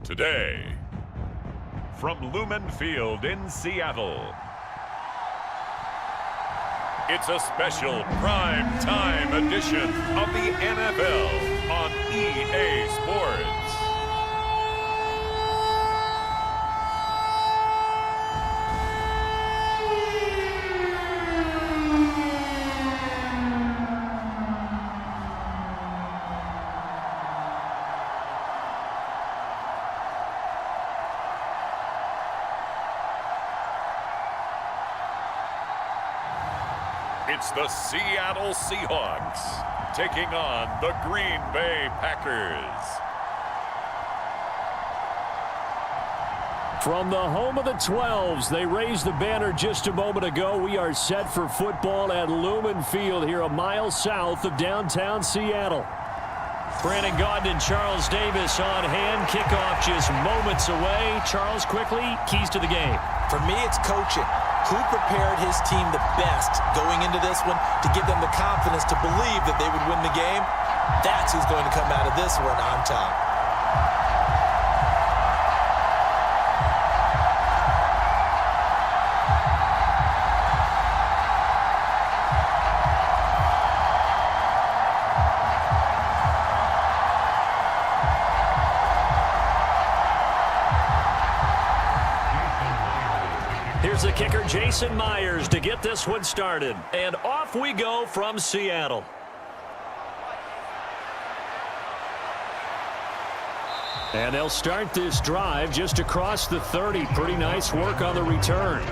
Today, from Lumen Field in Seattle, it's a special prime time edition of the NFL on EA Sports. It's the Seattle Seahawks taking on the Green Bay Packers. From the home of the 12s, they raised the banner just a moment ago. We are set for football at Lumen Field here a mile south of downtown Seattle. Brandon Gaudin and Charles Davis on hand. Kickoff just moments away. Charles, quickly, keys to the game. For me, it's coaching. Who prepared his team the best going into this one to give them the confidence to believe that they would win the game? That's who's going to come out of this one on top. Here's the kicker, Jason Myers, to get this one started. And off we go from Seattle. And they'll start this drive just across the 30. Pretty nice work on the return.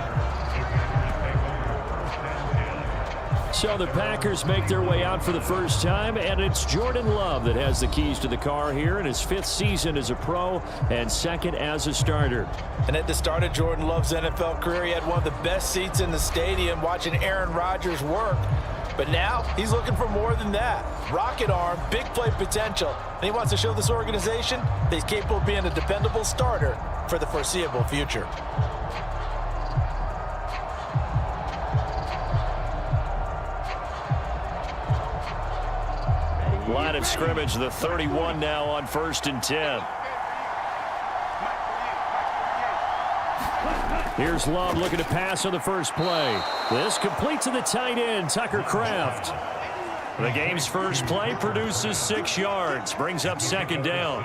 So the Packers make their way out for the first time, and it's Jordan Love that has the keys to the car here in his 5th season as a pro and 2nd as a starter. And at the start of Jordan Love's NFL career, he had one of the best seats in the stadium watching Aaron Rodgers work. But now he's looking for more than that. Rocket arm, big play potential, and he wants to show this organization that he's capable of being a dependable starter for the foreseeable future. Line of scrimmage, the 31 now on 1st and 10. Here's Love looking to pass on the first play. This complete to the tight end, Tucker Kraft. The game's first play produces 6 yards, brings up 2nd down.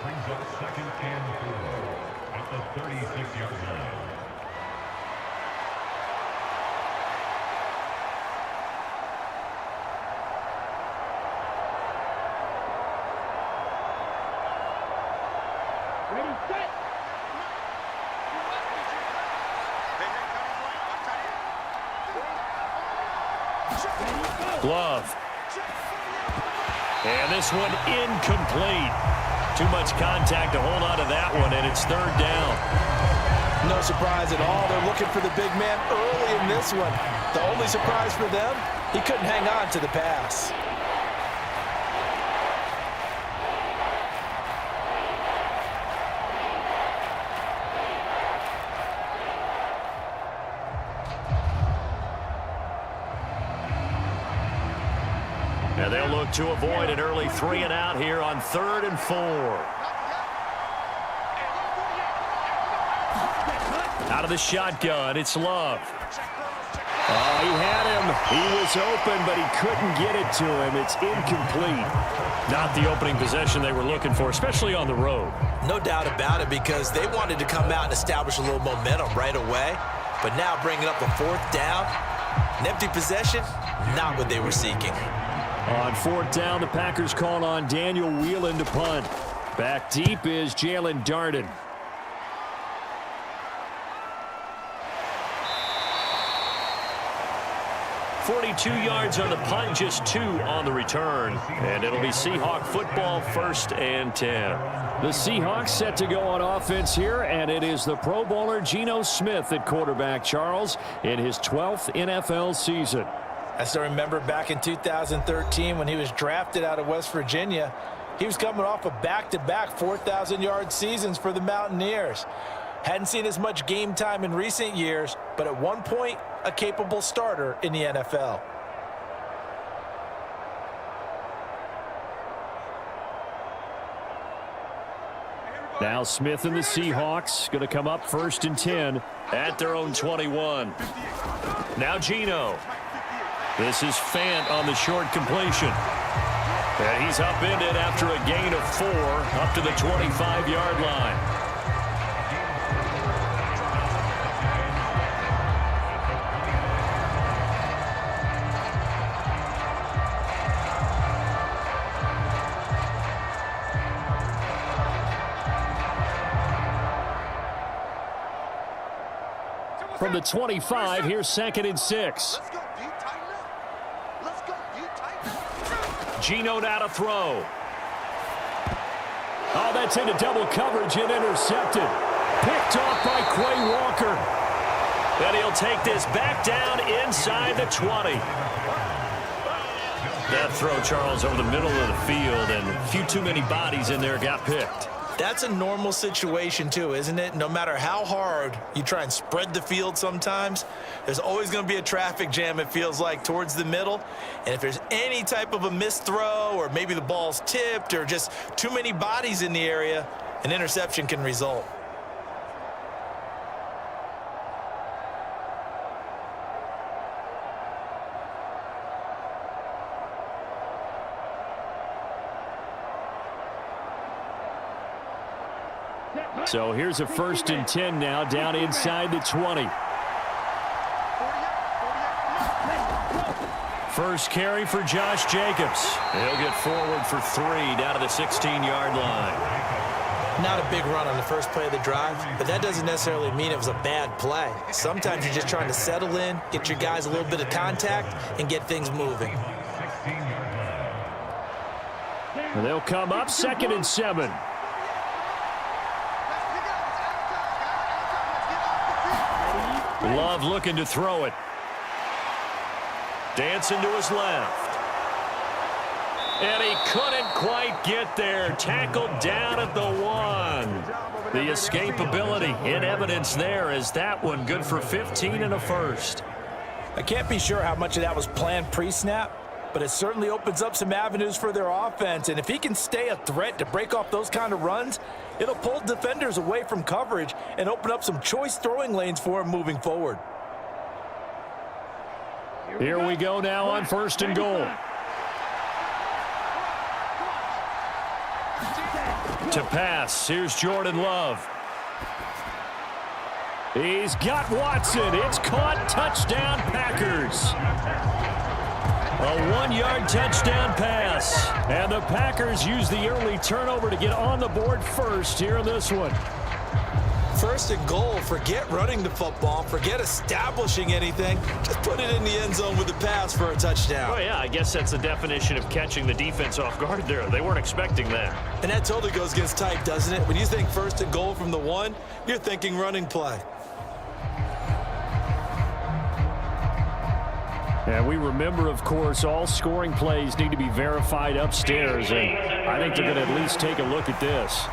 Brings up 2nd and 4 at the 36-yard line. Love. And this one incomplete. Too much contact to hold on to that one, and it's 3rd down. No surprise at all. They're looking for the big man early in this one. The only surprise for them, he couldn't hang on to the pass. And they'll look to avoid an early 3 and out here on 3rd and 4. Out of the shotgun, it's Love. Oh, he had him. He was open, but he couldn't get it to him. It's incomplete. Not the opening possession they were looking for, especially on the road. No doubt about it, because they wanted to come out and establish a little momentum right away. But now bringing up a 4th down, an empty possession, not what they were seeking. On 4th down, the Packers call on Daniel Whelan to punt. Back deep is Jalen Darden. .42 yards on the punt, just 2 on the return. And it'll be Seahawk football, 1st and 10. The Seahawks set to go on offense here, and it is the Pro Bowler Geno Smith at quarterback, Charles, in his 12th NFL season. I still remember back in 2013 when he was drafted out of West Virginia. He was coming off of back-to-back 4,000-yard seasons for the Mountaineers. Hadn't seen as much game time in recent years, but at one point, a capable starter in the NFL. Now Smith and the Seahawks going to come up 1st and 10 at their own 21. Now Geno. This is Fant on the short completion. And he's upended after a gain of 4 up to the 25-yard line. From the 25, here's 2nd and 6. Geno now to throw. Oh, that's into double coverage and intercepted. Picked off by Quay Walker. And he'll take this back down inside the 20. That throw, Charles, over the middle of the field, and a few too many bodies in there got picked. That's a normal situation, too, isn't it? No matter how hard you try and spread the field sometimes, there's always going to be a traffic jam, it feels like, towards the middle. And if there's any type of a missed throw or maybe the ball's tipped or just too many bodies in the area, an interception can result. So here's a 1st and 10 now down inside the 20. First carry for Josh Jacobs. He'll get forward for 3 down to the 16-yard line. Not a big run on the first play of the drive, but that doesn't necessarily mean it was a bad play. Sometimes you're just trying to settle in, get your guys a little bit of contact, and get things moving. And they'll come up 2nd and 7. Love looking to throw it. Dancing to his left. And he couldn't quite get there. Tackled down at the 1. The escapability in evidence there as that one good for 15 and a first. I can't be sure how much of that was planned pre-snap, but it certainly opens up some avenues for their offense. And if he can stay a threat to break off those kind of runs, it'll pull defenders away from coverage and open up some choice throwing lanes for him moving forward. Here we go now on 1st and goal. To pass, here's Jordan Love. He's got Watson. It's caught. Touchdown, Packers. A 1-yard touchdown pass. And the Packers use the early turnover to get on the board first here in this one. 1st and goal. Forget running the football. Forget establishing anything. Just put it in the end zone with the pass for a touchdown. Oh, yeah, I guess that's the definition of catching the defense off guard there. They weren't expecting that. And that totally goes against type, doesn't it? When you think 1st and goal from the 1, you're thinking running play. And we remember, of course, all scoring plays need to be verified upstairs, and I think they're going to at least take a look at this.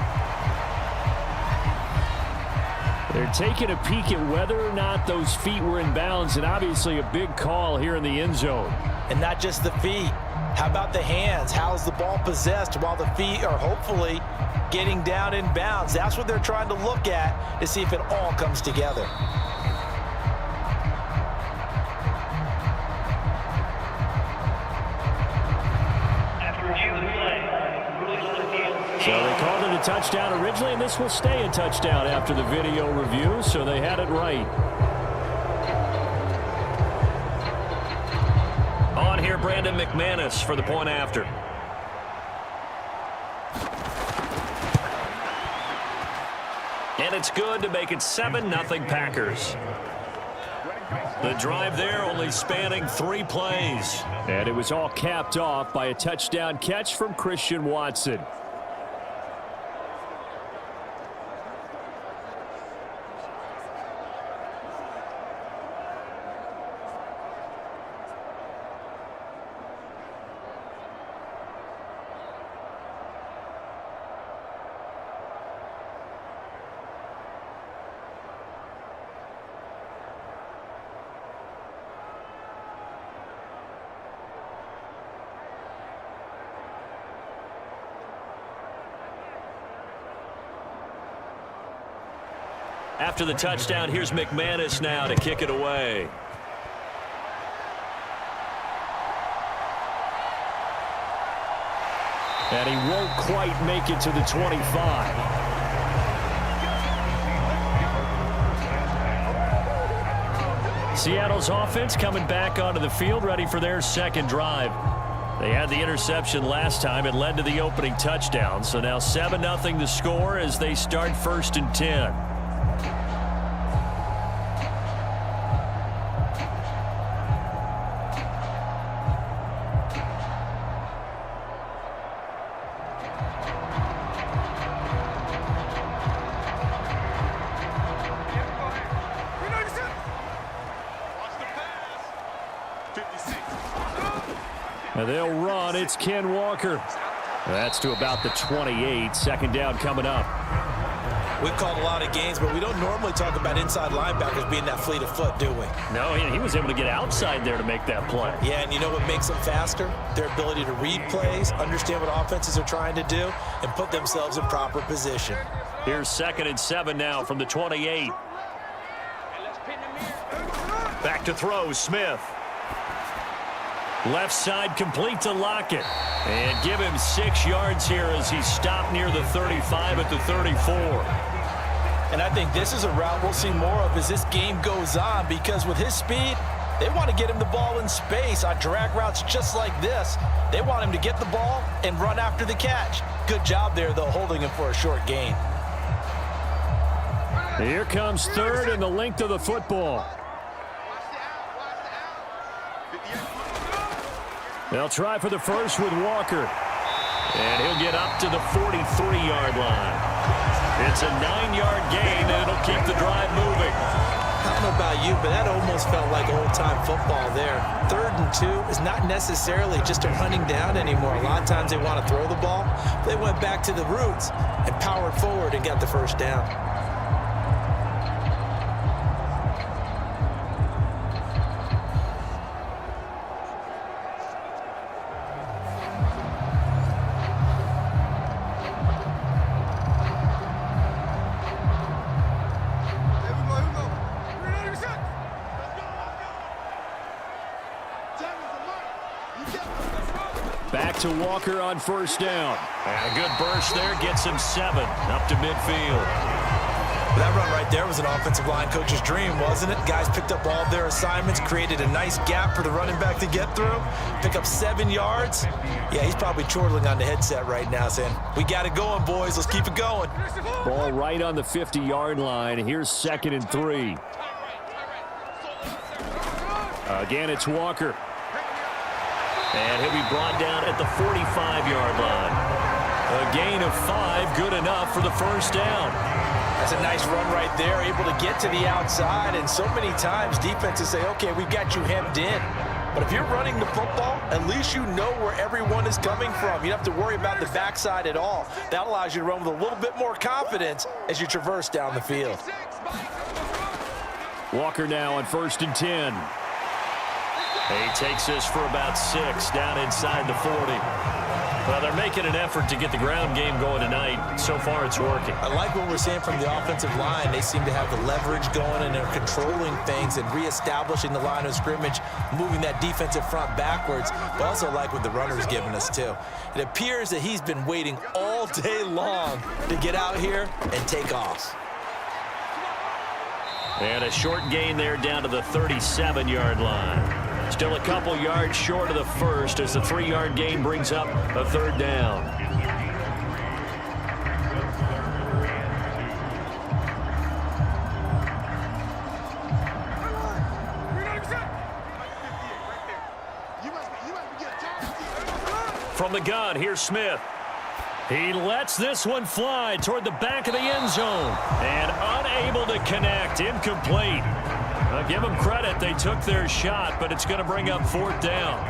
They're taking a peek at whether or not those feet were in bounds, and obviously a big call here in the end zone. And not just the feet. How about the hands? How's the ball possessed while the feet are hopefully getting down in bounds? That's what they're trying to look at to see if it all comes together. So they called it a touchdown originally, and this will stay a touchdown after the video review, so they had it right. On here, Brandon McManus for the point after. And it's good to make it 7-0 Packers. The drive there only spanning 3 plays. And it was all capped off by a touchdown catch from Christian Watson. After the touchdown, here's McManus now to kick it away. And he won't quite make it to the 25. Seattle's offense coming back onto the field, ready for their second drive. They had the interception last time. It led to the opening touchdown. So now 7-0 the score as they start 1st and 10. And they'll run. It's Ken Walker. That's to about the 28. Second down coming up. We've called a lot of games, but we don't normally talk about inside linebackers being that fleet of foot, do we? No, he was able to get outside there to make that play. Yeah, and you know what makes them faster? Their ability to read plays, understand what offenses are trying to do, and put themselves in proper position. Here's 2nd and 7 now from the 28. Back to throw, Smith. Left side complete to Lockett. And give him 6 yards here as he stopped near the 35 at the 34. And I think this is a route we'll see more of as this game goes on, because with his speed, they want to get him the ball in space on drag routes just like this. They want him to get the ball and run after the catch. Good job there, though, holding him for a short gain. Here comes 3rd and the length of the football. They'll try for the first with Walker. And he'll get up to the 43-yard line. It's a 9-yard gain, and it'll keep the drive moving. I don't know about you, but that almost felt like old-time football there. 3rd and 2 is not necessarily just a running down anymore. A lot of times they want to throw the ball. They went back to the roots and powered forward and got the first down. Back to Walker on 1st down. And a good burst there gets him 7 up to midfield. That run right there was an offensive line coach's dream, wasn't it? Guys picked up all their assignments, created a nice gap for the running back to get through, pick up 7 yards. Yeah, he's probably chortling on the headset right now saying, we got it going, boys. Let's keep it going. Ball right on the 50-yard line. Here's 2nd and 3. Again, it's Walker. And he'll be brought down at the 45-yard line. A gain of 5, good enough for the first down. That's a nice run right there, able to get to the outside. And so many times defenses say, okay, we've got you hemmed in. But if you're running the football, at least you know where everyone is coming from. You don't have to worry about the backside at all. That allows you to run with a little bit more confidence as you traverse down the field. Walker now on 1st and 10. He takes this for about 6 down inside the 40. Well, they're making an effort to get the ground game going tonight. So far, it's working. I like what we're seeing from the offensive line. They seem to have the leverage going, and they're controlling things and reestablishing the line of scrimmage, moving that defensive front backwards. But also like what the runner's giving us, too. It appears that he's been waiting all day long to get out here and take off. And a short gain there down to the 37-yard line. Still a couple yards short of the first as the 3-yard gain brings up a 3rd down. From the gun, here's Smith. He lets this one fly toward the back of the end zone and unable to connect. Incomplete. I'll give them credit. They took their shot, but it's going to bring up 4th down.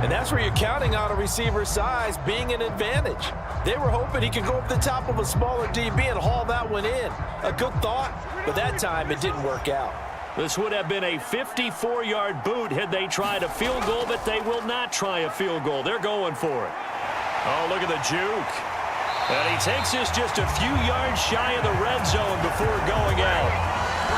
And that's where you're counting on a receiver's size being an advantage. They were hoping he could go up the top of a smaller DB and haul that one in. A good thought, but that time it didn't work out. This would have been a 54-yard boot had they tried a field goal, but they will not try a field goal. They're going for it. Oh, look at the juke. And he takes this just a few yards shy of the red zone before going out.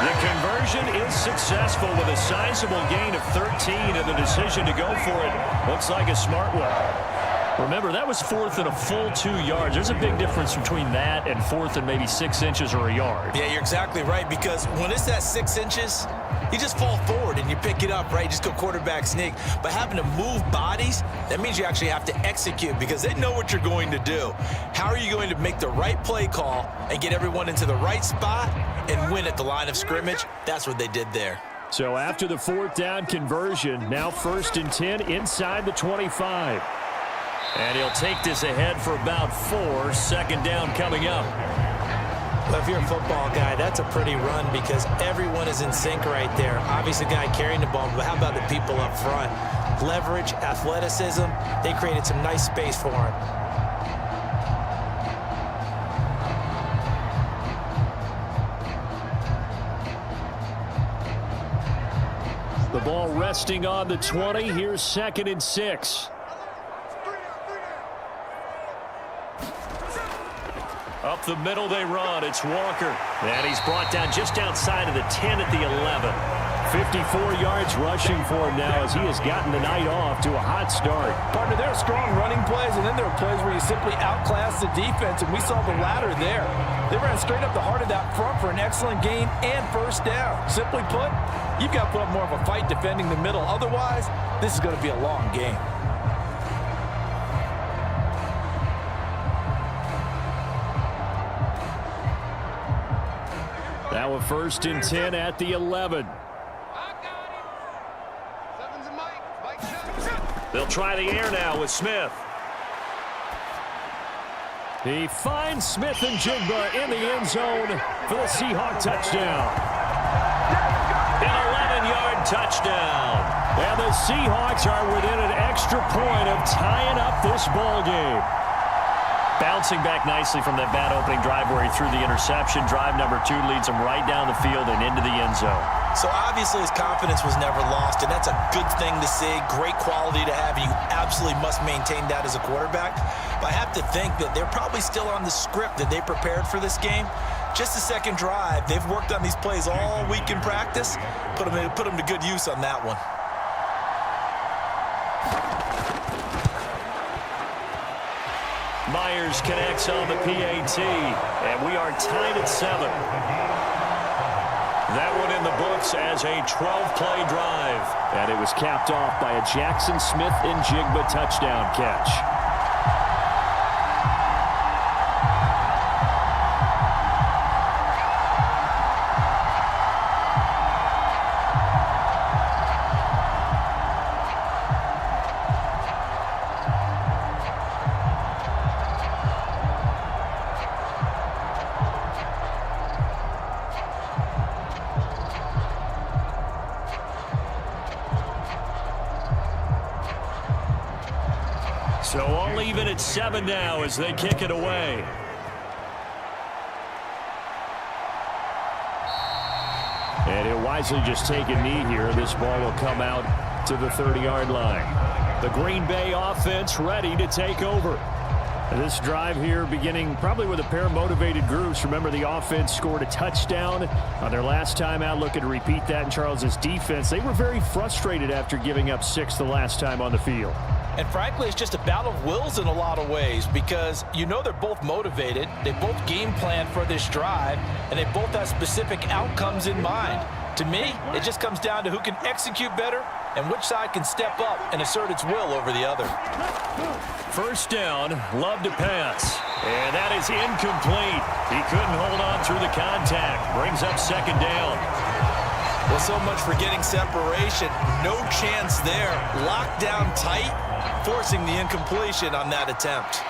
The conversion is successful with a sizable gain of 13, and the decision to go for it looks like a smart one. Remember, that was fourth and a full 2 yards. There's a big difference between that and fourth and maybe 6 inches or a yard. Yeah, you're exactly right, because when it's at 6 inches, you just fall forward and you pick it up, right? You just go quarterback sneak. But having to move bodies, that means you actually have to execute because they know what you're going to do. How are you going to make the right play call and get everyone into the right spot and win at the line of scrimmage? That's what they did there. So after the fourth down conversion, now 1st and 10 inside the 25. And he'll take this ahead for about 4. 2nd down coming up. Well, if you're a football guy, that's a pretty run because everyone is in sync right there. Obviously, the guy carrying the ball, but how about the people up front? Leverage, athleticism, they created some nice space for him. The ball resting on the 20. Here's 2nd and 6. Up the middle they run. It's Walker. And he's brought down just outside of the 10 at the 11. 54 yards rushing for him now as he has gotten the night off to a hot start. Partner, there are strong running plays, and then there are plays where you simply outclass the defense, and we saw the latter there. They ran straight up the heart of that front for an excellent gain and 1st down. Simply put, you've got to put up more of a fight defending the middle. Otherwise, this is going to be a long game. Now a 1st and 10 at the 11. They'll try the air now with Smith. He finds Smith and Jigba in the end zone for the Seahawks touchdown. An 11-yard touchdown. And the Seahawks are within an extra point of tying up this ball game. Bouncing back nicely from that bad opening drive where he threw the interception. Drive number 2 leads him right down the field and into the end zone. So obviously his confidence was never lost, and that's a good thing to see. Great quality to have, and you absolutely must maintain that as a quarterback. But I have to think that they're probably still on the script that they prepared for this game. Just the 2nd drive. They've worked on these plays all week in practice. Put them to good use on that one. Myers connects on the PAT, and we are tied at 7. That one in the books as a 12-play drive. And it was capped off by a Jackson Smith and Jigba touchdown catch. So all even at 7 now as they kick it away. And he'll wisely just take a knee here. This ball will come out to the 30-yard line. The Green Bay offense ready to take over. This drive here beginning probably with a pair of motivated groups. Remember, the offense scored a touchdown on their last time out. Looking to repeat that in Charles's defense. They were very frustrated after giving up 6 the last time on the field. And frankly, it's just a battle of wills in a lot of ways because you know they're both motivated. They both game plan for this drive, and they both have specific outcomes in mind. To me, it just comes down to who can execute better and which side can step up and assert its will over the other. 1st down, Love to pass. And that is incomplete. He couldn't hold on through the contact. Brings up 2nd down. Well, so much for getting separation. No chance there. Locked down tight, forcing the incompletion on that attempt.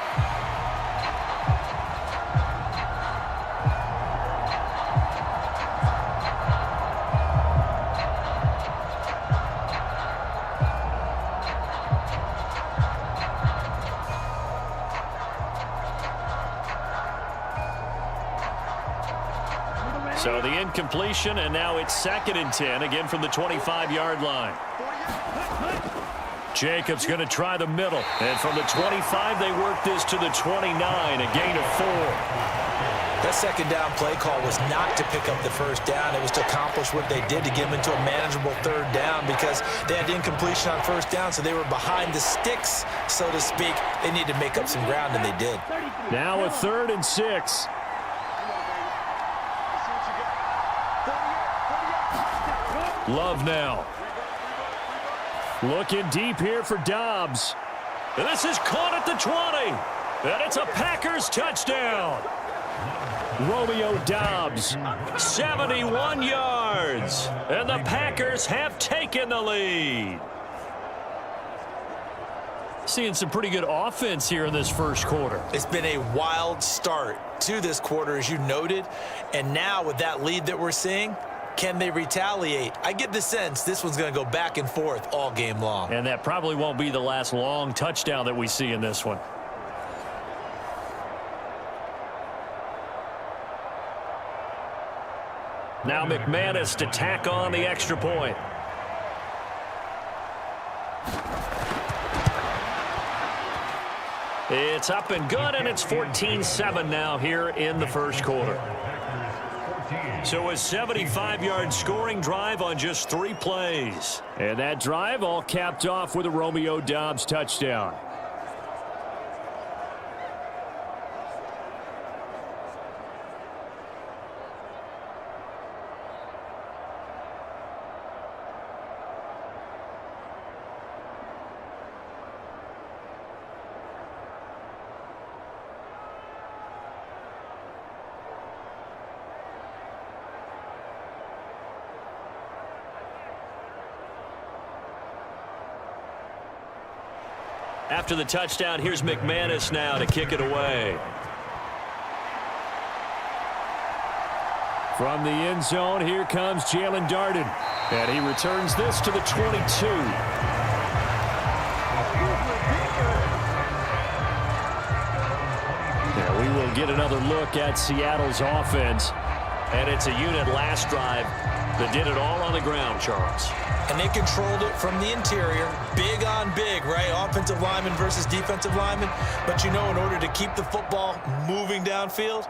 So the incompletion, and now it's 2nd and 10, again from the 25-yard line. Jacobs going to try the middle. And from the 25, they work this to the 29, a gain of 4. That second down play call was not to pick up the first down. It was to accomplish what they did to get them into a manageable third down because they had incompletion on first down, so they were behind the sticks, so to speak. They needed to make up some ground, and they did. Now a 3rd and 6. Love now. Looking deep here for Dobbs. This is caught at the 20. And it's a Packers touchdown. Romeo Dobbs, 71 yards. And the Packers have taken the lead. Seeing some pretty good offense here in this first quarter. It's been a wild start to this quarter, as you noted. And now with that lead that we're seeing, can they retaliate? I get the sense this one's going to go back and forth all game long. And that probably won't be the last long touchdown that we see in this one. Now McManus to tack on the extra point. It's up and good, and it's 14-7 now here in the first quarter. So a 75-yard scoring drive on just 3 plays. And that drive all capped off with a Romeo Dobbs touchdown. After the touchdown, here's McManus now to kick it away. From the end zone, here comes Jalen Darden. And he returns this to the 22. Now we will get another look at Seattle's offense. And it's a unit last drive that did it all on the ground, Charles. And they controlled it from the interior, big on big, right? Offensive lineman versus defensive lineman. But you know, in order to keep the football moving downfield,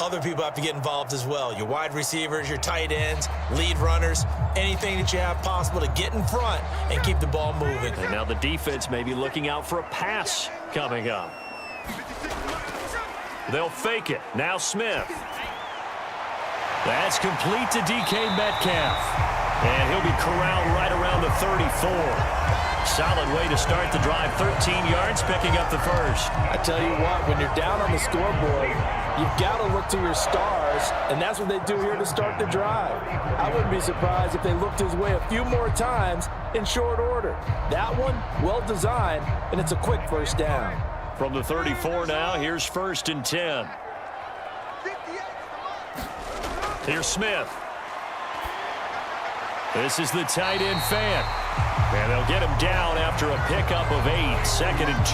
other people have to get involved as well. Your wide receivers, your tight ends, lead runners, anything that you have possible to get in front and keep the ball moving. And now the defense may be looking out for a pass coming up. They'll fake it. Now Smith. That's complete to DK Metcalf. And he'll be corralled right around the 34. Solid way to start the drive. 13 yards, picking up the first. I tell you what, when you're down on the scoreboard, you've got to look to your stars, and that's what they do here to start the drive. I wouldn't be surprised if they looked his way a few more times in short order. That one, well designed, and it's a quick first down. From the 34 now, here's 1st and 10. Here's Smith. This is the tight end fan. And they'll get him down after a pickup of 8. 2nd and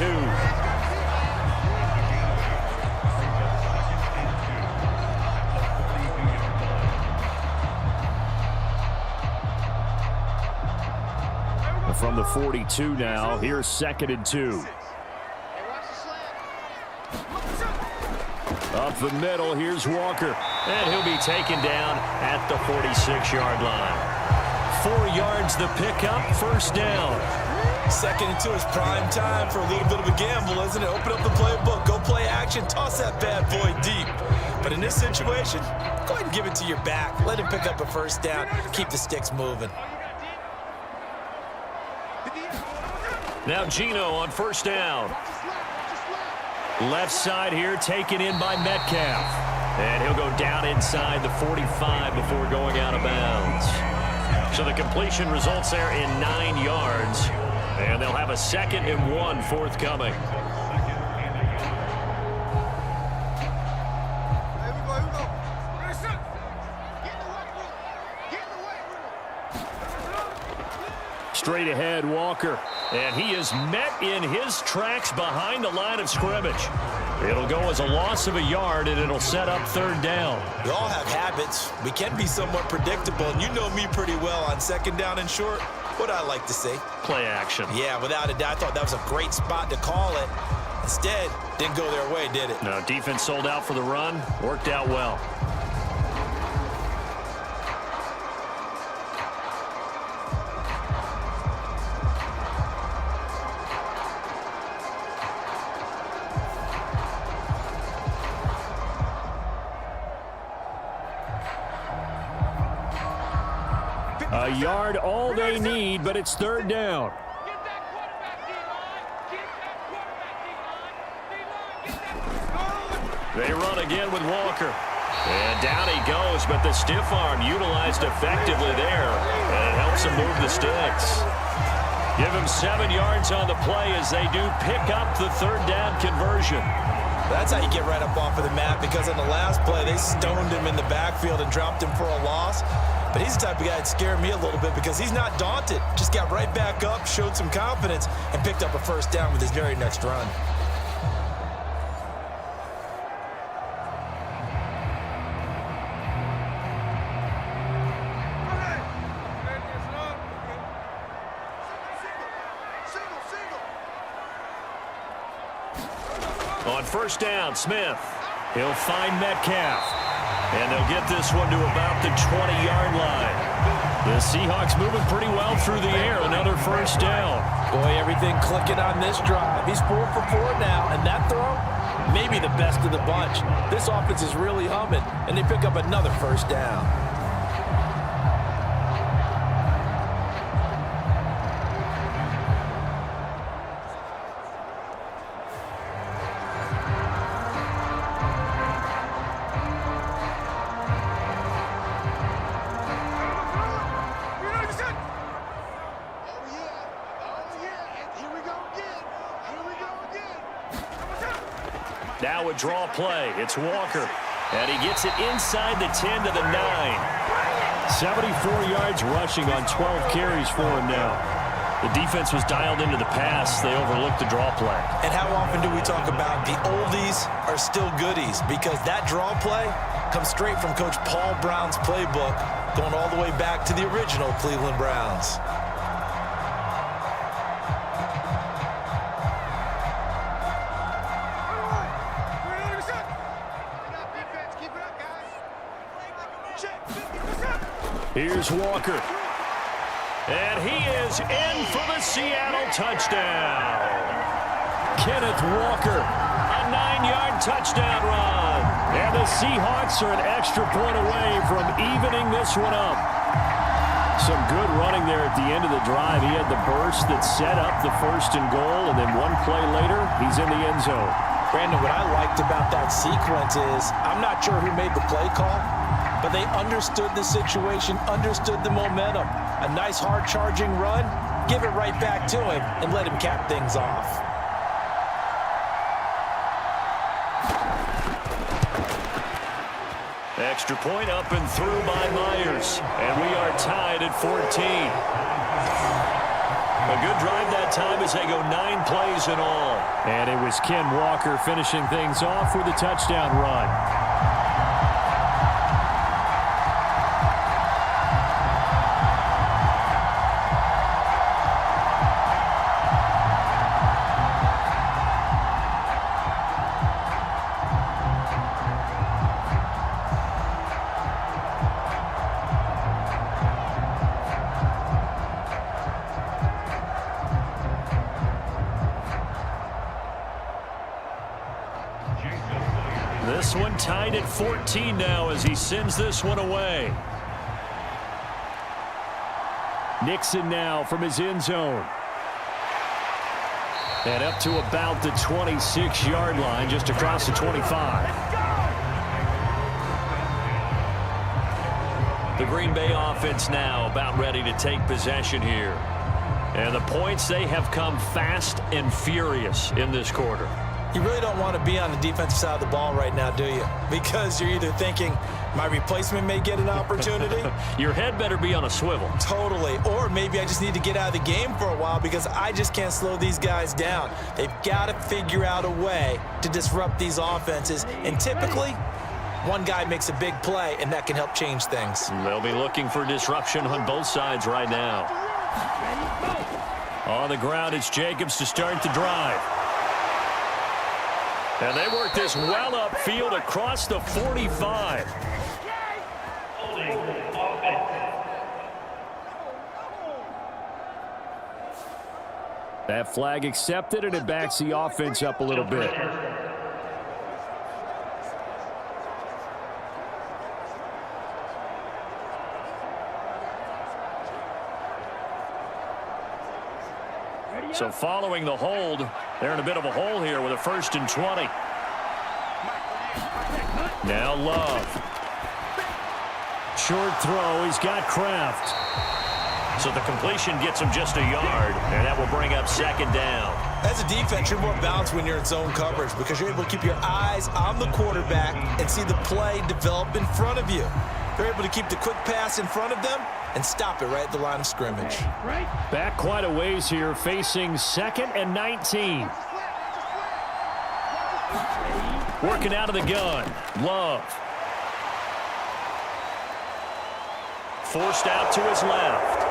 2. From the 42 now, here's 2nd and 2. Up the middle, here's Walker. And he'll be taken down at the 46-yard line. 4 yards the pickup, first down. 2nd and 2 is prime time for a little bit of a gamble, isn't it? Open up the playbook, go play action, toss that bad boy deep. But in this situation, go ahead and give it to your back. Let him pick up a first down, keep the sticks moving. Now Geno on first down. Left side here taken in by Metcalf. And he'll go down inside the 45 before going out of bounds. So the completion results there in 9 yards. And they'll have a 2nd and 1 forthcoming. Straight ahead, Walker. And he is met in his tracks behind the line of scrimmage. It'll go as a loss of a yard, and it'll set up 3rd down. We all have habits. We can be somewhat predictable, and you know me pretty well on 2nd down and short. What I like to see. Play action. Yeah, without a doubt. I thought that was a great spot to call it. Instead, didn't go their way, did it? No, defense sold out for the run. Worked out well. A yard all they need, but it's third down. They run again with Walker. And down he goes, but the stiff arm utilized effectively there, and it helps him move the sticks. Give him 7 yards on the play as they do pick up the third down conversion. That's how you get right up off of the mat, because on the last play, they stoned him in the backfield and dropped him for a loss. But he's the type of guy that scared me a little bit because he's not daunted. Just got right back up, showed some confidence, and picked up a first down with his very next run. On first down, Smith. He'll find Metcalf. And they'll get this one to about the 20-yard line. The Seahawks moving pretty well through the air. Another first down. Boy, everything clicking on this drive. He's 4 for 4 now, and that throw, maybe the best of the bunch. This offense is really humming, and they pick up another first down. Now a draw play. It's Walker. And he gets it inside the 10 to the 9. 74 yards rushing on 12 carries for him now. The defense was dialed into the pass. They overlooked the draw play. And how often do we talk about the oldies are still goodies? Because that draw play comes straight from Coach Paul Brown's playbook, going all the way back to the original Cleveland Browns. Here's Walker. And he is in for the Seattle touchdown. Kenneth Walker, a 9-yard touchdown run. And the Seahawks are an extra point away from evening this one up. Some good running there at the end of the drive. He had the burst that set up the first and goal, and then one play later, he's in the end zone. Brandon, what I liked about that sequence is, I'm not sure who made the play call, but they understood the situation, understood the momentum. A nice hard-charging run, give it right back to him, and let him cap things off. Extra point up and through by Myers. And we are tied at 14. A good drive that time as they go 9 plays in all. And it was Ken Walker finishing things off with a touchdown run. This one tied at 14 now as he sends this one away. Nixon now from his end zone. And up to about the 26-yard line, just across the 25. The Green Bay offense now about ready to take possession here. And the points, they have come fast and furious in this quarter. You really don't want to be on the defensive side of the ball right now, do you? Because you're either thinking, my replacement may get an opportunity. Your head better be on a swivel. Totally. Or maybe I just need to get out of the game for a while because I just can't slow these guys down. They've got to figure out a way to disrupt these offenses. And typically, one guy makes a big play, and that can help change things. They'll be looking for disruption on both sides right now. On the ground, it's Jacobs to start the drive. And they work this well upfield across the 45. That flag accepted, and it backs the offense up a little bit. So following the hold, they're in a bit of a hole here with a 1st and 20. Now Love. Short throw. He's got Kraft. So the completion gets him just a yard, and that will bring up 2nd down. As a defense, you're more balanced when you're in zone coverage because you're able to keep your eyes on the quarterback and see the play develop in front of you. They're able to keep the quick pass in front of them and stop it right at the line of scrimmage. Back quite a ways here, facing 2nd and 19. Working out of the gun. Love. Forced out to his left.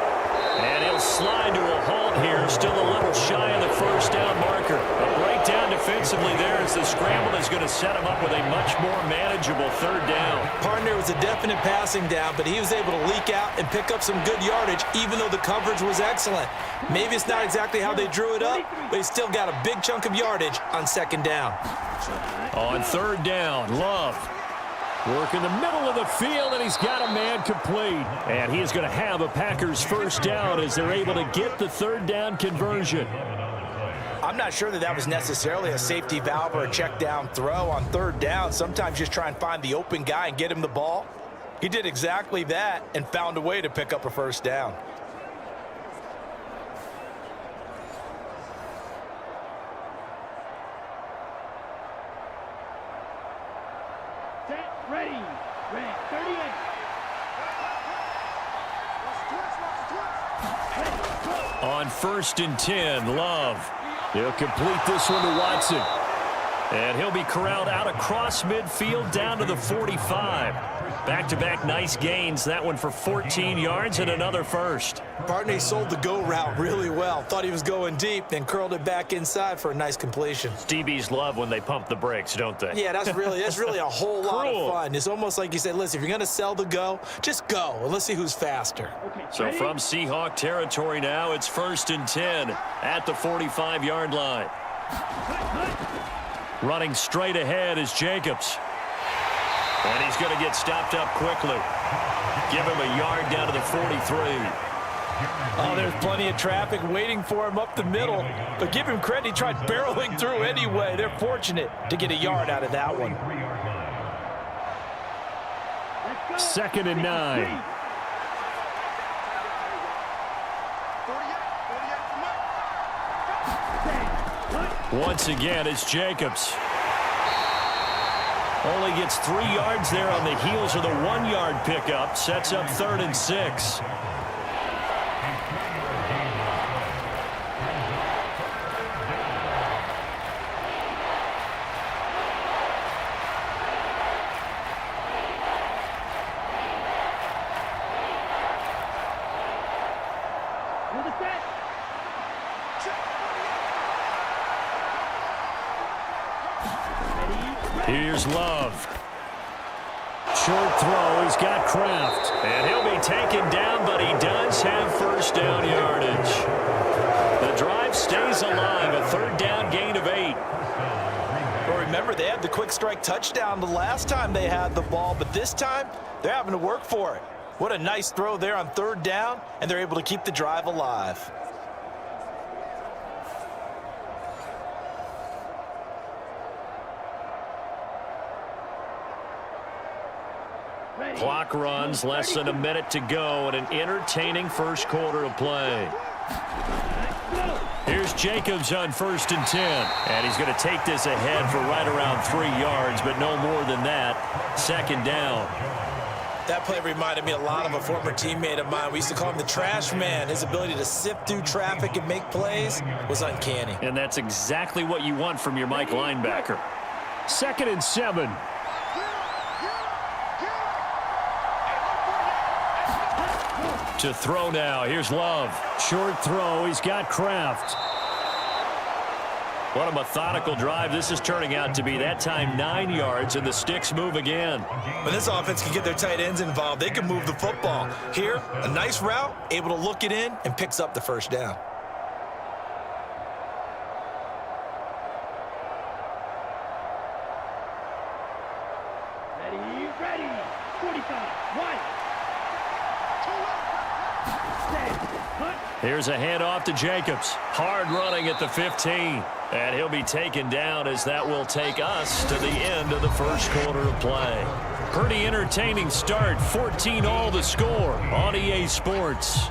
And he'll slide to a halt here, still a little shy of the 1st down marker. A breakdown defensively there as the scramble is going to set him up with a much more manageable 3rd down. Partner was a definite passing down, but he was able to leak out and pick up some good yardage, even though the coverage was excellent. Maybe it's not exactly how they drew it up, but he still got a big chunk of yardage on 2nd down. On 3rd down, Love. Work in the middle of the field, and he's got a man complete. And he is going to have a Packers 1st down as they're able to get the 3rd down conversion. I'm not sure that was necessarily a safety valve or a check down throw on 3rd down. Sometimes just try and find the open guy and get him the ball. He did exactly that and found a way to pick up a 1st down. Ready, 38. On 1st and 10, Love. He'll complete this one to Watson. And he'll be corralled out across midfield down to the 45. Back-to-back nice gains. That one for 14 yards and another 1st. Partner sold the go route really well. Thought he was going deep, then curled it back inside for a nice completion. DBs love when they pump the brakes, don't they? Yeah, that's really a whole lot of fun. It's almost like you say, listen, if you're going to sell the go, just go, and let's see who's faster. So from Seahawk territory now, it's 1st and 10 at the 45-yard line. Running straight ahead is Jacobs. And he's going to get stopped up quickly. Give him a yard down to the 43. Oh, there's plenty of traffic waiting for him up the middle. But give him credit, he tried barreling through anyway. They're fortunate to get a yard out of that one. 2nd and 9. Once again, it's Jacobs. Only gets 3 yards there on the heels of the 1-yard pickup. Sets up 3rd and 6. Here's Love. Short throw. He's got Kraft. And he'll be taken down, but he does have 1st down yardage. The drive stays alive. A 3rd down gain of 8. Well, remember, they had the quick strike touchdown the last time they had the ball, but this time they're having to work for it. What a nice throw there on 3rd down, and they're able to keep the drive alive. Clock runs, less than a minute to go, and an entertaining 1st quarter of play. Here's Jacobs on 1st and 10. And he's going to take this ahead for right around 3 yards, but no more than that. 2nd down. That play reminded me a lot of a former teammate of mine. We used to call him the trash man. His ability to sift through traffic and make plays was uncanny. And that's exactly what you want from your Mike linebacker. 2nd and 7. To throw now. Here's Love. Short throw. He's got Kraft. What a methodical drive this is turning out to be. That time 9 yards, and the sticks move again. When this offense can get their tight ends involved, they can move the football. Here, a nice route, able to look it in, and picks up the first down. Ready. 45. 1. Here's a handoff to Jacobs. Hard running at the 15. And he'll be taken down as that will take us to the end of the first quarter of play. Pretty entertaining start. 14-all the score on EA Sports.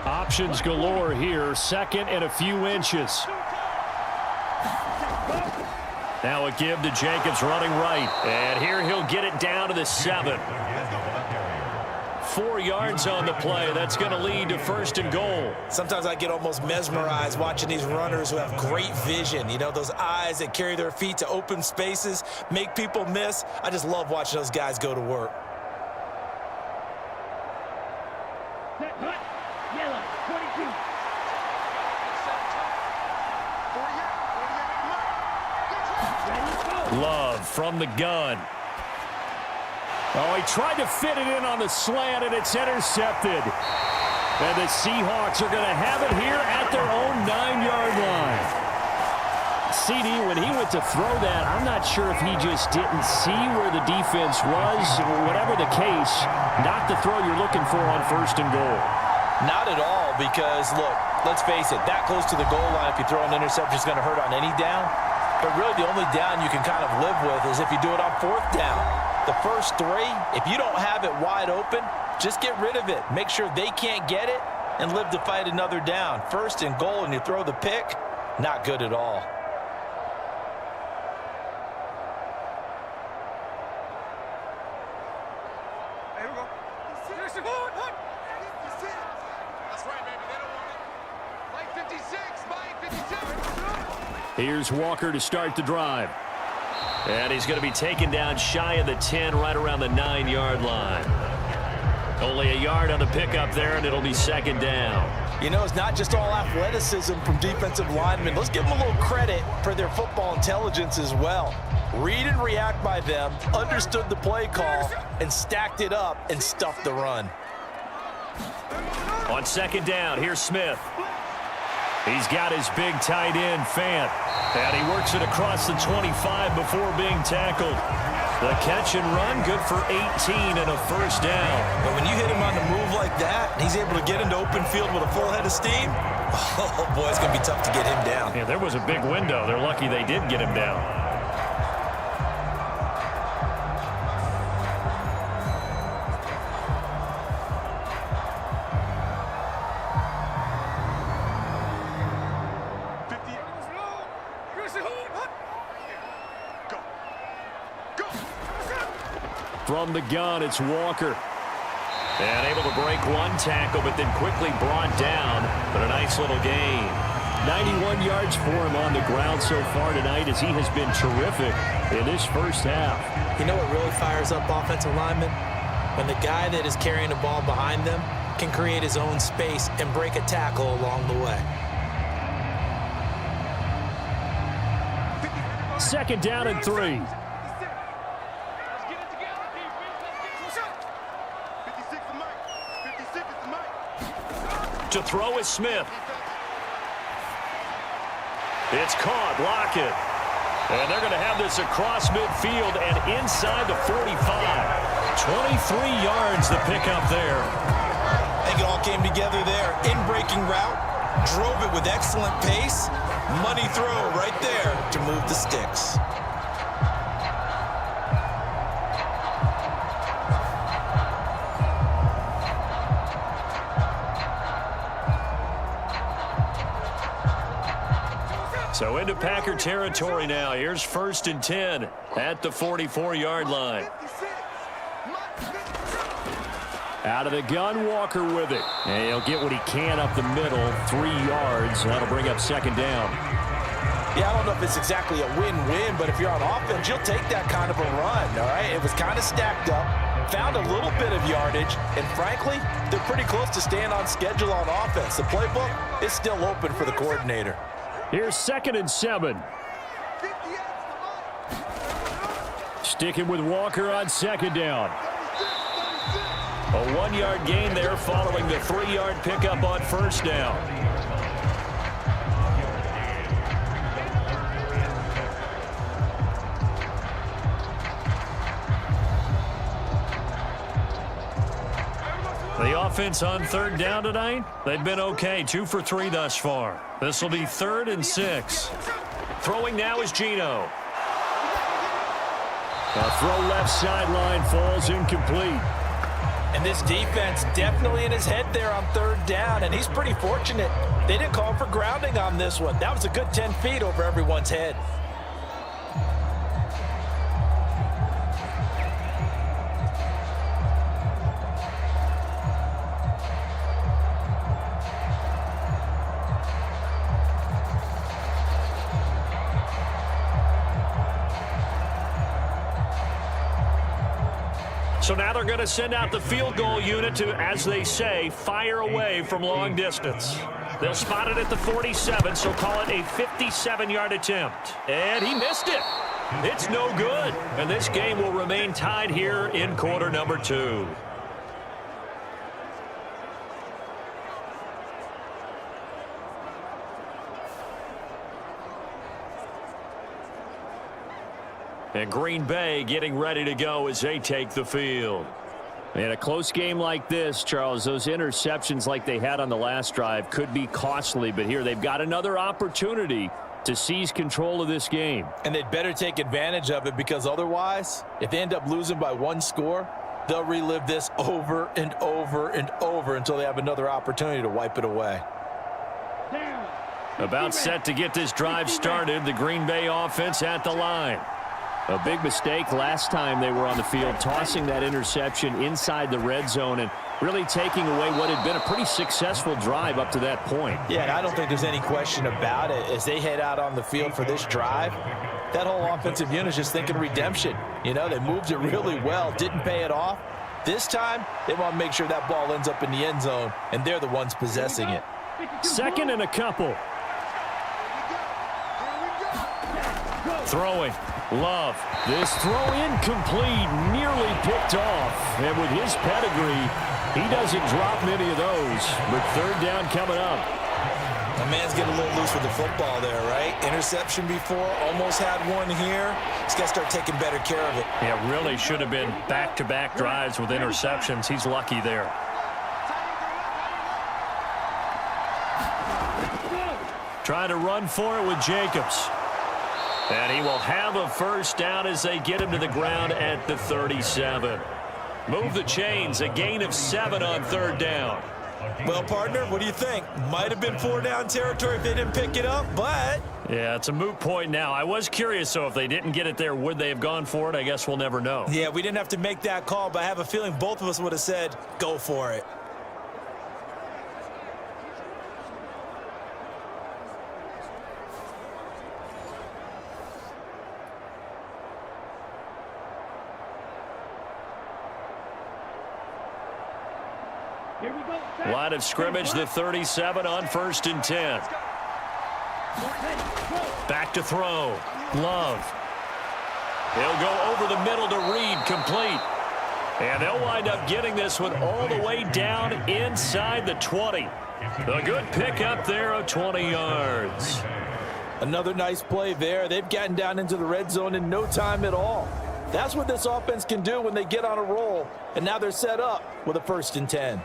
Options galore here. Second and a few inches. Now a give to Jacobs running right. And here he'll get it down to the 7. 4 yards on the play. That's going to lead to first and goal. Sometimes I get almost mesmerized watching these runners who have great vision. You know, those eyes that carry their feet to open spaces, make people miss. I just love watching those guys go to work. Yellow. 22. Love from the gun. Oh, he tried to fit it in on the slant, and it's intercepted. And the Seahawks are going to have it here at their own 9-yard line. CD, when he went to throw that, I'm not sure if he just didn't see where the defense was. Whatever the case, not the throw you're looking for on first and goal. Not at all, because, look, let's face it, that close to the goal line, if you throw an interception, is going to hurt on any down. But really, the only down you can kind of live with is if you do it on 4th down. The first 3, if you don't have it wide open, just get rid of it. Make sure they can't get it and live to fight another down. First and goal, and you throw the pick, not good at all. Here we go. That's right, baby. They don't want it. Mike 56. Mike 56. Here's Walker to start the drive. And he's going to be taken down shy of the 10, right around the 9-yard line. Only a yard on the pickup there, and it'll be second down. You know, it's not just all athleticism from defensive linemen. Let's give them a little credit for their football intelligence as well. Read and react by them, understood the play call, and stacked it up and stuffed the run. On second down, here's Smith. He's got his big tight end, Fant. And he works it across the 25 before being tackled. The catch and run, good for 18 and a first down. But when you hit him on the move like that, and he's able to get into open field with a full head of steam, oh boy, it's going to be tough to get him down. Yeah, there was a big window. They're lucky they did get him down. From the gun, it's Walker. And able to break one tackle, but then quickly brought down. But a nice little gain. 91 yards for him on the ground so far tonight, as he has been terrific in this first half. You know what really fires up offensive linemen? When the guy that is carrying the ball behind them can create his own space and break a tackle along the way. Second down and 3. To throw is Smith. It's caught. Lockett. And they're going to have this across midfield and inside the 45. 23 yards the pickup there. I think it all came together there. In-breaking route. Drove it with excellent pace. Money throw right there to move the sticks. So into Packer territory now. Here's first and 10 at the 44-yard line. Out of the gun, Walker with it. And he'll get what he can up the middle, 3 yards. That'll bring up second down. Yeah, I don't know if it's exactly a win-win, but if you're on offense, you'll take that kind of a run, all right? It was kind of stacked up, found a little bit of yardage, and frankly, they're pretty close to staying on schedule on offense. The playbook is still open for the coordinator. Here's 2nd and 7. Sticking with Walker on 2nd down. A 1-yard gain there following the 3-yard pickup on 1st down. The offense on 3rd down tonight, they've been okay, 2 for 3 thus far. This will be 3rd and 6. Throwing now is Geno. A throw left sideline falls incomplete. And this defense definitely in his head there on 3rd down, and he's pretty fortunate. They didn't call for grounding on this one. That was a good 10 feet over everyone's head. So now they're going to send out the field goal unit to, as they say, fire away from long distance. They'll spot it at the 47, so call it a 57-yard attempt. And he missed it. It's no good. And this game will remain tied here in quarter number 2. And Green Bay getting ready to go as they take the field. In a close game like this, Charles, those interceptions like they had on the last drive could be costly. But here they've got another opportunity to seize control of this game. And they'd better take advantage of it, because otherwise, if they end up losing by 1 score, they'll relive this over and over and over until they have another opportunity to wipe it away. About set to get this drive started, the Green Bay offense at the line. A big mistake last time they were on the field, tossing that interception inside the red zone and really taking away what had been a pretty successful drive up to that point. Yeah, and I don't think there's any question about it. As they head out on the field for this drive, that whole offensive unit is just thinking redemption. You know, they moved it really well, didn't pay it off. This time, they want to make sure that ball ends up in the end zone, and they're the ones possessing it. 2nd and a couple. Throwing. Love. This throw incomplete, nearly picked off. And with his pedigree, he doesn't drop many of those. But 3rd down coming up. The man's getting a little loose with the football there, right? Interception before, almost had one here. He's got to start taking better care of it. Yeah, really should have been back-to-back drives with interceptions. He's lucky there. Trying to run for it with Jacobs. And he will have a 1st down as they get him to the ground at the 37. Move the chains, a gain of 7 on 3rd down. Well, partner, what do you think? Might have been 4-down territory if they didn't pick it up, but... Yeah, it's a moot point now. I was curious, so if they didn't get it there, would they have gone for it? I guess we'll never know. Yeah, we didn't have to make that call, but I have a feeling both of us would have said, go for it. Here we go. Line of scrimmage, the 37 on 1st and 10. Back to throw. Love. He'll go over the middle to Reed, complete. And they'll wind up getting this one all the way down inside the 20. A good pickup there of 20 yards. Another nice play there. They've gotten down into the red zone in no time at all. That's what this offense can do when they get on a roll. And now they're set up with a 1st and 10.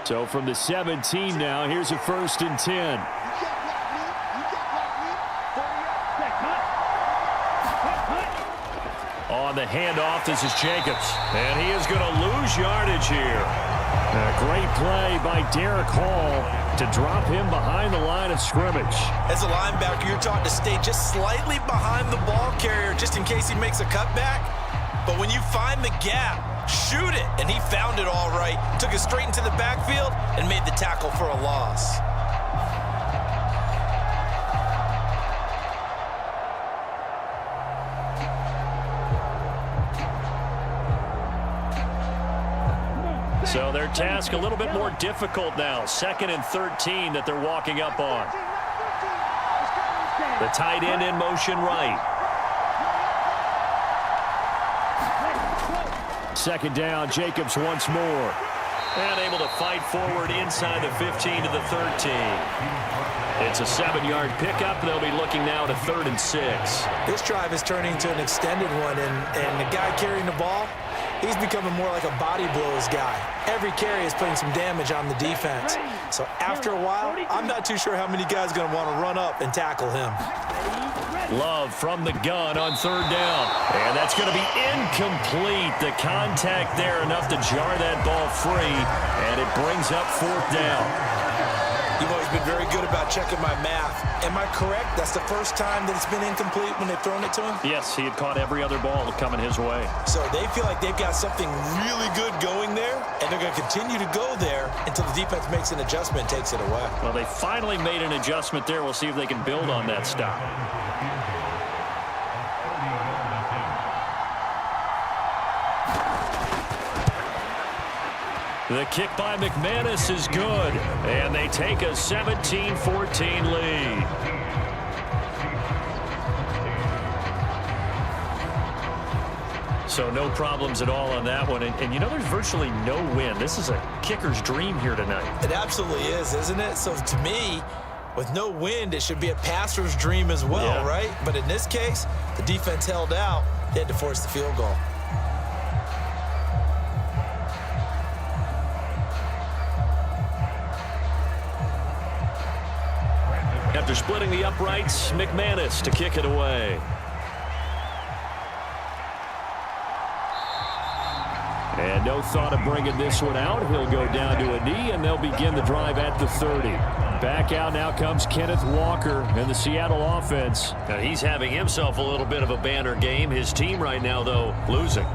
So from the 17 now, here's a 1st and 10. On the handoff, this is Jacobs. And he is going to lose yardage here. A great play by Derek Hall to drop him behind the line of scrimmage. As a linebacker, you're taught to stay just slightly behind the ball carrier just in case he makes a cutback. But when you find the gap, shoot it. And he found it all right. Took it straight into the backfield and made the tackle for a loss. So their task a little bit more difficult now. 2nd and 13 that they're walking up on. The tight end in motion right. 2nd down, Jacobs once more. And able to fight forward inside the 15 to the 13. It's a 7-yard pickup. They'll be looking now to 3rd and 6. This drive is turning into an extended one, and the guy carrying the ball, he's becoming more like a body blows guy. Every carry is putting some damage on the defense. So after a while, I'm not too sure how many guys are going to want to run up and tackle him. Love from the gun on 3rd down. And that's going to be incomplete. The contact there enough to jar that ball free. And it brings up 4th down. You've always been very good about checking my math. Am I correct? That's the first time that it's been incomplete when they've thrown it to him? Yes, he had caught every other ball coming his way. So they feel like they've got something really good going there, and they're going to continue to go there until the defense makes an adjustment and takes it away. Well, they finally made an adjustment there. We'll see if they can build on that stop. The kick by McManus is good, and they take a 17-14 lead. So no problems at all on that one. And you know, there's virtually no wind. This is a kicker's dream here tonight. It absolutely is, isn't it? So to me, with no wind, it should be a passer's dream as well, right? But in this case, the defense held out. They had to force the field goal. After splitting the uprights, McManus to kick it away. And no thought of bringing this one out. He'll go down to a knee, and they'll begin the drive at the 30. Back out now comes Kenneth Walker and the Seattle offense. Now he's having himself a little bit of a banner game. His team right now, though, losing.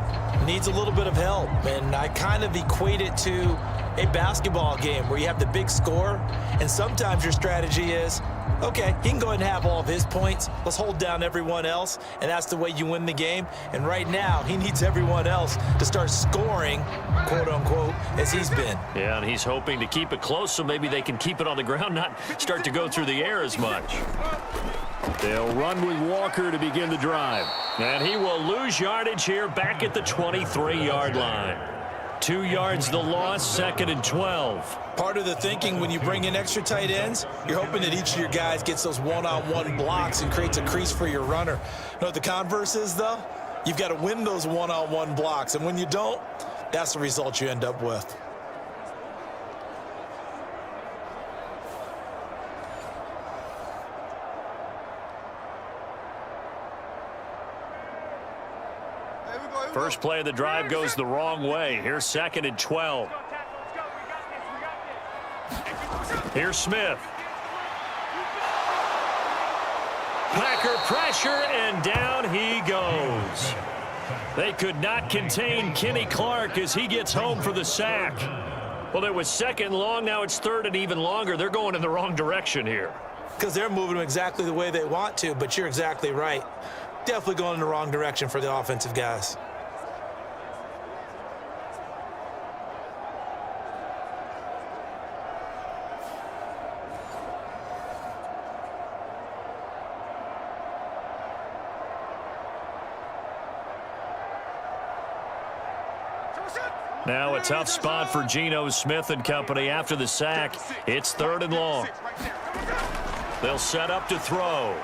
Needs a little bit of help, and I kind of equate it to a basketball game where you have the big score, and sometimes your strategy is, okay, he can go ahead and have all of his points. Let's hold down everyone else, and that's the way you win the game. And right now, he needs everyone else to start scoring, quote-unquote, as he's been. Yeah, and he's hoping to keep it close so maybe they can keep it on the ground, not start to go through the air as much. They'll run with Walker to begin the drive. And he will lose yardage here back at the 23-yard line. 2 yards the loss, 2nd and 12. Part of the thinking when you bring in extra tight ends, you're hoping that each of your guys gets those one-on-one blocks and creates a crease for your runner. You know what the converse is, though? You've got to win those one-on-one blocks, and when you don't, that's the result you end up with. First play of the drive goes the wrong way. Here's 2nd and 12. Here's Smith. Packer pressure, and down he goes. They could not contain Kenny Clark as he gets home for the sack. Well, it was 2nd long. Now it's 3rd and even longer. They're going in the wrong direction here. Because they're moving them exactly the way they want to, but you're exactly right. Definitely going in the wrong direction for the offensive guys. Now a tough spot for Geno Smith and company after the sack. It's 3rd and long. They'll set up to throw.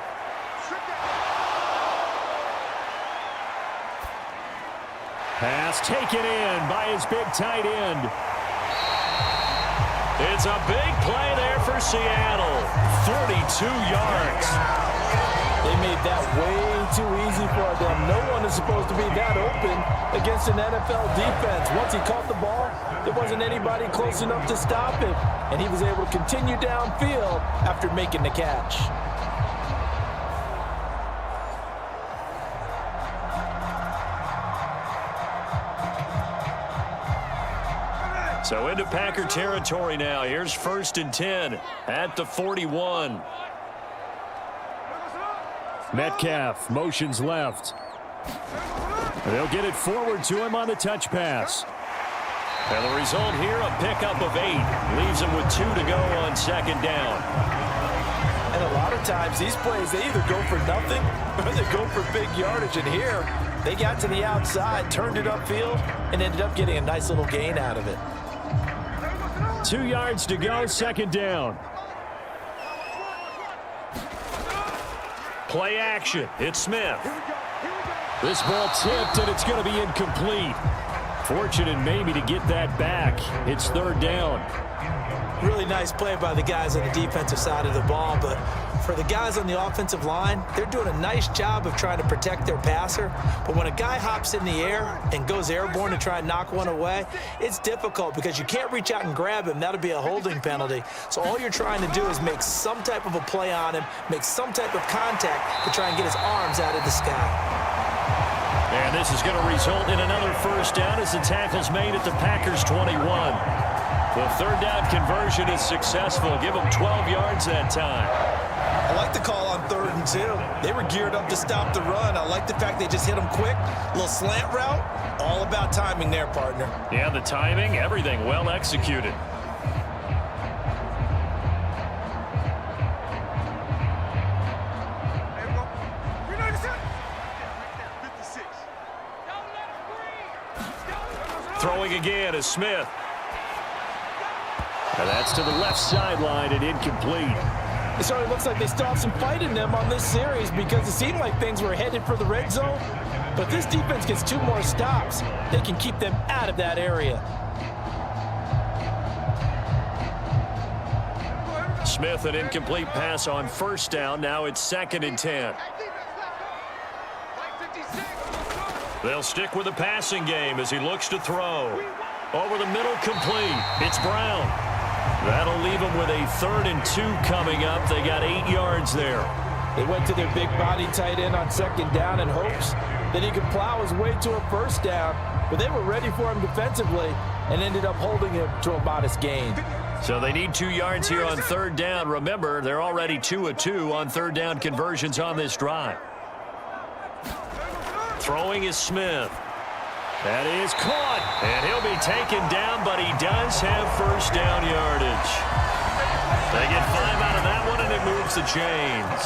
Pass taken in by his big tight end. It's a big play there for Seattle. 42 yards. They made that way too easy for them. No one is was supposed to be that open against an NFL defense. Once he caught the ball, there wasn't anybody close enough to stop him, and he was able to continue downfield after making the catch. So into Packer territory now. Here's 1st and 10 at the 41. Metcalf motions left. They'll get it forward to him on the touch pass. And the result here, a pickup of 8. Leaves him with 2 to go on 2nd down. And a lot of times these plays, they either go for nothing or they go for big yardage. And here, they got to the outside, turned it upfield, and ended up getting a nice little gain out of it. 2 yards to go, 2nd down. Play action. It's Smith. This ball tipped, and it's going to be incomplete. Fortunate maybe to get that back. It's 3rd down. Really nice play by the guys on the defensive side of the ball, but for the guys on the offensive line, they're doing a nice job of trying to protect their passer. But when a guy hops in the air and goes airborne to try and knock one away, it's difficult because you can't reach out and grab him. That'll be a holding penalty. So all you're trying to do is make some type of a play on him, make some type of contact to try and get his arms out of the sky. And this is going to result in another 1st down as the tackle's made at the Packers' 21. The 3rd down conversion is successful. Give them 12 yards that time. I like the call on 3rd and 2. They were geared up to stop the run. I like the fact they just hit them quick. A little slant route. All about timing there, partner. Yeah, the timing, everything well executed. Throwing again is Smith. And that's to the left sideline and incomplete. It certainly looks like they still have some fight in them on this series because it seemed like things were headed for the red zone. But this defense gets 2 more stops. They can keep them out of that area. Smith, an incomplete pass on 1st down. Now it's 2nd and 10. They'll stick with the passing game as he looks to throw. Over the middle, complete. It's Brown. That'll leave him with a 3rd and 2 coming up. They got 8 yards there. They went to their big body tight end on 2nd down in hopes that he could plow his way to a 1st down. But they were ready for him defensively and ended up holding him to a modest gain. So they need 2 yards here on 3rd down. Remember, they're already 2 of 2 on 3rd down conversions on this drive. Throwing is Smith. That is caught, and he'll be taken down, but he does have 1st down yardage. They get 5 out of that one, and it moves the chains.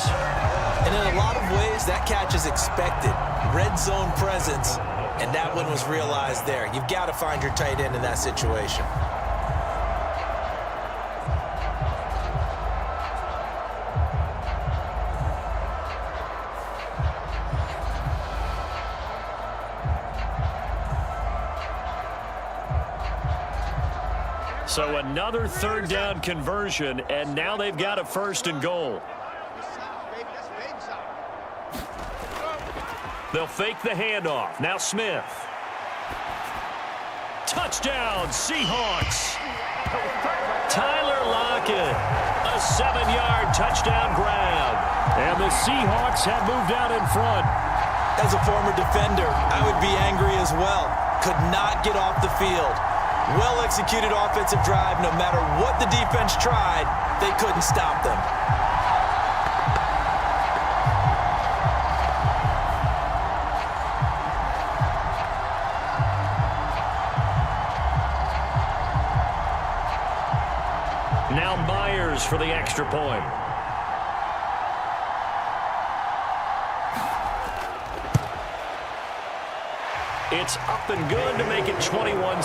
And in a lot of ways, that catch is expected. Red zone presence, and that one was realized there. You've got to find your tight end in that situation. So another 3rd down conversion, and now they've got a 1st and goal. They'll fake the handoff. Now Smith. Touchdown, Seahawks. Tyler Lockett, a 7-yard touchdown grab. And the Seahawks have moved out in front. As a former defender, I would be angry as well. Could not get off the field. Well-executed offensive drive. No matter what the defense tried, they couldn't stop them. Now Myers for the extra point. It's up and good to make it 21-17.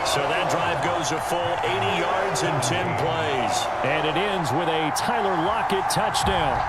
So that drive goes a full 80 yards and 10 plays. And it ends with a Tyler Lockett touchdown.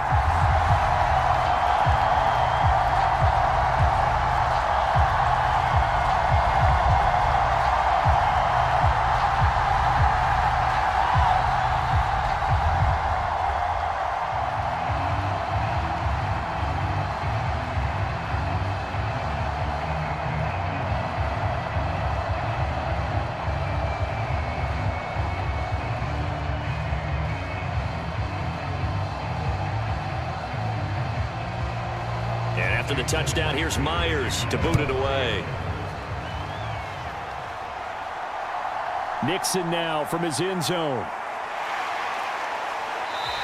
After the touchdown, here's Myers to boot it away. Nixon now from his end zone.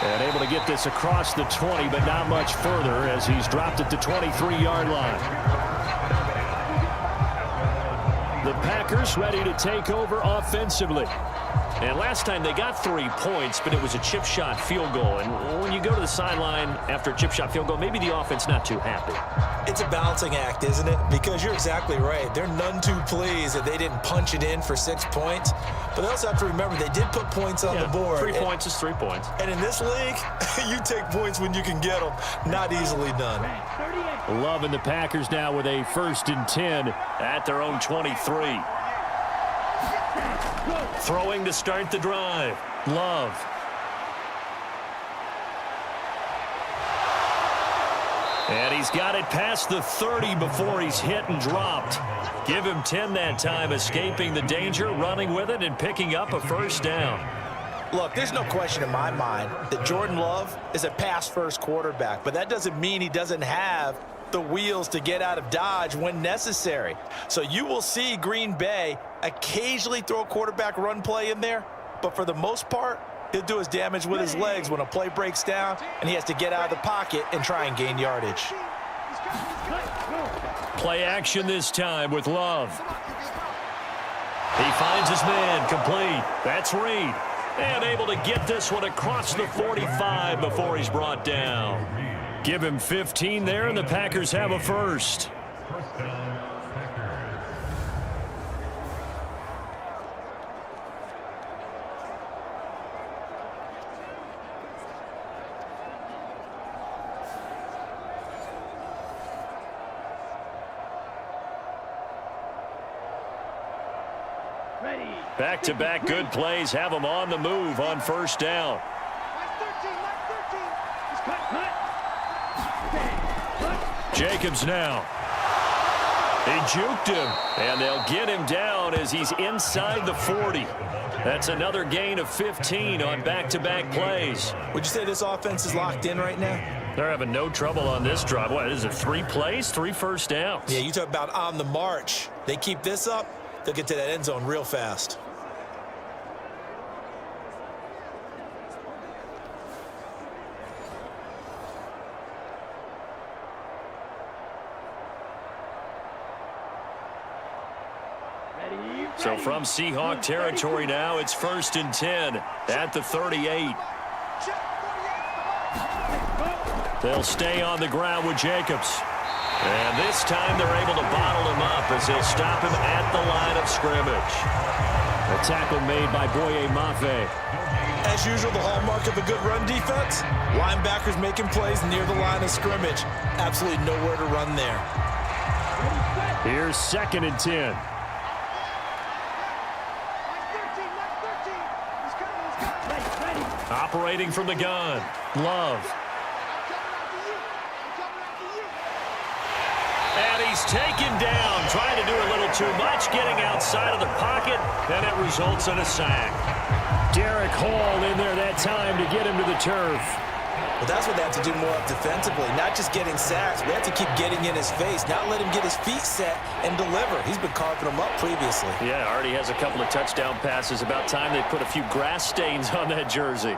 And able to get this across the 20, but not much further as he's dropped at the 23-yard line. The Packers ready to take over offensively. And last time they got 3 points, but it was a chip shot field goal. And when you go to the sideline after a chip shot field goal, maybe the offense not too happy. It's a balancing act, isn't it? Because you're exactly right. They're none too pleased that they didn't punch it in for 6 points. But they also have to remember they did put points on the board. 3 points is 3 points. And in this league, you take points when you can get them. Not easily done. Loving the Packers now with a 1st and 10 at their own 23. Throwing to start the drive. Love. And he's got it past the 30 before he's hit and dropped. Give him 10 that time, escaping the danger, running with it, and picking up a 1st down. Look, there's no question in my mind that Jordan Love is a pass-first quarterback, but that doesn't mean he doesn't have the wheels to get out of Dodge when necessary. So you will see Green Bay occasionally throw a quarterback run play in there, but for the most part, he'll do his damage with his legs when a play breaks down and he has to get out of the pocket and try and gain yardage. Play action this time with Love. He finds his man, complete. That's Reed. And able to get this one across the 45 before he's brought down. Give him 15 there, and the Packers have a 1st. First down, Packers. Back-to-back good plays have them on the move on 1st down. Jacobs now. They juked him, and they'll get him down as he's inside the 40. That's another gain of 15 on back-to-back plays. Would you say this offense is locked in right now? They're having no trouble on this drive. What is it, 3 plays, 3 first downs? Yeah, you talk about on the march. They keep this up, they'll get to that end zone real fast. So from Seahawk territory now, it's 1st and 10 at the 38. They'll stay on the ground with Jacobs. And this time they're able to bottle him up as they'll stop him at the line of scrimmage. A tackle made by Boye Mafe. As usual, the hallmark of a good run defense, linebackers making plays near the line of scrimmage. Absolutely nowhere to run there. Here's 2nd and 10. Operating from the gun, Love. And he's taken down, trying to do a little too much, getting outside of the pocket, and it results in a sack. Derek Hall in there that time to get him to the turf. But that's what they have to do more of defensively, not just getting sacks. We have to keep getting in his face, not let him get his feet set and deliver. He's been carving them up previously. Yeah, already has a couple of touchdown passes. About time they put a few grass stains on that jersey.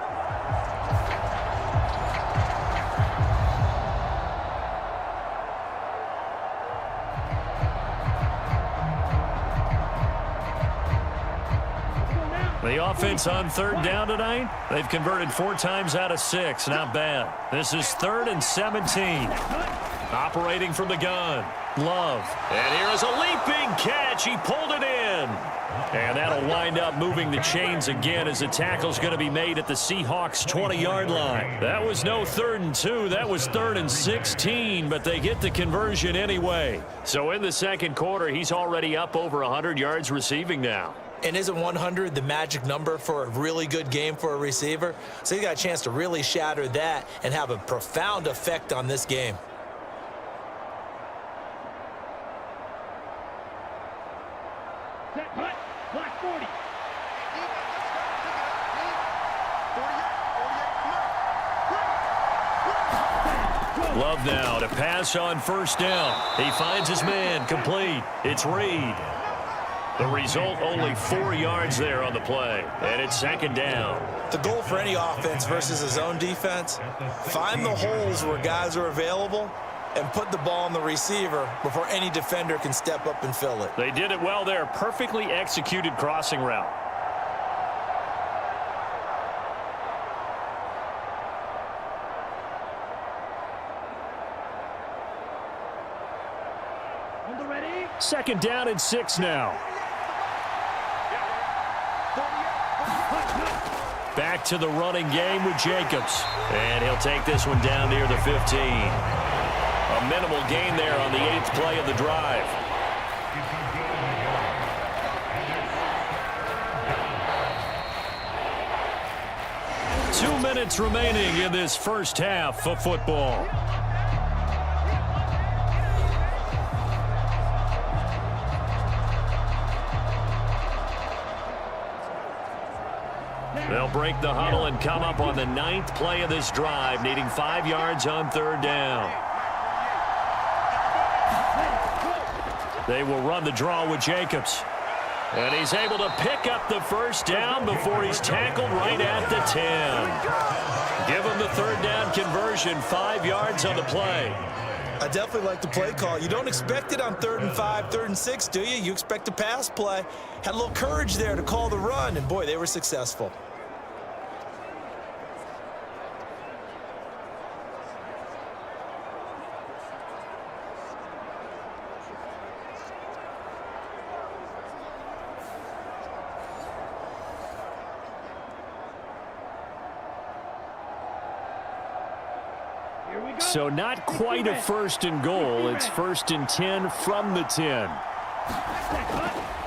The offense on 3rd down tonight, they've converted 4 times out of 6. Not bad. This is 3rd and 17. Operating from the gun, Love. And here is a leaping catch. He pulled it in. And that'll wind up moving the chains again as the tackle's going to be made at the Seahawks 20-yard line. That was no 3rd and 2. That was 3rd and 16, but they get the conversion anyway. So in the 2nd quarter, he's already up over 100 yards receiving now. And isn't 100 the magic number for a really good game for a receiver? So he got a chance to really shatter that and have a profound effect on this game. Set, punt, block 40. Love now to pass on first down. He finds his man, complete. It's Reed. The result, only 4 yards there on the play, and it's second down. The goal for any offense versus a zone defense, find the holes where guys are available and put the ball on the receiver before any defender can step up and fill it. They did it well there. Perfectly executed crossing route. On the ready. Second down and 6 now. Back to the running game with Jacobs. And he'll take this one down near the 15. A minimal gain there on the 8th play of the drive. Two minutes remaining in this first half of football. They'll break the huddle and come up on the 9th play of this drive, needing 5 yards on third down. They will run the draw with Jacobs. And he's able to pick up the first down before he's tackled right at the 10. Give him the third down conversion, 5 yards on the play. I definitely like the play call. You don't expect it on 3rd and 5, 3rd and 6, do you? You expect a pass play. Had a little courage there to call the run, and boy, they were successful. So not quite a 1st and goal. It's 1st and 10 from the 10.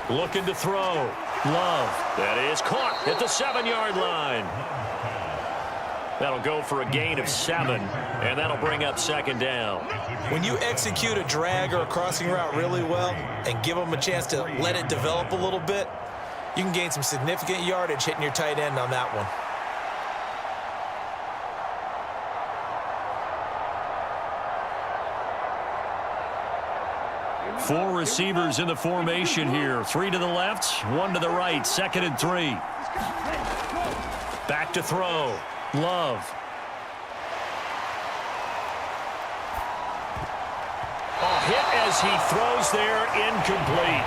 Looking to throw. Love. That is caught at the 7-yard line. That'll go for a gain of 7, and that'll bring up second down. When you execute a drag or a crossing route really well and give them a chance to let it develop a little bit, you can gain some significant yardage hitting your tight end on that one. Four receivers in the formation here. 3 to the left, 1 to the right. 2nd and 3. Back to throw. Love. A hit as he throws there, incomplete.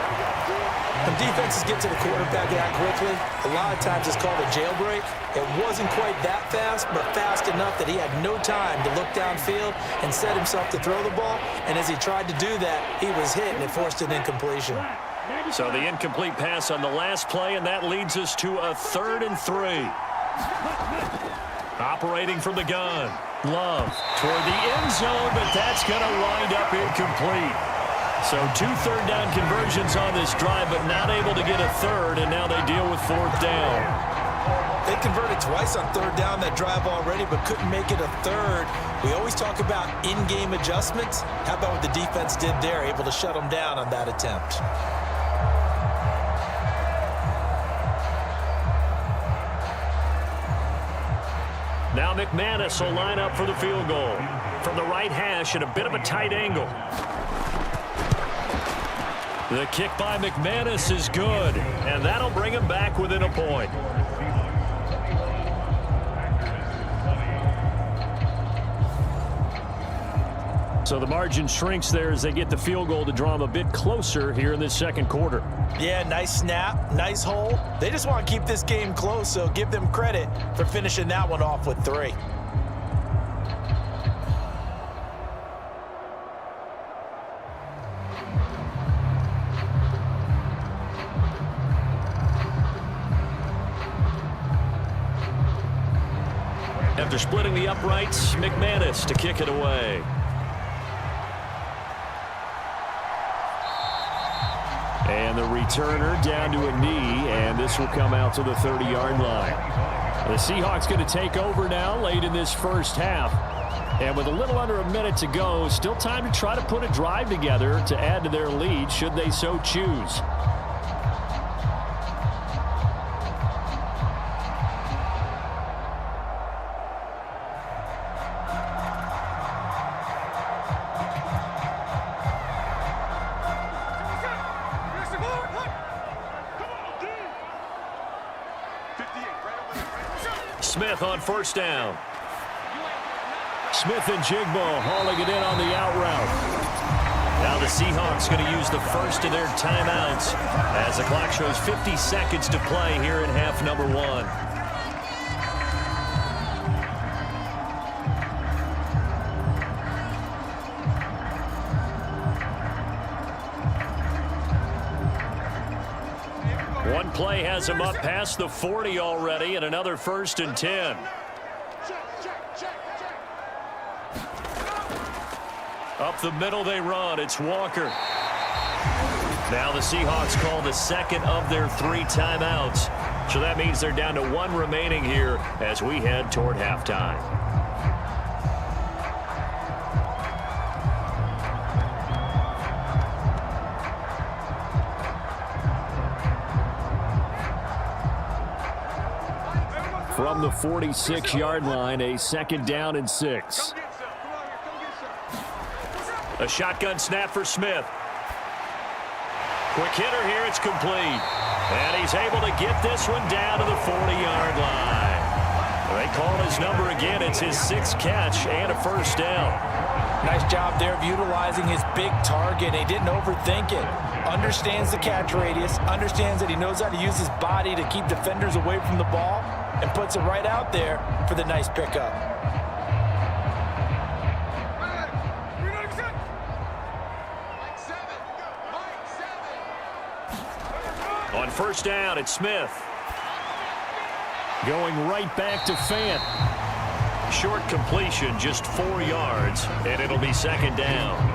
When defenses get to the quarterback that quickly, a lot of times it's called a jailbreak. It wasn't quite that fast, but fast enough that he had no time to look downfield and set himself to throw the ball. And as he tried to do that, he was hit, and it forced an incompletion. So the incomplete pass on the last play, and that leads us to a 3rd and 3. Operating from the gun. Love toward the end zone, but that's going to wind up incomplete. So 2 third down conversions on this drive, but not able to get a 3rd, and now they deal with 4th down. They converted twice on 3rd down that drive already, but couldn't make it a 3rd. We always talk about in-game adjustments. How about what the defense did there, able to shut them down on that attempt? Now McManus will line up for the field goal. From the right hash at a bit of a tight angle. The kick by McManus is good, and that'll bring him back within a point. So the margin shrinks there as they get the field goal to draw them a bit closer here in this second quarter. Yeah, nice snap, nice hole. They just want to keep this game close, so give them credit for finishing that one off with 3. After splitting the uprights, McManus to kick it away. And the returner down to a knee, and this will come out to the 30-yard line. The Seahawks going to take over now late in this first half. And with a little under a minute to go, still time to try to put a drive together to add to their lead should they so choose. Smith on first down. Smith and Jigbo hauling it in on the out route. Now the Seahawks going to use the first of their timeouts as the clock shows 50 seconds to play here in half number 1. One play has him up past the 40 already, and another 1st and 10. Up the middle they run. It's Walker. Now the Seahawks call the second of their 3 timeouts. So that means they're down to 1 remaining here as we head toward halftime. From the 46-yard line, a 2nd down and 6. A shotgun snap for Smith. Quick hitter here, it's complete. And he's able to get this one down to the 40-yard line. They call his number again. It's his 6th catch and a 1st down. Nice job there of utilizing his big target. He didn't overthink it. Understands the catch radius, understands that he knows how to use his body to keep defenders away from the ball, and puts it right out there for the nice pickup. On first down, it's Smith. Going right back to Fant. Short completion, just 4 yards, and it'll be 2nd down.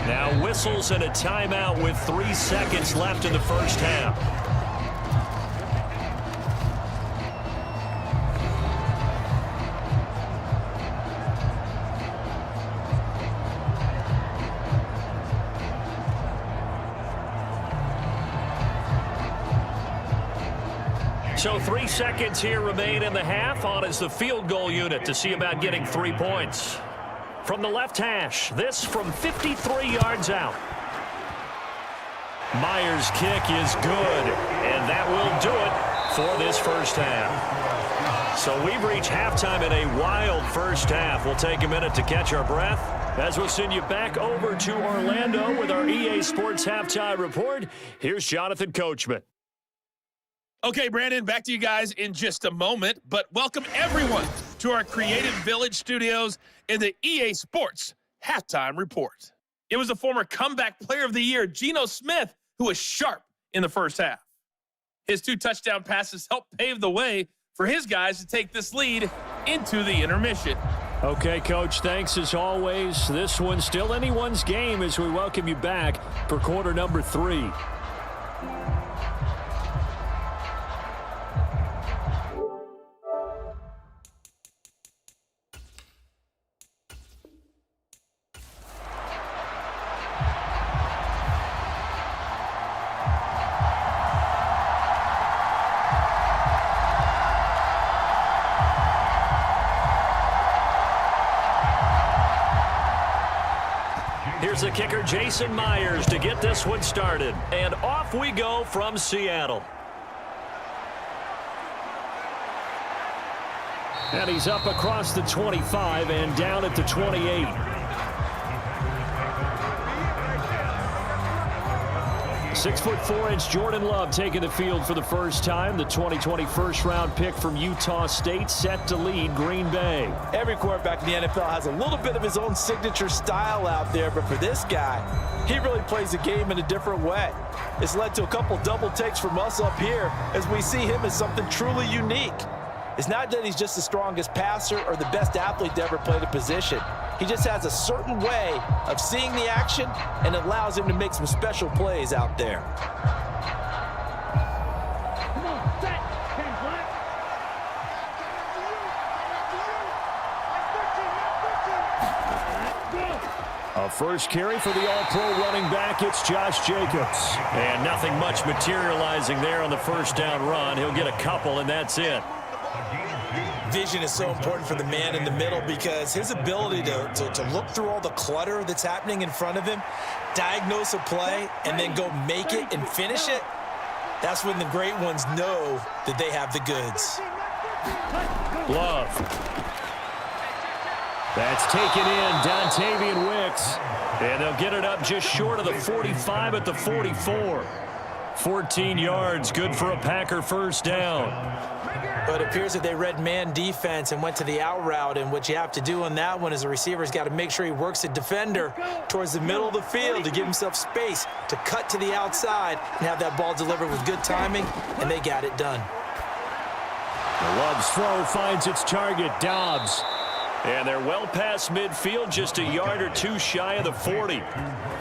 Now whistles and a timeout with 3 seconds left in the first half. So 3 seconds here remain in the half. On is the field goal unit to see about getting 3 points. From the left hash, this from 53 yards out. Myers' kick is good, and that will do it for this first half. So we've reached halftime in a wild first half. We'll take a minute to catch our breath as we'll send you back over to Orlando with our EA Sports Halftime Report. Here's Jonathan Coachman. Okay, Brandon, back to you guys in just a moment, but welcome everyone to our Creative Village studios in the EA Sports Halftime Report. It was the former comeback player of the year, Geno Smith, who was sharp in the first half. His 2 touchdown passes helped pave the way for his guys to take this lead into the intermission. Okay, Coach, thanks as always. This one's still anyone's game as we welcome you back for quarter number 3. Here's the kicker, Jason Myers, to get this one started. And off we go from Seattle. And he's up across the 25 and down at the 28. "6'4" Jordan Love taking the field for the first time. The 2020 first-round pick from Utah State set to lead Green Bay. Every quarterback in the NFL has a little bit of his own signature style out there, but for this guy, he really plays the game in a different way. It's led to a couple double takes from us up here as we see him as something truly unique. It's not that he's just the strongest passer or the best athlete to ever play the position. He just has a certain way of seeing the action, and it allows him to make some special plays out there. Come on, set, 10 flat. A first carry for the All-Pro running back. It's Josh Jacobs. And nothing much materializing there on the first down run. He'll get a couple, and that's it. Vision is so important for the man in the middle because his ability to look through all the clutter that's happening in front of him, diagnose a play, and then go make it and finish it, That's when the great ones know that they have the goods. Love. That's taken in, Dontavian Wicks. And they'll get it up just short of the 45 at the 44. 14 yards, good for a Packer first down. But it appears that they read man defense and went to the out route, and what you have to do on that one is the receiver's got to make sure he works the defender towards the middle of the field to give himself space to cut to the outside and have that ball delivered with good timing, and they got it done. Love's throw finds its target, Dobbs. And they're well past midfield, just a yard or two shy of the 40.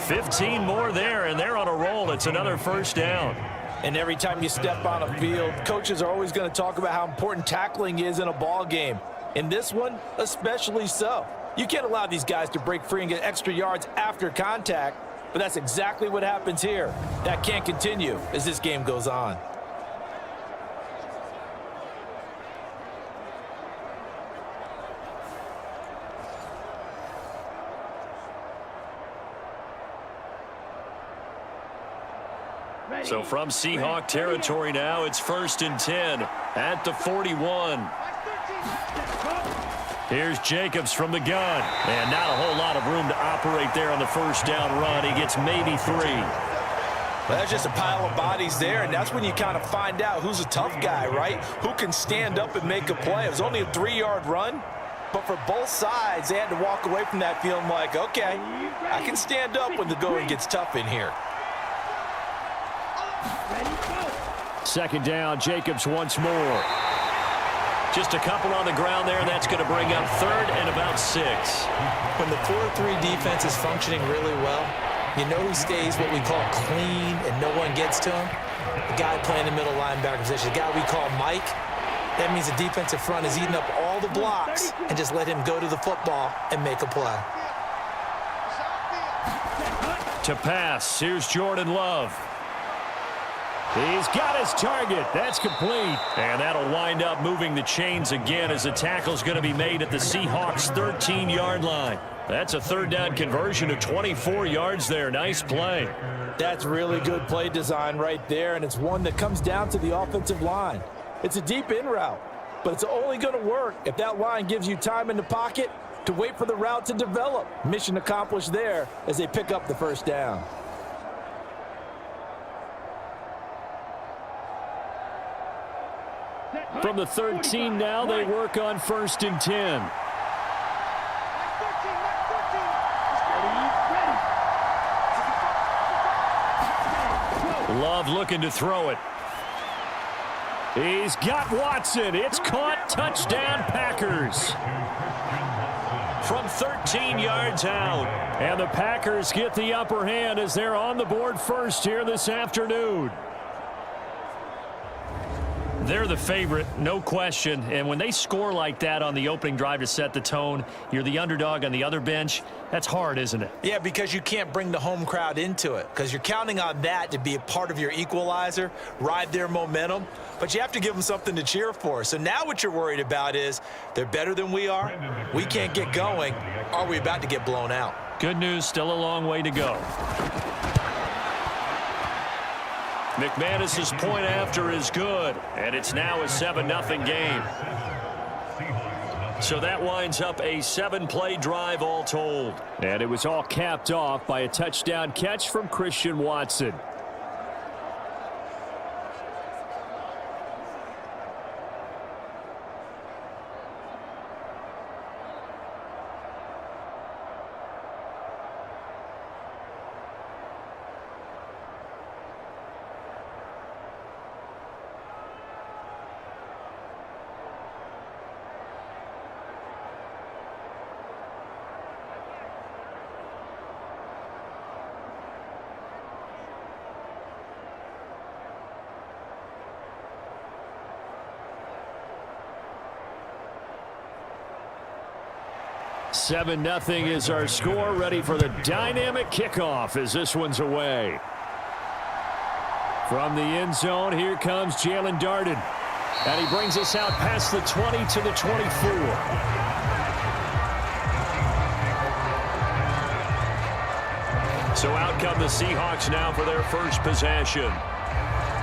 15 more there, and they're on a roll. It's another first down. And every time you step on a field, coaches are always going to talk about how important tackling is in a ball game. In this one, especially so. You can't allow these guys to break free and get extra yards after contact, but that's exactly what happens here. That can't continue as this game goes on. So from Seahawk territory now, it's 1st and 10 at the 41. Here's Jacobs from the gun. And not a whole lot of room to operate there on the first down run. He gets maybe 3. Well, that's just a pile of bodies there, and that's when you kind of find out who's a tough guy, right? Who can stand up and make a play. It was only a 3-yard run, but for both sides, they had to walk away from that feeling like, okay, I can stand up when the going gets tough in here. Second down, Jacobs once more. Just a couple on the ground there, and that's going to bring up 3rd and about 6. When the 4-3 defense is functioning really well, you know who stays what we call clean and no one gets to him? The guy playing the middle linebacker position, the guy we call Mike. That means the defensive front is eating up all the blocks and just let him go to the football and make a play. To pass, here's Jordan Love. He's got his target. That's complete. And that'll wind up moving the chains again as the tackle's going to be made at the Seahawks' 13-yard line. That's a 3rd down conversion of 24 yards there. Nice play. That's really good play design right there, and it's one that comes down to the offensive line. It's a deep in route, but it's only going to work if that line gives you time in the pocket to wait for the route to develop. Mission accomplished there as they pick up the first down. From the 13 now, they work on 1st and 10. Love looking to throw it. He's got Watson. It's caught. Touchdown, Packers. From 13 yards out. And the Packers get the upper hand as they're on the board first here this afternoon. They're the favorite, no question. And when they score like that on the opening drive to set the tone, you're the underdog on the other bench. That's hard, isn't it? Yeah, because you can't bring the home crowd into it because you're counting on that to be a part of your equalizer, ride their momentum. But you have to give them something to cheer for. So now what you're worried about is they're better than we are. We can't get going. Are we about to get blown out? Good news, still a long way to go. McManus's point after is good, and it's now a 7-0 game. So that winds up a 7-play drive all told. And it was all capped off by a touchdown catch from Christian Watson. Seven 7-0 is our score. Ready for the dynamic kickoff as this one's away. From the end zone, here comes Jalen Darden. And he brings us out past the 20 to the 24. So out come the Seahawks now for their first possession.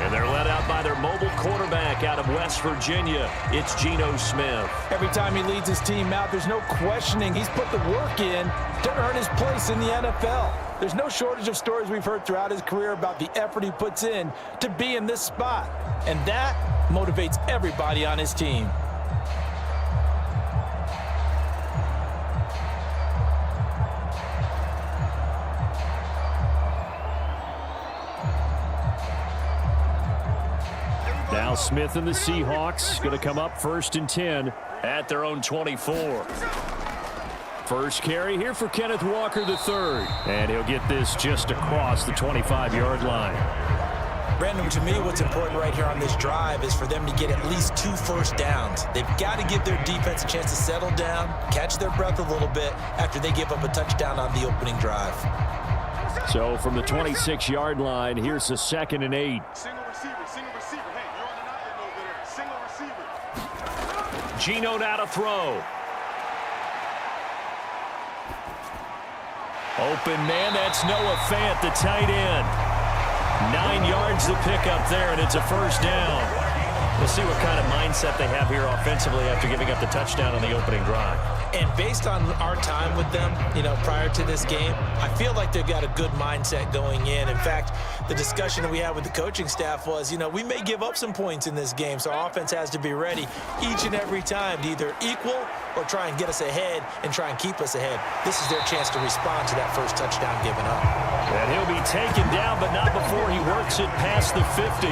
And they're led out by their mobile quarterback out of West Virginia. It's Geno Smith. Every time he leads his team out, there's no questioning. He's put the work in to earn his place in the NFL. There's no shortage of stories we've heard throughout his career about the effort he puts in to be in this spot. And that motivates everybody on his team. Now Smith and the Seahawks going to come up 1st and 10 at their own 24. First carry here for Kenneth Walker III. And he'll get this just across the 25-yard line. Brandon, to me, what's important right here on this drive is for them to get at least 2 first downs. They've got to give their defense a chance to settle down, catch their breath a little bit after they give up a touchdown on the opening drive. So from the 26-yard line, here's the 2nd and 8. Single receiver. Hey, you're on an island over there. Single receiver. Geno now to throw. Open man, that's Noah Fant, the tight end. 9 yards to pick up there, and it's a first down. We'll see what kind of mindset they have here offensively after giving up the touchdown on the opening drive. And based on our time with them, prior to this game, I feel like they've got a good mindset going in. In fact, the discussion that we had with the coaching staff was, we may give up some points in this game, so our offense has to be ready each and every time to either equal or try and get us ahead and try and keep us ahead. This is their chance to respond to that first touchdown given up. And he'll be taken down, but not before he works it past the 50.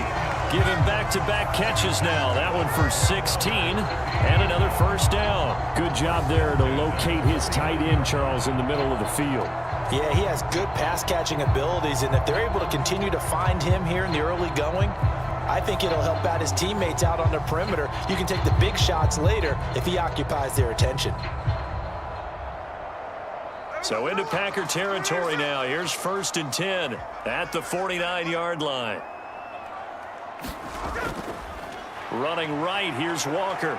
Give him back-to-back catches now. That one for 16 and another first down. Good job there to locate his tight end, Charles, in the middle of the field. Yeah, he has good pass-catching abilities, and if they're able to continue to find him here in the early going, I think it'll help out his teammates out on the perimeter. You can take the big shots later if he occupies their attention. So into Packer territory now. Here's 1st and 10 at the 49-yard line. Running right, here's Walker.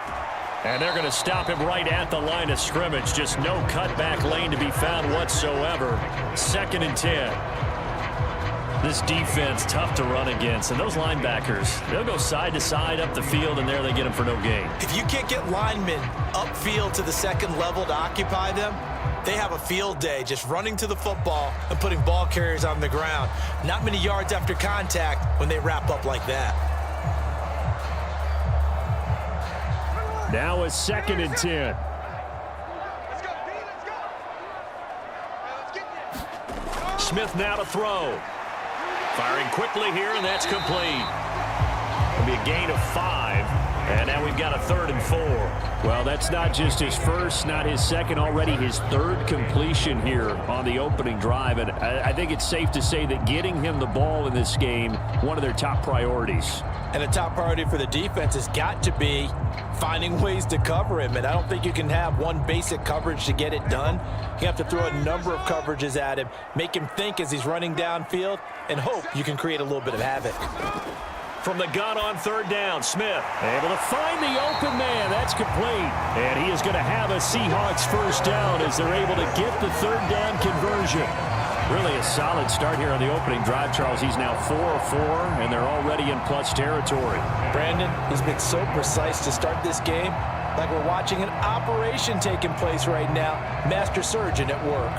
And they're going to stop him right at the line of scrimmage. Just no cutback lane to be found whatsoever. 2nd and 10. This defense, tough to run against. And those linebackers, they'll go side to side up the field, and there they get them for no gain. If you can't get linemen upfield to the second level to occupy them, they have a field day just running to the football and putting ball carriers on the ground. Not many yards after contact when they wrap up like that. Now a 2nd and 10. Let's go, B, let's go. Let's get there. Smith now to throw. Firing quickly here, and that's complete. It'll be a gain of 5, and now we've got a 3rd and 4. Well, that's not just his first, not his second, already his 3rd completion here on the opening drive. And I think it's safe to say that getting him the ball in this game, one of their top priorities. And the top priority for the defense has got to be finding ways to cover him. And I don't think you can have one basic coverage to get it done. You have to throw a number of coverages at him, make him think as he's running downfield, and hope you can create a little bit of havoc. From the gun on 3rd down, Smith able to find the open man. That's complete. And he is going to have a Seahawks first down as they're able to get the 3rd down conversion. Really a solid start here on the opening drive, Charles. He's now 4 of 4, and they're already in plus territory. Brandon, he's been so precise to start this game, like we're watching an operation taking place right now. Master surgeon at work.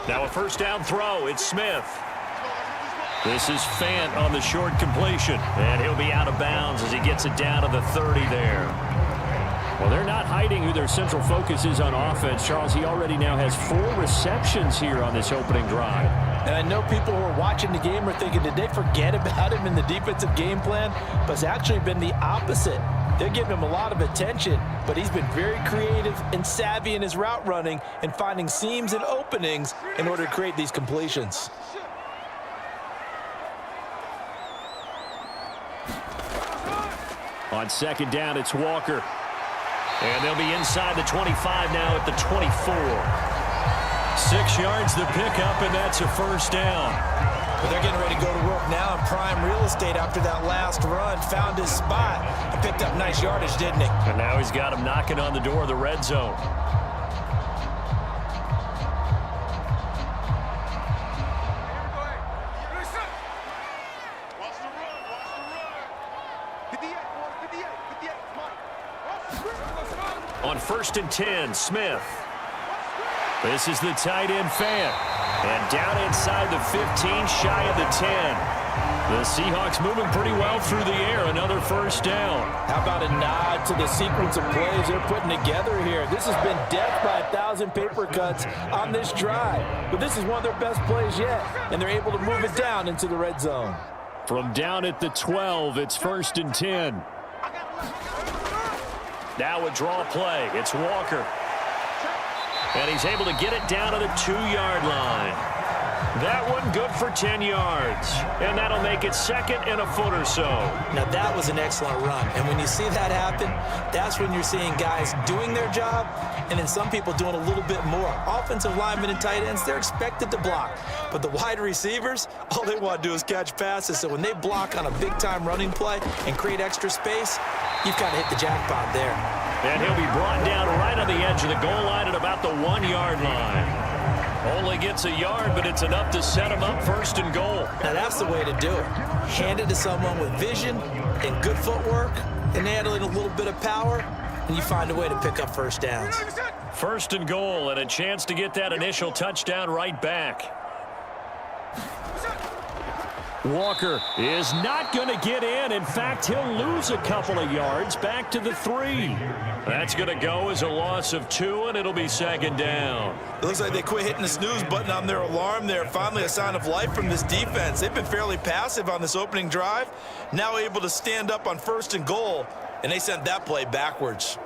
Now a first down throw. It's Smith. This is Fant on the short completion. And he'll be out of bounds as he gets it down to the 30 there. Well, they're not hiding who their central focus is on offense. Charles, he already now has 4 receptions here on this opening drive. And I know people who are watching the game are thinking, did they forget about him in the defensive game plan? But it's actually been the opposite. They're giving him a lot of attention, but he's been very creative and savvy in his route running and finding seams and openings in order to create these completions. On 2nd down, it's Walker. And they'll be inside the 25 now at the 24. 6 yards the pickup, and that's a first down. Well, they're getting ready to go to work now in prime real estate after that last run. Found his spot and picked up nice yardage, didn't he? And now he's got him knocking on the door of the red zone. On 1st and 10, Smith. This is the tight end fan. And down inside the 15, shy of the 10. The Seahawks moving pretty well through the air. Another first down. How about a nod to the sequence of plays they're putting together here? This has been death by 1,000 paper cuts on this drive. But this is one of their best plays yet. And they're able to move it down into the red zone. From down at the 12, it's 1st and 10. Now a draw play. It's Walker. And he's able to get it down to the 2-yard line. That one good for 10 yards. And that'll make it 2nd and a foot or so. Now, that was an excellent run. And when you see that happen, that's when you're seeing guys doing their job and then some people doing a little bit more. Offensive linemen and tight ends, they're expected to block. But the wide receivers, all they want to do is catch passes. So when they block on a big-time running play and create extra space, you've got to hit the jackpot there. And he'll be brought down right on the edge of the goal line at about the 1-yard line. Only gets a yard, but it's enough to set him up 1st and goal. Now, that's the way to do it. Hand it to someone with vision and good footwork and handling a little bit of power, and you find a way to pick up first downs. 1st and goal, and a chance to get that initial touchdown right back. Walker is not going to get in. In fact, he'll lose a couple of yards back to the 3. That's going to go as a loss of 2, and it'll be 2nd down. It looks like they quit hitting the snooze button on their alarm there. Finally a sign of life from this defense. They've been fairly passive on this opening drive. Now able to stand up on 1st and goal, and they sent that play backwards.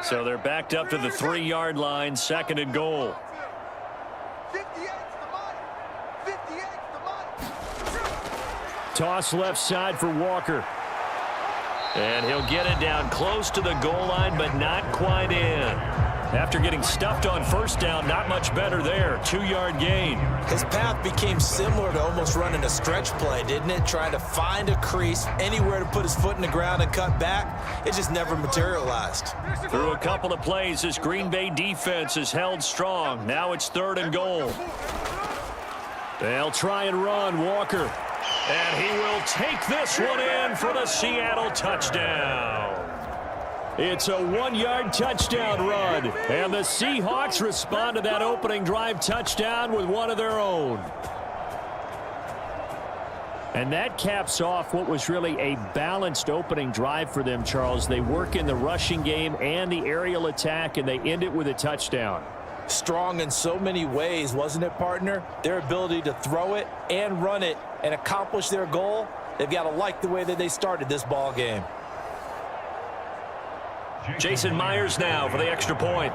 So they're backed up to the 3-yard line, 2nd and goal. 58's the money. 58's the money. Toss left side for Walker. And he'll get it down close to the goal line, but not quite in. After getting stuffed on 1st down, not much better there. 2-yard gain. His path became similar to almost running a stretch play, didn't it? Trying to find a crease, anywhere to put his foot in the ground and cut back. It just never materialized. Through a couple of plays, this Green Bay defense is held strong. Now it's 3rd and goal. They'll try and run Walker. And he will take this one in for the Seattle touchdown. It's a 1-yard touchdown run. And the Seahawks respond to that opening drive touchdown with one of their own. And that caps off what was really a balanced opening drive for them, Charles. They work in the rushing game and the aerial attack, and they end it with a touchdown. Strong in so many ways, wasn't it, partner? Their ability to throw it and run it and accomplish their goal, they've got to like the way that they started this ball game. Jason Myers now for the extra point.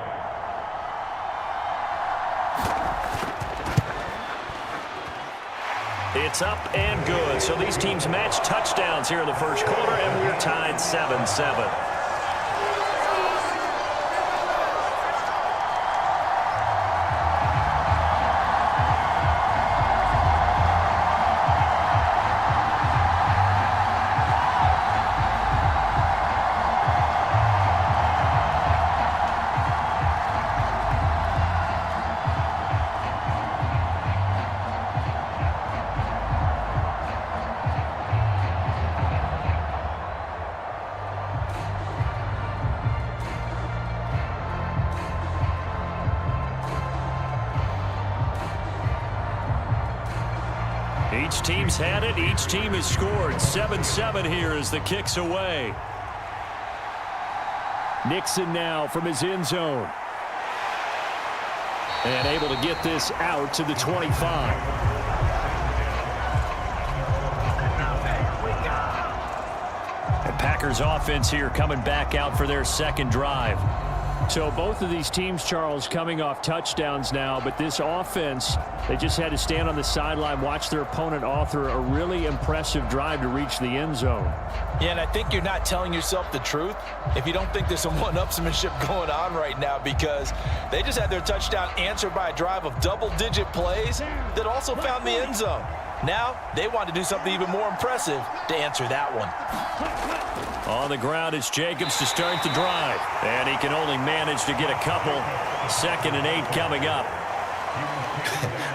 It's up and good. So these teams match touchdowns here in the first quarter, and we're tied 7-7. Each team's had it. Each team has scored. 7-7 here as the kick's away. Nixon now from his end zone. And able to get this out to the 25. The Packers offense here coming back out for their second drive. So both of these teams, Charles, coming off touchdowns now, but this offense, they just had to stand on the sideline, watch their opponent author a really impressive drive to reach the end zone. Yeah, and I think you're not telling yourself the truth if you don't think there's some one-upsmanship going on right now, because they just had their touchdown answered by a drive of double-digit plays that also found the end zone. Now, they want to do something even more impressive to answer that one. On the ground, it's Jacobs to start the drive. And he can only manage to get a couple. 2nd and 8 coming up.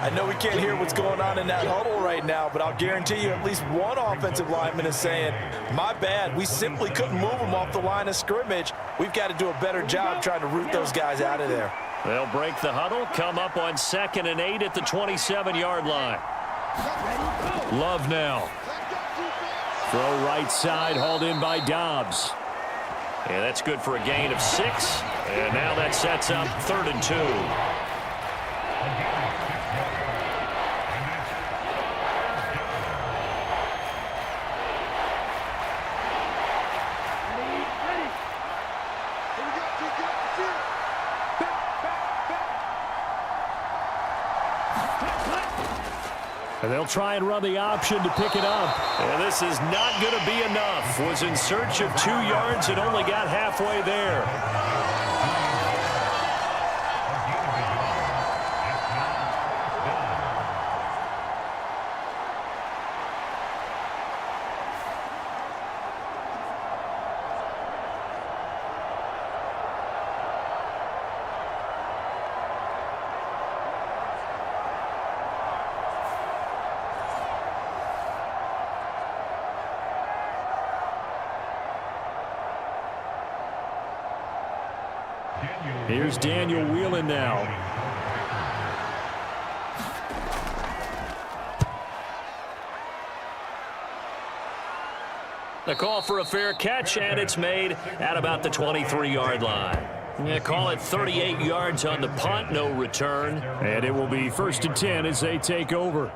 I know we can't hear what's going on in that huddle right now, but I'll guarantee you at least one offensive lineman is saying, my bad, we simply couldn't move them off the line of scrimmage. We've got to do a better job trying to root those guys out of there. They'll break the huddle, come up on 2nd and 8 at the 27-yard line. Love now. Throw right side, hauled in by Dobbs. And that's good for a gain of 6. And now that sets up 3rd and 2. And they'll try and run the option to pick it up. And this is not going to be enough. Was in search of 2 yards and only got halfway there. Here's Daniel Whelan now. The call for a fair catch, and it's made at about the 23-yard line. Yeah, call it 38 yards on the punt, no return. And it will be 1st and 10 as they take over.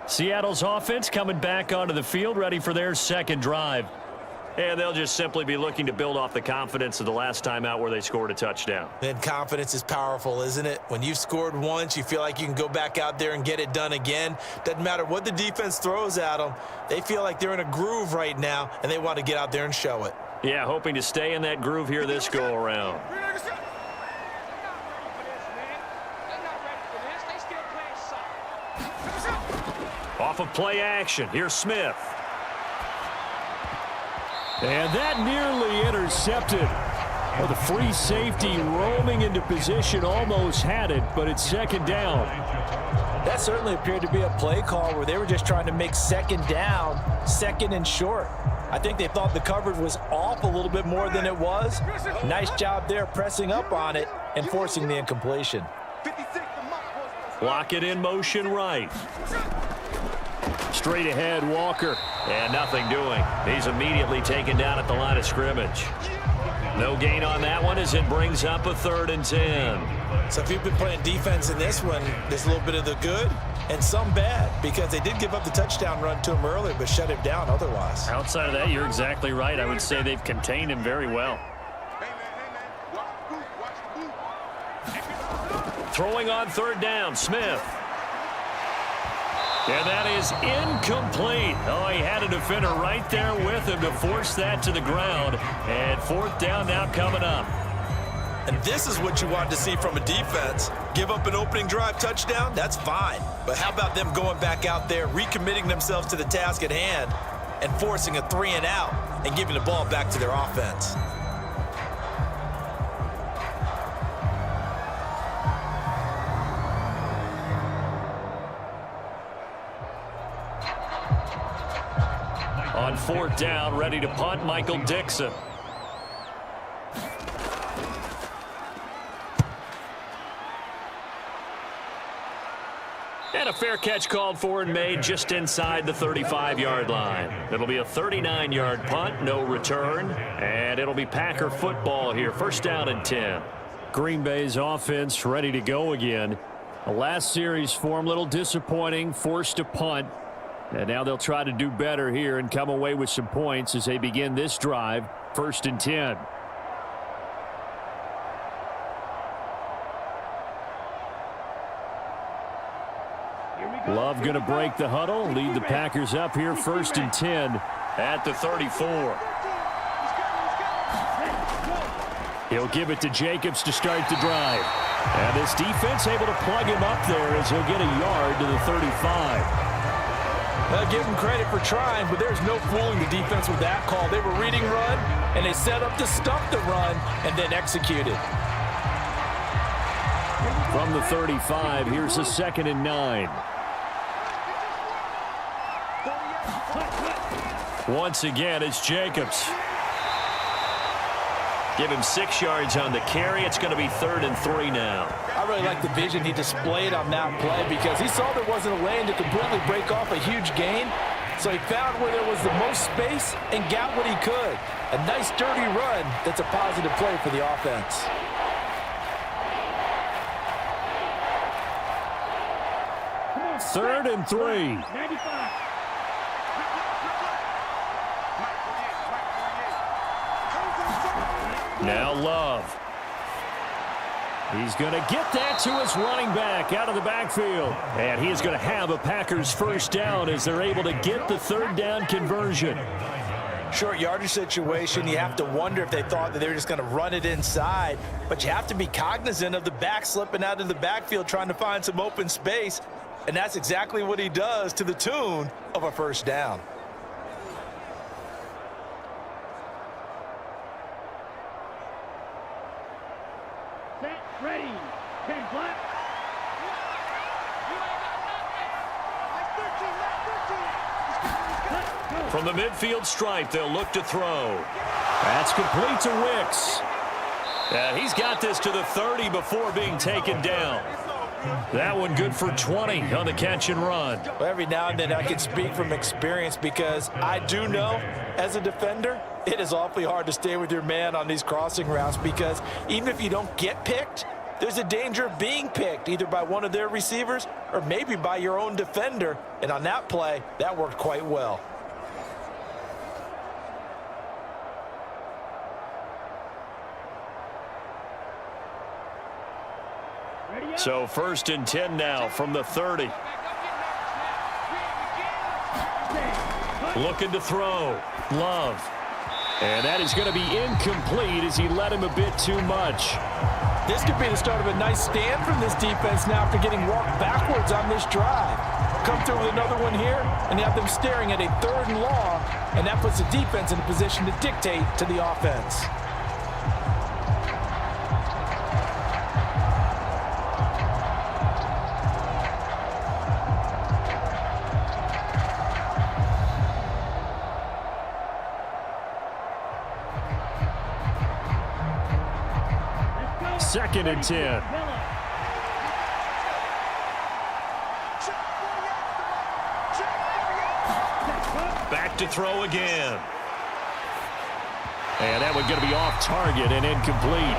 Seattle's offense coming back onto the field, ready for their 2nd drive. And they'll just simply be looking to build off the confidence of the last time out where they scored a touchdown. And confidence is powerful, isn't it? When you've scored once, you feel like you can go back out there and get it done again. Doesn't matter what the defense throws at them. They feel like they're in a groove right now, and they want to get out there and show it. Yeah, hoping to stay in that groove here this go-around. Off of play action, here's Smith. And that nearly intercepted. Well, the free safety roaming into position almost had it, but it's 2nd down. That certainly appeared to be a play call where they were just trying to make 2nd down, 2nd and short. I think they thought the coverage was off a little bit more than it was. Nice job there pressing up on it and forcing the incompletion. Block it in motion right. Straight ahead, Walker. And nothing doing. He's immediately taken down at the line of scrimmage. No gain on that one as it brings up a 3rd and 10. So if you've been playing defense in this one, there's a little bit of the good and some bad, because they did give up the touchdown run to him earlier but shut him down otherwise. Outside of that, you're exactly right. I would say they've contained him very well. Throwing on 3rd down, Smith. And that is incomplete. Oh, he had a defender right there with him to force that to the ground. And 4th down now coming up. And this is what you wanted to see from a defense. Give up an opening drive touchdown, that's fine. But how about them going back out there, recommitting themselves to the task at hand, and forcing a 3 and out and giving the ball back to their offense? On 4th down, ready to punt, Michael Dixon. And a fair catch called for and made just inside the 35-yard line. It'll be a 39-yard punt, no return, and it'll be Packer football here. 1st down and 10. Green Bay's offense ready to go again. The last series for them, a little disappointing, forced to punt. And now they'll try to do better here and come away with some points as they begin this drive. 1st and 10. Love going to break the huddle, lead the Packers up here 1st and 10 at the 34. He'll give it to Jacobs to start the drive. And this defense able to plug him up there as he'll get a yard to the 35. I'll give him credit for trying, but there's no fooling the defense with that call. They were reading run, and they set up to stop the run and then executed. From the 35, here's a 2nd and 9. Once again, it's Jacobs. Give him 6 yards on the carry. It's going to be 3rd and 3 now. I really like the vision he displayed on that play because he saw there wasn't a lane to completely break off a huge gain. So he found where there was the most space and got what he could. A nice, dirty run that's a positive play for the offense. Third and 3. 95. Now Love. He's going to get that to his running back out of the backfield. And he is going to have a Packers first down as they're able to get the 3rd down conversion. Short yardage situation, you have to wonder if they thought that they were just going to run it inside. But you have to be cognizant of the back slipping out of the backfield trying to find some open space. And that's exactly what he does to the tune of a first down. Set, ready. 10 flat. From the midfield stripe, they'll look to throw. That's complete to Wicks. And he's got this to the 30 before being taken down. That one good for 20 on the catch and run. Well, every now and then I can speak from experience because I do know as a defender, it is awfully hard to stay with your man on these crossing routes because even if you don't get picked, there's a danger of being picked either by one of their receivers or maybe by your own defender. And on that play, that worked quite well. So 1st and 10 now from the 30. Looking to throw. Love. And that is going to be incomplete as he led him a bit too much. This could be the start of a nice stand from this defense now after getting walked backwards on this drive. Come through with another one here, and you have them staring at a 3rd and long, and that puts the defense in a position to dictate to the offense. Second and 10. Back to throw again. And that one going to be off target and incomplete.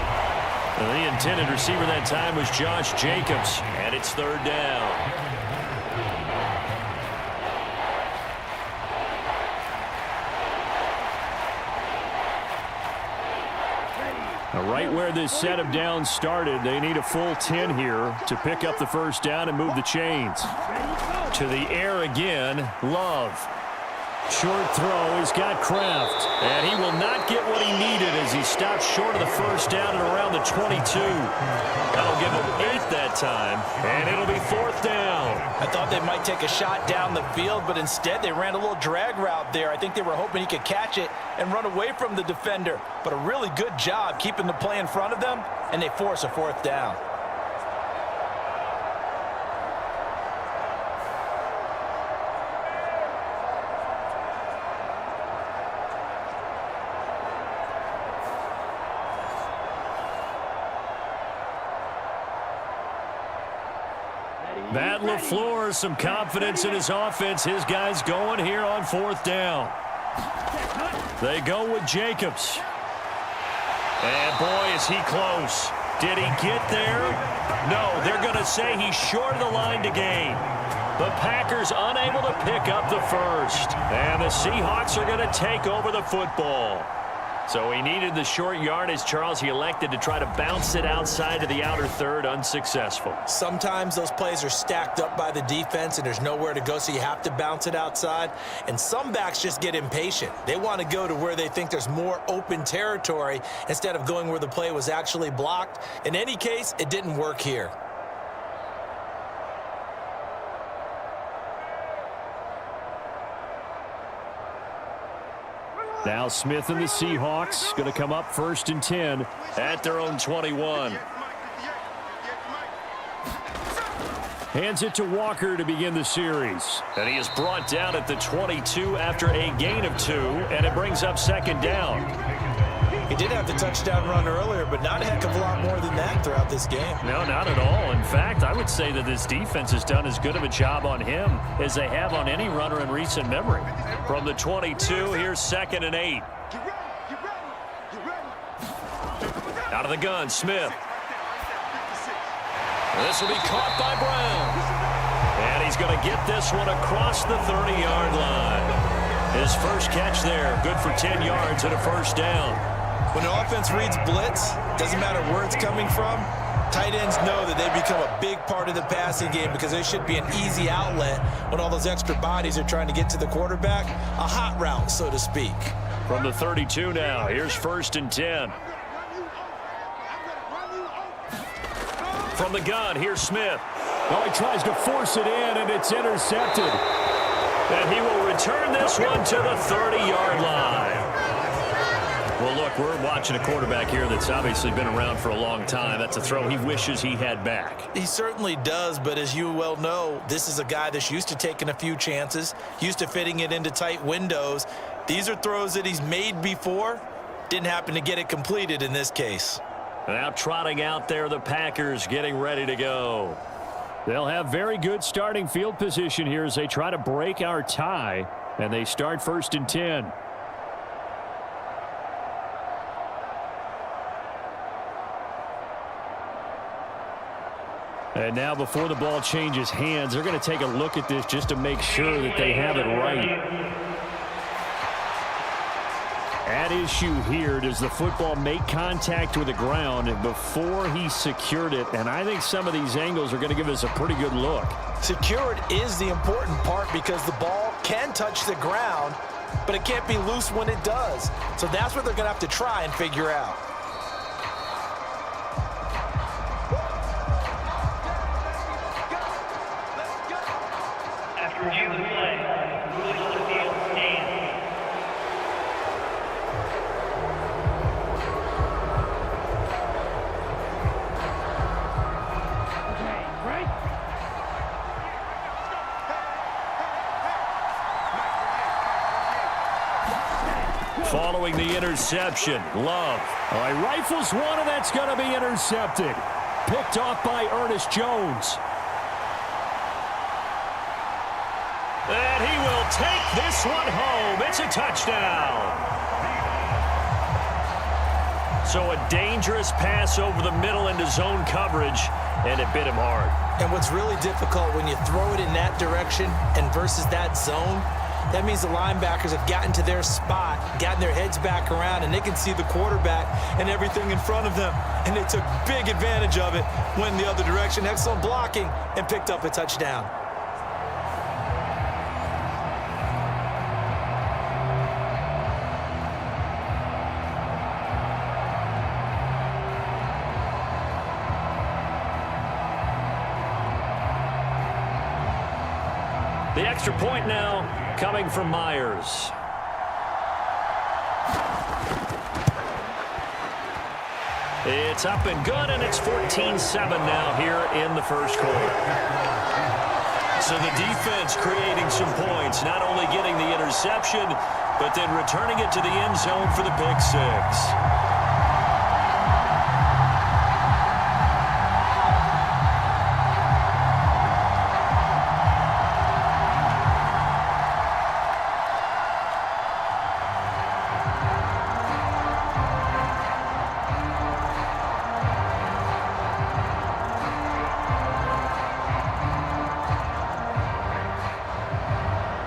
The intended receiver that time was Josh Jacobs, and it's 3rd down. Right where this set of downs started, they need a full 10 here to pick up the first down and move the chains. To the air again, Love. Short throw, he's got Kraft. And he will not get what he needed as he stops short of the first down at around the 22. That'll give him 8 that time, and it'll be 4th down. I thought they might take a shot down the field, but instead they ran a little drag route there. I think they were hoping he could catch it and run away from the defender. But a really good job keeping the play in front of them, and they force a 4th down. Matt LaFleur, some confidence in his offense. His guys going here on 4th down. They go with Jacobs. And boy, is he close. Did he get there? No, they're going to say he's short of the line to gain. The Packers unable to pick up the first. And the Seahawks are going to take over the football. So he needed the short yardage, Charles. He elected to try to bounce it outside to the outer third, unsuccessful. Sometimes those plays are stacked up by the defense and there's nowhere to go, so you have to bounce it outside. And some backs just get impatient. They want to go to where they think there's more open territory instead of going where the play was actually blocked. In any case, it didn't work here. Now Smith and the Seahawks going to come up 1st and 10 at their own 21. Hands it to Walker to begin the series. And he is brought down at the 22 after a gain of 2, and it brings up 2nd down. He did have the touchdown run earlier, but not a heck of a lot more than that throughout this game. No, not at all. In fact, I would say that this defense has done as good of a job on him as they have on any runner in recent memory. From the 22, here's 2nd and 8. Out of the gun, Smith. This will be caught by Brown. And he's going to get this one across the 30-yard line. His first catch there, good for 10 yards and a 1st down. When the offense reads blitz, doesn't matter where it's coming from, tight ends know that they become a big part of the passing game because they should be an easy outlet when all those extra bodies are trying to get to the quarterback. A hot route, so to speak. From the 32 now, here's 1st and 10. From the gun, here's Smith. Well, he tries to force it in, and it's intercepted. And he will return this one to the 30-yard line. Well, look, we're watching a quarterback here that's obviously been around for a long time. That's a throw he wishes he had back. He certainly does, but as you well know, this is a guy that's used to taking a few chances, used to fitting it into tight windows. These are throws that he's made before. Didn't happen to get it completed in this case. Now trotting out there, the Packers getting ready to go. They'll have very good starting field position here as they try to break our tie, and they start 1st and 10. And now before the ball changes hands, they're going to take a look at this just to make sure that they have it right. At issue here, does the football make contact with the ground before he secured it? And I think some of these angles are going to give us a pretty good look. Secured is the important part because the ball can touch the ground, but it can't be loose when it does. So that's what they're going to have to try and figure out. After review of the play, rulings on the field stand. Following the interception, Love. All right, rifles one, and that's going to be intercepted. Picked off by Ernest Jones. And he will take this one home. It's a touchdown. So a dangerous pass over the middle into zone coverage, and it bit him hard. And what's really difficult when you throw it in that direction and versus that zone, that means the linebackers have gotten to their spot, gotten their heads back around, and they can see the quarterback and everything in front of them. And they took big advantage of it, went the other direction, excellent blocking, and picked up a touchdown. The extra point now coming from Myers. It's up and good, and it's 14-7 now here in the first quarter. So the defense creating some points, not only getting the interception, but then returning it to the end zone for the pick six.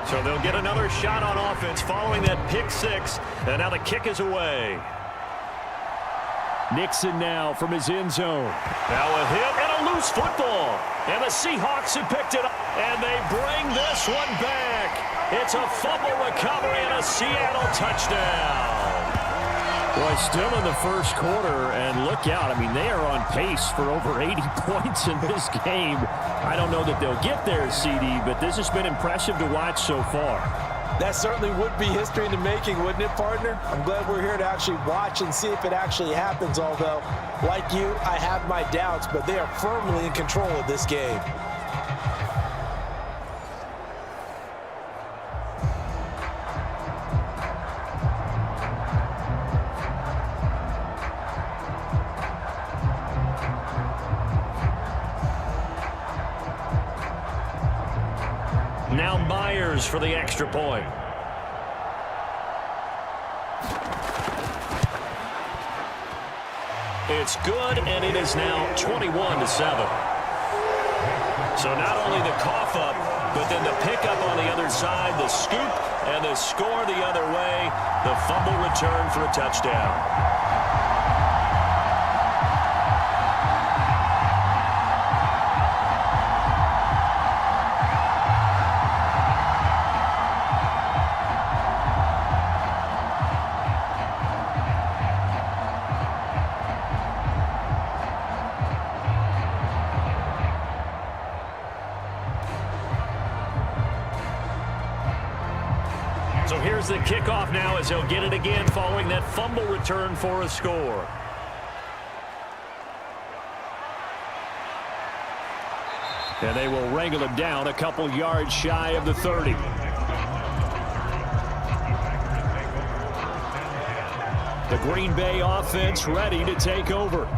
So So they'll get another shot on offense following that pick six. And now the kick is away. Nixon now from his end zone. Now a hit and a loose football. And the Seahawks have picked it up. And they bring this one back. It's a fumble recovery and a Seattle touchdown. Boy, still in the first quarter, and look out. I mean, they are on pace for over 80 points in this game. I don't know that they'll get there, CD, but this has been impressive to watch so far. That certainly would be history in the making, wouldn't it, partner? I'm glad we're here to actually watch and see if it actually happens, although, like you, I have my doubts, but they are firmly in control of this game. Now Myers for the extra point. It's good, and it is now 21-7. So not only the cough up, but then the pickup on the other side, the scoop, and the score the other way, the fumble return for a touchdown. So here's the kickoff now as he'll get it again following that fumble return for a score. And they will wrangle him down a couple yards shy of the 30. The Green Bay offense ready to take over.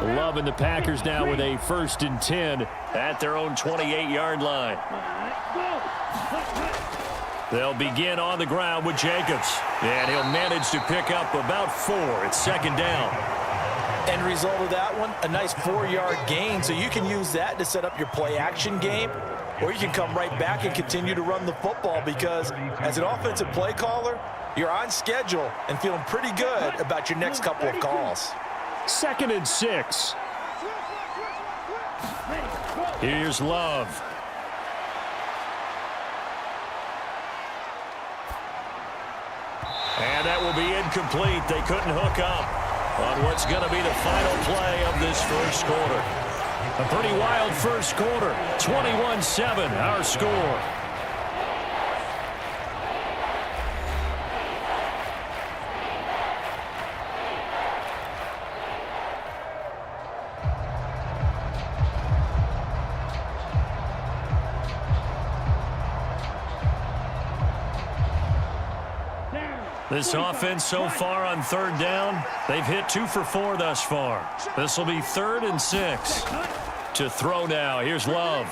Love and the Packers now with a 1st and 10 at their own 28-yard line. They'll begin on the ground with Jacobs, and he'll manage to pick up about 4. It's 2nd down. End result of that one, a nice 4-yard gain, so you can use that to set up your play-action game, or you can come right back and continue to run the football because as an offensive play caller, you're on schedule and feeling pretty good about your next couple of calls. 2nd and 6. Here's Love. And that will be incomplete. They couldn't hook up on what's going to be the final play of this first quarter. A pretty wild first quarter. 21-7, our score. This offense so far on 3rd down, they've hit 2 for 4 thus far. This will be 3rd and 6. To throw now, here's Love.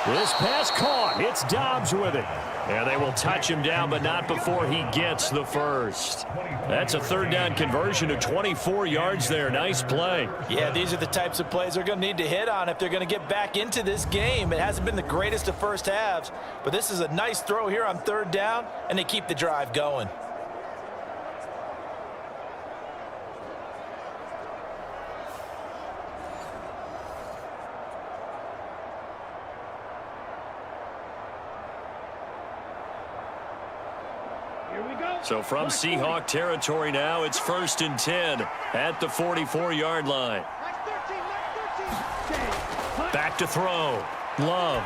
This pass caught. It's Dobbs with it. And they will touch him down, but not before he gets the first. That's a 3rd down conversion of 24 yards there. Nice play. Yeah, these are the types of plays they're going to need to hit on if they're going to get back into this game. It hasn't been the greatest of first halves, but this is a nice throw here on 3rd down, and they keep the drive going. So from Seahawk territory now, it's 1st and 10 at the 44-yard line. Back to throw. Love.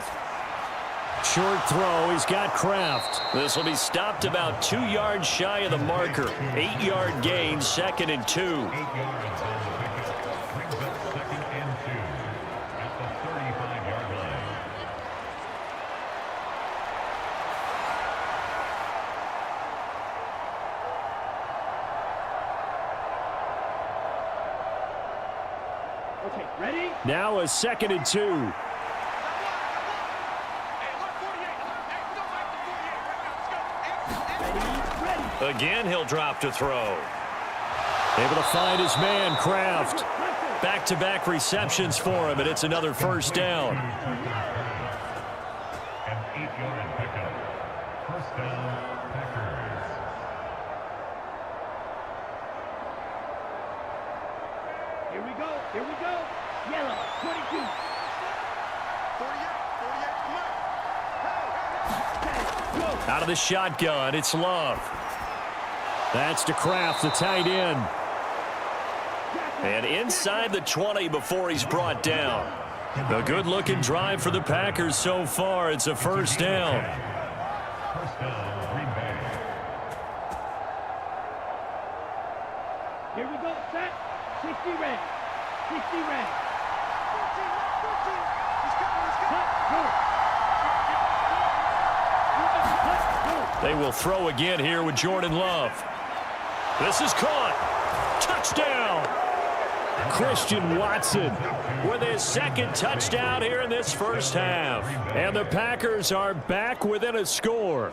Short throw. He's got Kraft. This will be stopped about 2 yards shy of the marker. 8-yard gain, 2nd and 2. Okay, ready? Now a 2nd and 2. Again, he'll drop to throw. Able to find his man, Kraft. Back-to-back receptions for him, and it's another 1st down. An 8-yard pickup. 1st down, Packers. Here we go. Here we go. Yellow, 22. 48, Out of the shotgun, it's Love. That's to Kraft, the tight end. And inside the 20 before he's brought down. A good-looking drive for the Packers so far. It's a 1st down. 1st down, Green Bay. Here we go. Set. 60 ready. 60 ready. They will throw again here with Jordan Love. This is caught. Touchdown. Christian Watson with his 2nd touchdown here in this 1st half. And the Packers are back within a score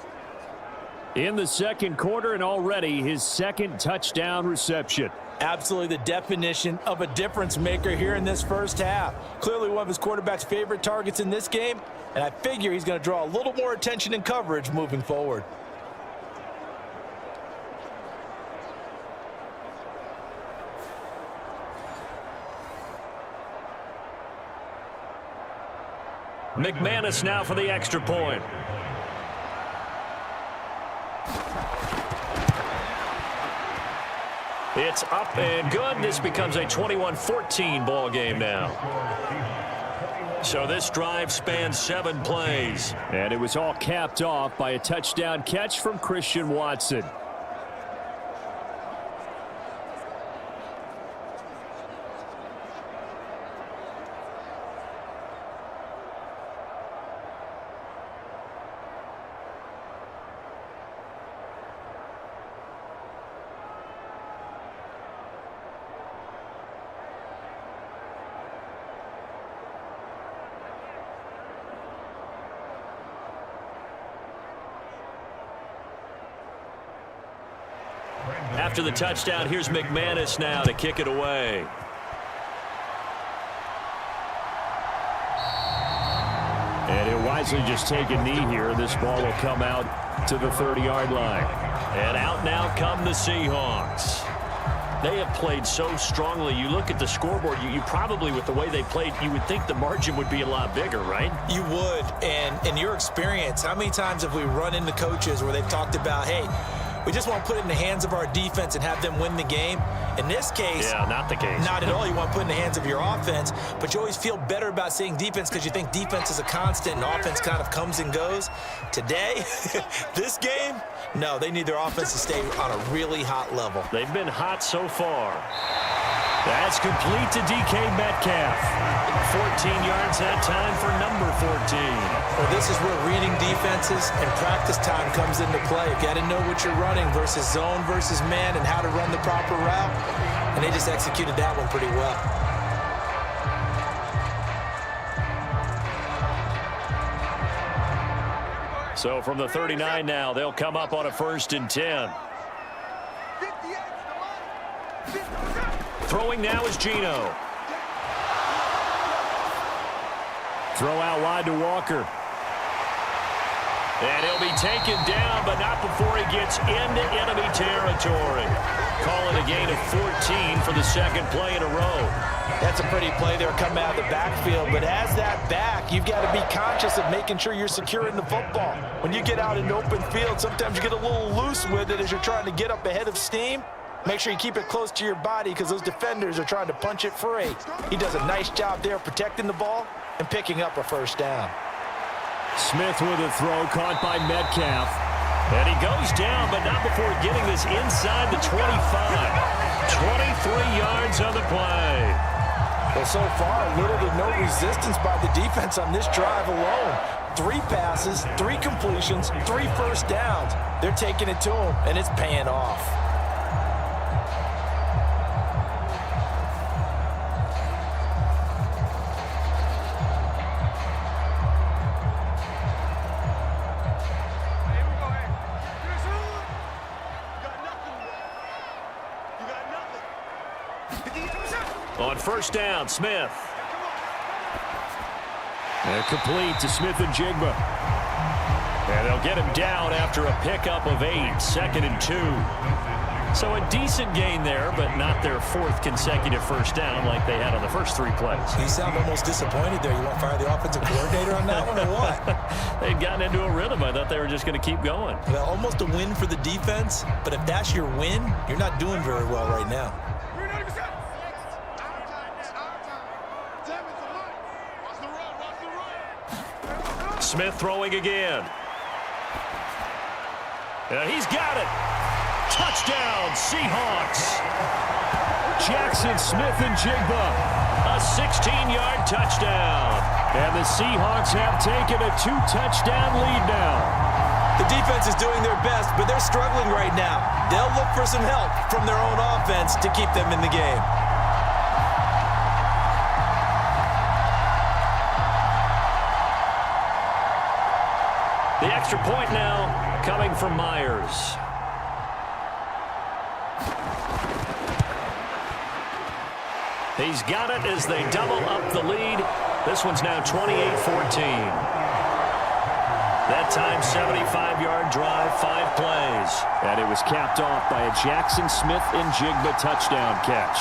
in the 2nd quarter, and already his 2nd touchdown reception. Absolutely the definition of a difference maker here in this 1st half. Clearly one of his quarterback's favorite targets in this game, and I figure he's going to draw a little more attention and coverage moving forward. McManus now for the extra point. It's up and good. This becomes a 21-14 ball game now. So this drive spans 7 plays. And it was all capped off by a touchdown catch from Christian Watson. After the touchdown, here's McManus now to kick it away. And he'll wisely just take a knee here. This ball will come out to the 30-yard line. And out now come the Seahawks. They have played so strongly. You look at the scoreboard, you probably, with the way they played, you would think the margin would be a lot bigger, right? You would. And in your experience, how many times have we run into coaches where they've talked about, hey, we just want to put it in the hands of our defense and have them win the game? In this case, yeah, not the case. Not at all. You want to put it in the hands of your offense, but you always feel better about saying defense because you think defense is a constant and offense kind of comes and goes. Today, this game, no, they need their offense to stay on a really hot level. They've been hot so far. That's complete to DK Metcalf. 14 yards that time for number 14. Well, this is where reading defenses and practice time comes into play. You got to know what you're running versus zone versus man and how to run the proper route. And they just executed that one pretty well. So from the 39 now, they'll come up on a 1st and 10. Throwing now is Geno. Throw out wide to Walker. And he'll be taken down, but not before he gets into enemy territory. Call it a gain of 14 for the 2nd play in a row. That's a pretty play there coming out of the backfield, but as that back, you've got to be conscious of making sure you're securing the football. When you get out in open field, sometimes you get a little loose with it as you're trying to get up ahead of steam. Make sure you keep it close to your body because those defenders are trying to punch it free. He does a nice job there protecting the ball and picking up a 1st down. Smith with a throw caught by Metcalf. And he goes down, but not before getting this inside the 25. 23 yards on the play. Well, so far, little to no resistance by the defense on this drive alone. 3 passes, 3 completions, 3 1st downs. They're taking it to him, and it's paying off. On first down, Smith. And complete to Smith and Jigba. And they'll get him down after a pickup of 8, 2nd and 2. So a decent gain there, but not their 4th consecutive first down like they had on the first 3 plays. You sound almost disappointed there. You want to fire the offensive coordinator on that one or what? They'd gotten into a rhythm. I thought they were just going to keep going. Well, almost a win for the defense, but if that's your win, you're not doing very well right now. Smith throwing again. And he's got it. Touchdown, Seahawks. Jackson Smith and Jigba. A 16-yard touchdown. And the Seahawks have taken a 2-touchdown lead now. The defense is doing their best, but they're struggling right now. They'll look for some help from their own offense to keep them in the game. The extra point now coming from Myers. He's got it as they double up the lead. This one's now 28-14. That time, 75-yard drive, 5 plays. And it was capped off by a Jackson Smith and Jigba touchdown catch.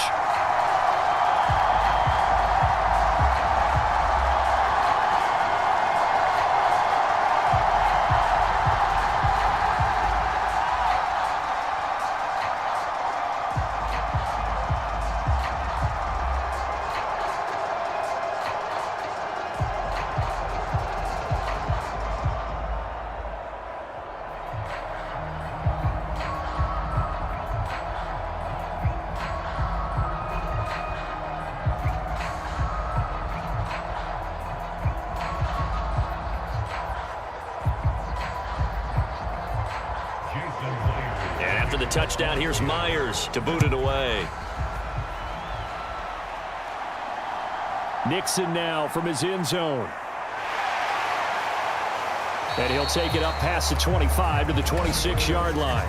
The touchdown, here's Myers to boot it away. Nixon now from his end zone. And he'll take it up past the 25 to the 26-yard line.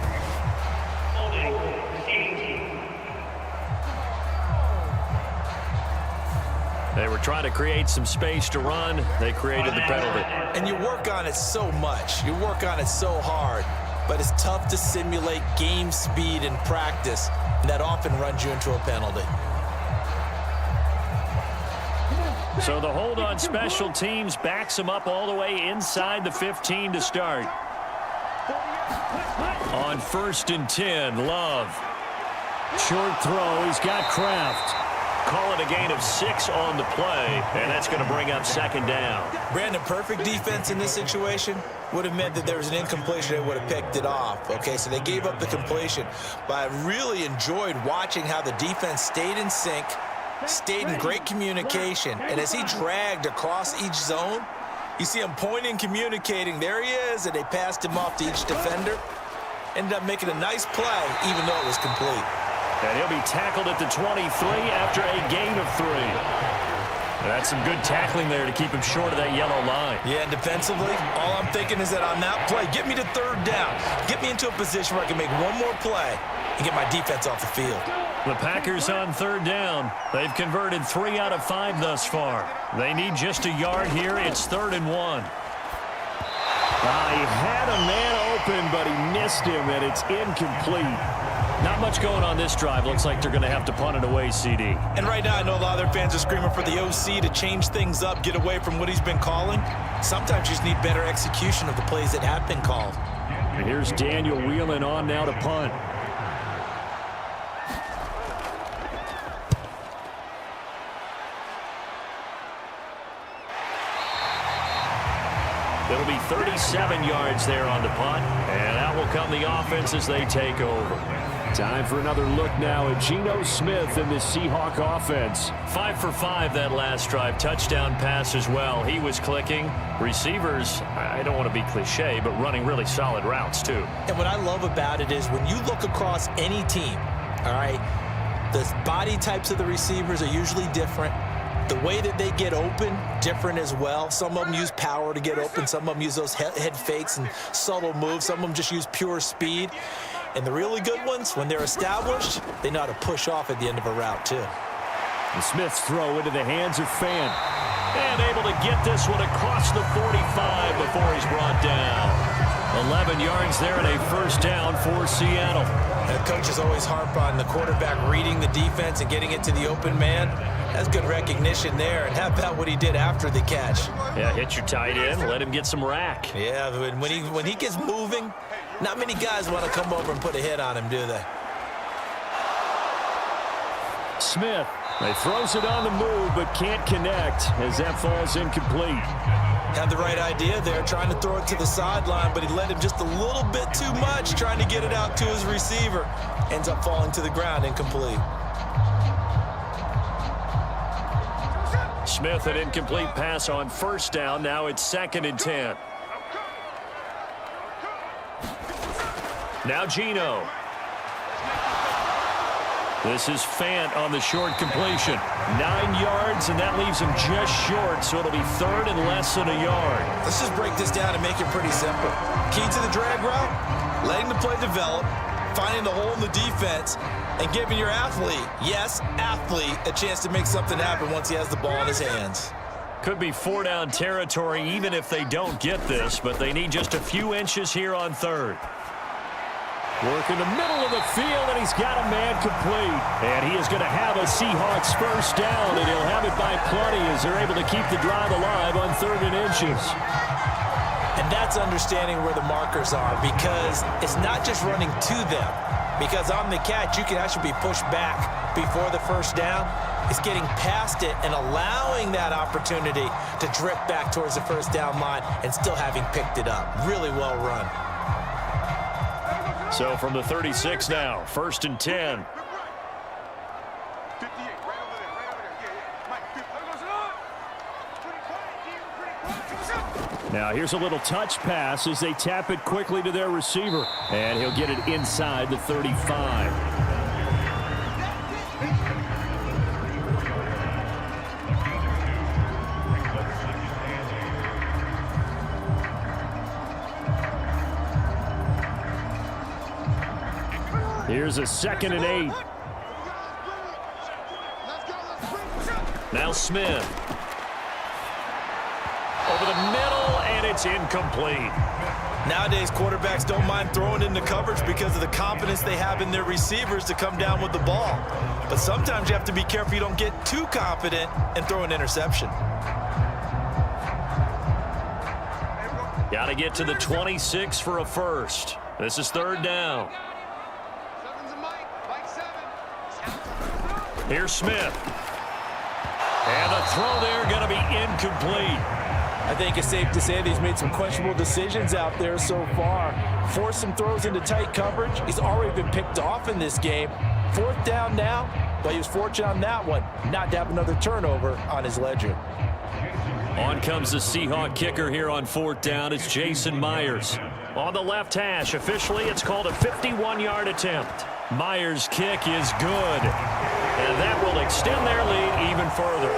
They were trying to create some space to run. They created the penalty. And you work on it so much. You work on it so hard. But it's tough to simulate game speed in practice, and that often runs you into a penalty. So the hold on special teams backs him up all the way inside the 15 to start. On 1st and 10, Love. Short throw, he's got Kraft. Call it a gain of 6 on the play, and that's going to bring up 2nd down. Brandon, perfect defense in this situation would have meant that there was an incompletion. They would have picked it off. Okay, so they gave up the completion. But I really enjoyed watching how the defense stayed in sync, stayed in great communication. And as he dragged across each zone, you see him pointing, communicating. There he is, and they passed him off to each defender. Ended up making a nice play, even though it was complete. And he'll be tackled at the 23 after a gain of 3. That's some good tackling there to keep him short of that yellow line. Yeah, and defensively, all I'm thinking is that on that play, get me to 3rd down. Get me into a position where I can make one more play and get my defense off the field. The Packers on 3rd down. They've converted 3 out of 5 thus far. They need just a yard here. It's 3rd and 1. He had a man open, but he missed him, and it's incomplete. Not much going on this drive. Looks like they're going to have to punt it away, CD. And right now, I know a lot of their fans are screaming for the OC to change things up, get away from what he's been calling. Sometimes you just need better execution of the plays that have been called. And here's Daniel Whelan on now to punt. It'll be 37 yards there on the punt, and out will come the offense as they take over. Time for another look now at Geno Smith and the Seahawk offense. 5 for 5 that last drive. Touchdown pass as well. He was clicking. Receivers, I don't want to be cliche, but running really solid routes too. And what I love about it is when you look across any team, all right, the body types of the receivers are usually different. The way that they get open, different as well. Some of them use power to get open. Some of them use those head fakes and subtle moves. Some of them just use pure speed. And the really good ones, when they're established, they know how to push off at the end of a route, too. And Smith's throw into the hands of Fant. And able to get this one across the 45 before he's brought down. 11 yards there and a first down for Seattle. And coaches always harp on the quarterback reading the defense and getting it to the open man. That's good recognition there. And how about what he did after the catch? Yeah, hit your tight end, let him get some rack. Yeah, when he gets moving, not many guys want to come over and put a hit on him, do they? Smith, he throws it on the move but can't connect as that falls incomplete. Had the right idea there, trying to throw it to the sideline, but he let him just a little bit too much, trying to get it out to his receiver. Ends up falling to the ground, incomplete. Smith, an incomplete pass on first down. Now it's 2nd and 10. Now Geno. This is Fant on the short completion. 9 yards, and that leaves him just short, so it'll be 3rd and less than a yard. Let's just break this down and make it pretty simple. Key to the drag route, letting the play develop, finding the hole in the defense, and giving your athlete, yes, athlete, a chance to make something happen once he has the ball in his hands. Could be 4-down territory even if they don't get this, but they need just a few inches here on 3rd. Work in the middle of the field, and he's got a man complete. And he is going to have a Seahawks first down, and he'll have it by plenty as they're able to keep the drive alive on 3rd and inches. And that's understanding where the markers are, because it's not just running to them. Because on the catch, you can actually be pushed back before the first down. It's getting past it and allowing that opportunity to drift back towards the first down line and still having picked it up. Really well run. So from the 36 now, 1st and 10. Now here's a little touch pass as they tap it quickly to their receiver. And he'll get it inside the 35. Here's a 2nd and 8. Now Smith. Over the middle, and it's incomplete. Nowadays, quarterbacks don't mind throwing into coverage because of the confidence they have in their receivers to come down with the ball. But sometimes you have to be careful you don't get too confident and throw an interception. Got to get to the 26 for a first. This is 3rd down. Here's Smith. And the throw there going to be incomplete. I think it's safe to say that he's made some questionable decisions out there so far. Forced some throws into tight coverage. He's already been picked off in this game. 4th down now, but he was fortunate on that one not to have another turnover on his ledger. On comes the Seahawk kicker here on 4th down. It's Jason Myers. On the left hash, officially it's called a 51-yard attempt. Myers' kick is good. And that will extend their lead even further.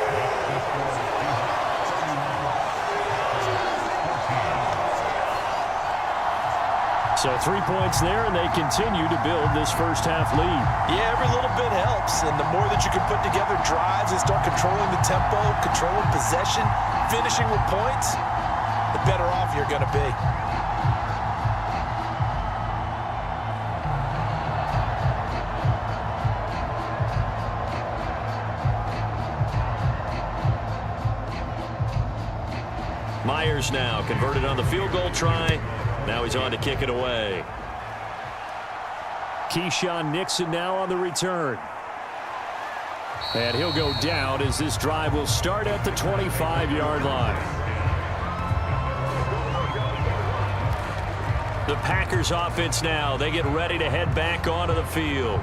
So 3 points there, and they continue to build this first half lead. Yeah, every little bit helps, and the more that you can put together drives and start controlling the tempo, controlling possession, finishing with points, the better off you're going to be. Myers now converted on the field goal try. Now he's on to kick it away. Keyshawn Nixon now on the return. And he'll go down as this drive will start at the 25-yard line. The Packers offense now. They get ready to head back onto the field.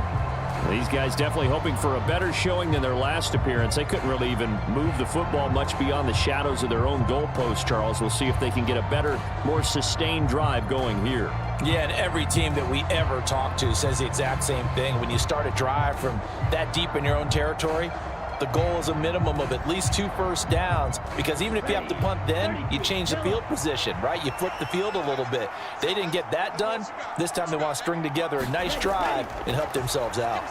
These guys definitely hoping for a better showing than their last appearance. They couldn't really even move the football much beyond the shadows of their own goalpost, Charles. We'll see if they can get a better, more sustained drive going here. Yeah, and every team that we ever talk to says the exact same thing. When you start a drive from that deep in your own territory, The goal is a minimum of at least 2 first downs, because even if you have to punt then, you change the field position, right? You flip the field a little bit. They didn't get that done. This time they want to string together a nice drive and help themselves out.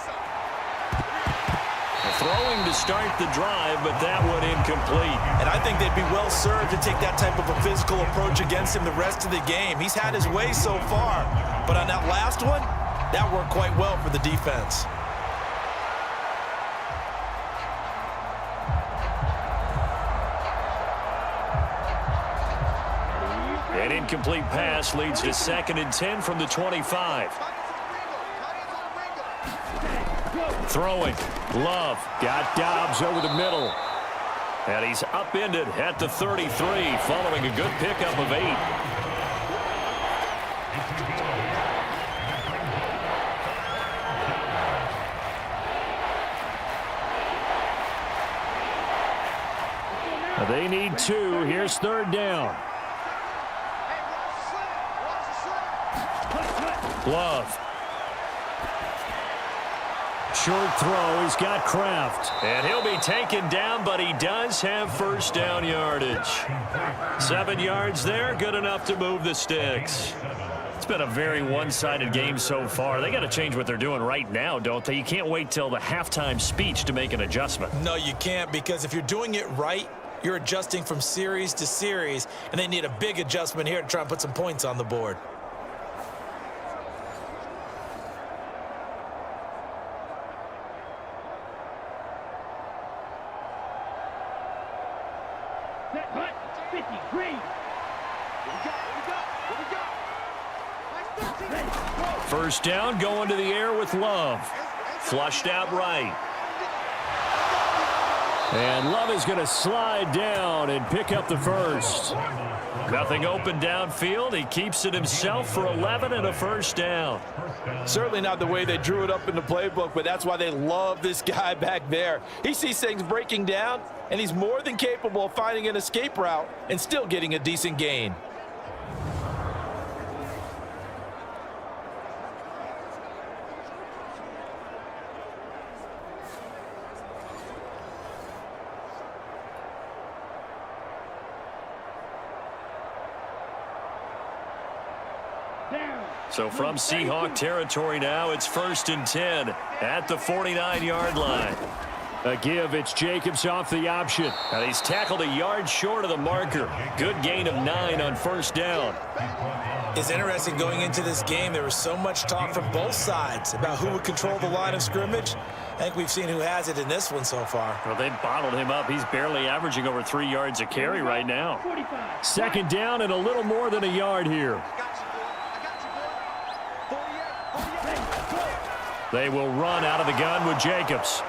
Throwing to start the drive, but that one incomplete. And I think they'd be well served to take that type of a physical approach against him the rest of the game. He's had his way so far, but on that last one, that worked quite well for the defense. An incomplete pass leads to 2nd and 10 from the 25. Throwing. Love got Dobbs over the middle. And he's upended at the 33 following a good pickup of 8. They need 2. Here's 3rd down. Love. Short throw. He's got Kraft. And he'll be taken down, but he does have first down yardage. 7 yards there. Good enough to move the sticks. It's been a very one-sided game so far. They got to change what they're doing right now, don't they? You can't wait till the halftime speech to make an adjustment. No, you can't, because if you're doing it right, you're adjusting from series to series, and they need a big adjustment here to try and put some points on the board. First down, going to the air with Love. Flushed out right. And Love is going to slide down and pick up the first. Nothing open downfield. He keeps it himself for 11 and a first down. Certainly not the way they drew it up in the playbook, but that's why they love this guy back there. He sees things breaking down, and he's more than capable of finding an escape route and still getting a decent gain. So from Seahawk territory now, it's 1st and 10 at the 49-yard line. A give, it's Jacobs off the option. And he's tackled a yard short of the marker. Good gain of 9 on first down. It's interesting going into this game. There was so much talk from both sides about who would control the line of scrimmage. I think we've seen who has it in this one so far. Well, they bottled him up. He's barely averaging over 3 yards a carry right now. 2nd down and a little more than a yard here. They will run out of the gun with Jacobs.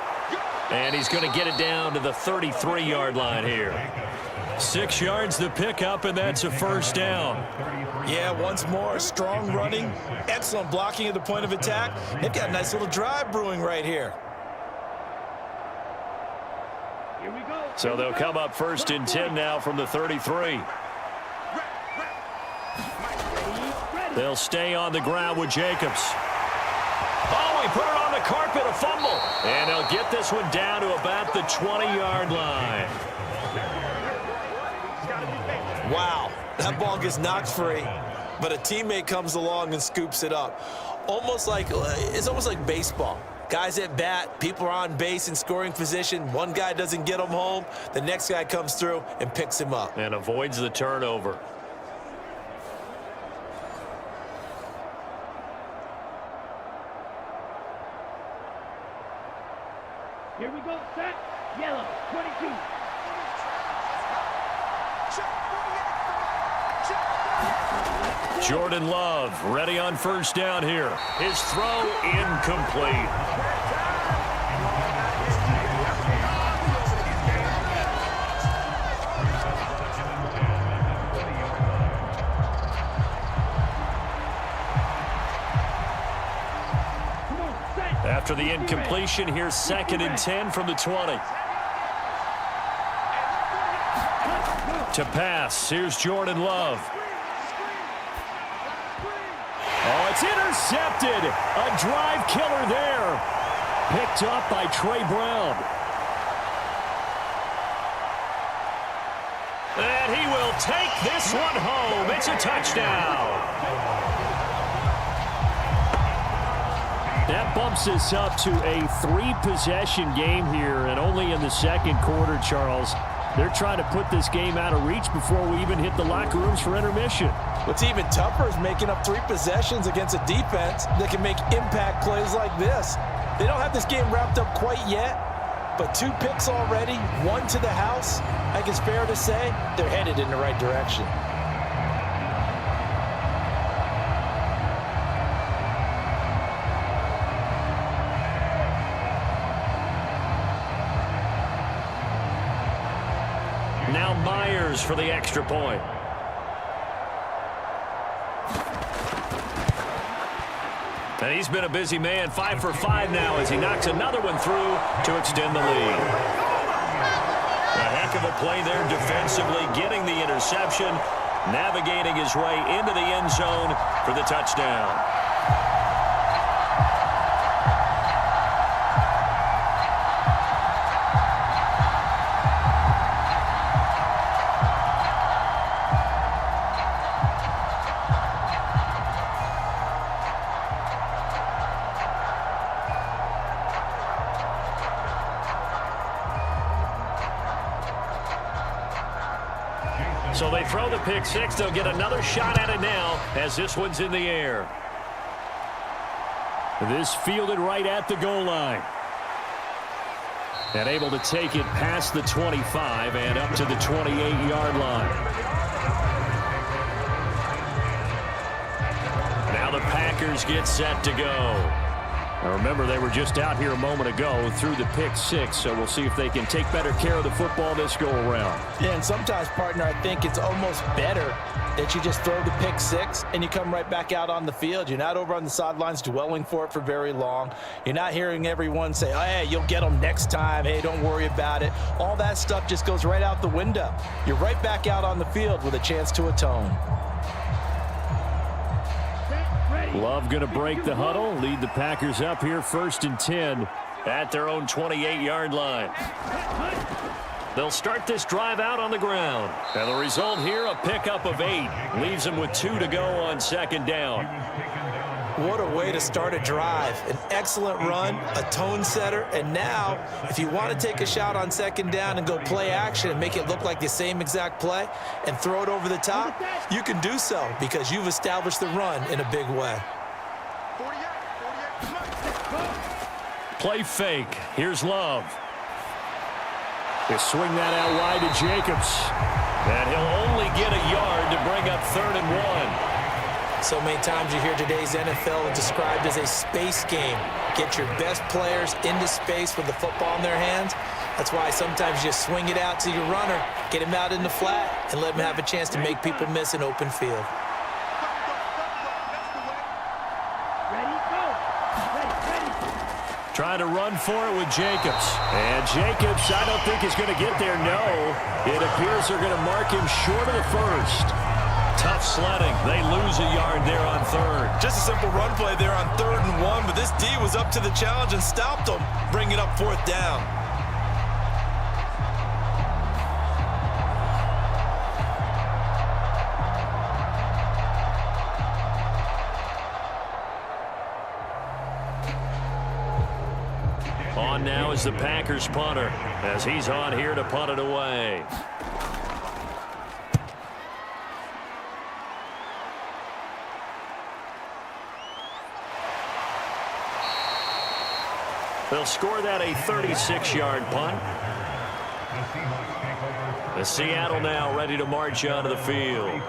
And he's going to get it down to the 33-yard line here. 6 yards the pickup, and that's a first down. Yeah, once more, strong running, excellent blocking at the point of attack. They've got a nice little drive brewing right here. So they'll come up 1st and 10 now from the 33. They'll stay on the ground with Jacobs. Oh, he put it on the carpet, a fumble. And they'll get this one down to about the 20-yard line. Wow, that ball gets knocked free, but a teammate comes along and scoops it up. It's almost like baseball. Guys at bat, people are on base in scoring position. One guy doesn't get him home. The next guy comes through and picks him up. And avoids the turnover. Here we go, set, yellow, 22. Jordan Love ready on first down here. His throw incomplete. After the incompletion, here's 2nd and 10 from the 20. To pass, here's Jordan Love. Oh, it's intercepted. A drive killer there. Picked up by Trey Brown. take this one home. It's a touchdown. That bumps us up to a 3-possession game here, and only in the second quarter, Charles. They're trying to put this game out of reach before we even hit the locker rooms for intermission. What's even tougher is making up 3 possessions against a defense that can make impact plays like this. They don't have this game wrapped up quite yet, but 2 picks already, 1 to the house. I think it's fair to say they're headed in the right direction. Now Myers for the extra point. And he's been a busy man, 5 for 5 now as he knocks another one through to extend the lead. A heck of a play there defensively, getting the interception, navigating his way into the end zone for the touchdown. So they throw the pick six. They'll get another shot at it now as this one's in the air. This fielded right at the goal line. And able to take it past the 25 and up to the 28-yard line. Now the Packers get set to go. Now remember, they were just out here a moment ago through the pick six, so we'll see if they can take better care of the football this go-around. Yeah, and sometimes, partner, I think it's almost better that you just throw the pick six and you come right back out on the field. You're not over on the sidelines dwelling for it for very long. You're not hearing everyone say, oh, hey, you'll get them next time. Hey, don't worry about it. All that stuff just goes right out the window. You're right back out on the field with a chance to atone. Love going to break the huddle, lead the Packers up here 1st and 10 at their own 28-yard line. They'll start this drive out on the ground. And the result here, a pickup of 8. Leaves them with 2 to go on 2nd down. What a way to start a drive. An excellent run, a tone setter, and now, if you want to take a shot on 2nd down and go play action and make it look like the same exact play and throw it over the top, you can do so because you've established the run in a big way. Play fake. Here's Love. They swing that out wide to Jacobs. And he'll only get a yard to bring up 3rd and 1. So many times you hear today's NFL described as a space game. Get your best players into space with the football in their hands. That's why sometimes you swing it out to your runner, get him out in the flat, and let him have a chance to make people miss an open field. Trying to run for it with Jacobs. And Jacobs, I don't think is going to get there. No. It appears they're going to mark him short of the 1st. Tough sledding. They lose a yard there on 3rd. Just a simple run play there on 3rd and 1, but this D was up to the challenge and stopped them, bringing up 4th down. On now is the Packers punter as he's on here to punt it away. They'll score that a 36-yard punt. The Seattle now ready to march onto the field.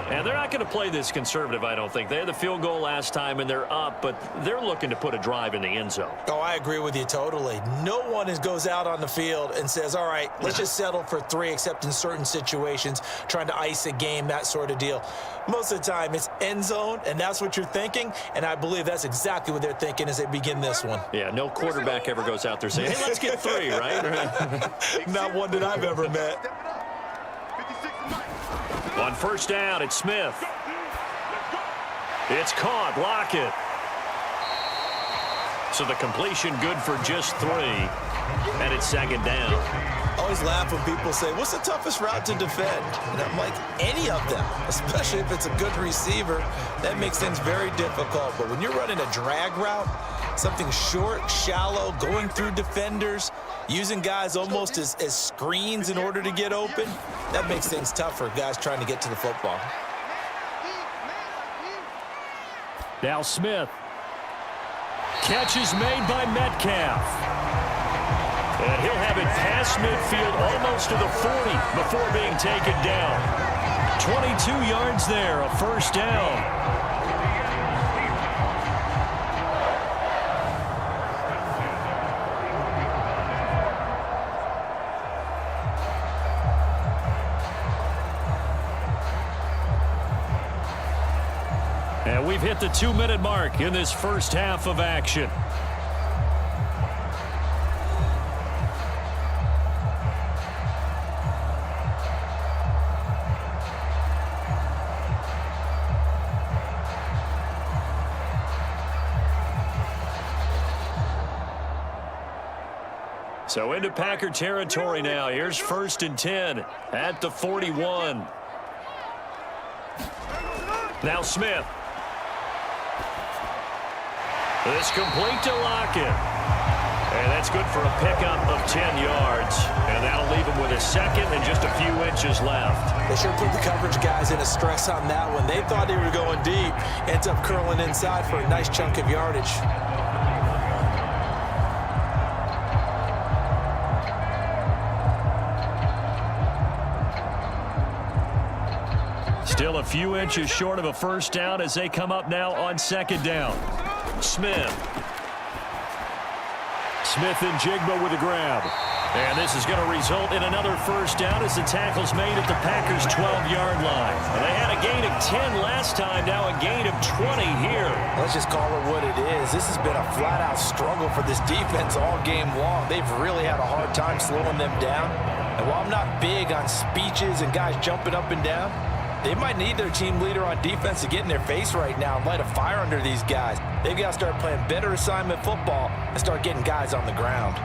And they're not going to play this conservative, I don't think. They had the field goal last time, and they're up, but they're looking to put a drive in the end zone. Oh, I agree with you totally. No one goes out on the field and says, all right, let's just settle for 3, except in certain situations, trying to ice a game, that sort of deal. Most of the time, it's end zone, and that's what you're thinking, and I believe that's exactly what they're thinking as they begin this one. Yeah, no quarterback ever goes out there saying, hey, let's get 3, right? Not one that I've ever met. On 1st down, it's Smith. It's caught. Lockett. So the completion good for just 3. And it's 2nd down. always laugh when people say, what's the toughest route to defend? And I'm like, any of them, especially if it's a good receiver. That makes things very difficult. But when you're running a drag route, something short, shallow, going through defenders, using guys almost as screens in order to get open, that makes things tough for guys trying to get to the football. Now Smith. Catch is made by Metcalf. And he'll have it past midfield almost to the 40 before being taken down. 22 yards there, a first down. And we've hit the 2-minute mark in this first half of action. So into Packer territory now. Here's 1st and 10 at the 41. Now Smith. This complete to Lockett. And that's good for a pickup of 10 yards. And that'll leave him with a second and just a few inches left. They sure put the coverage guys in a stress on that one. They thought they were going deep. Ends up curling inside for a nice chunk of yardage. Still a few inches short of a first down as they come up now on 2nd down. Smith. Smith and Jigba with a grab. And this is going to result in another first down as the tackle's made at the Packers' 12-yard line. And they had a gain of 10 last time, now a gain of 20 here. Let's just call it what it is. This has been a flat-out struggle for this defense all game long. They've really had a hard time slowing them down. And while I'm not big on speeches and guys jumping up and down, they might need their team leader on defense to get in their face right now and light a fire under these guys. They've got to start playing better assignment football and start getting guys on the ground.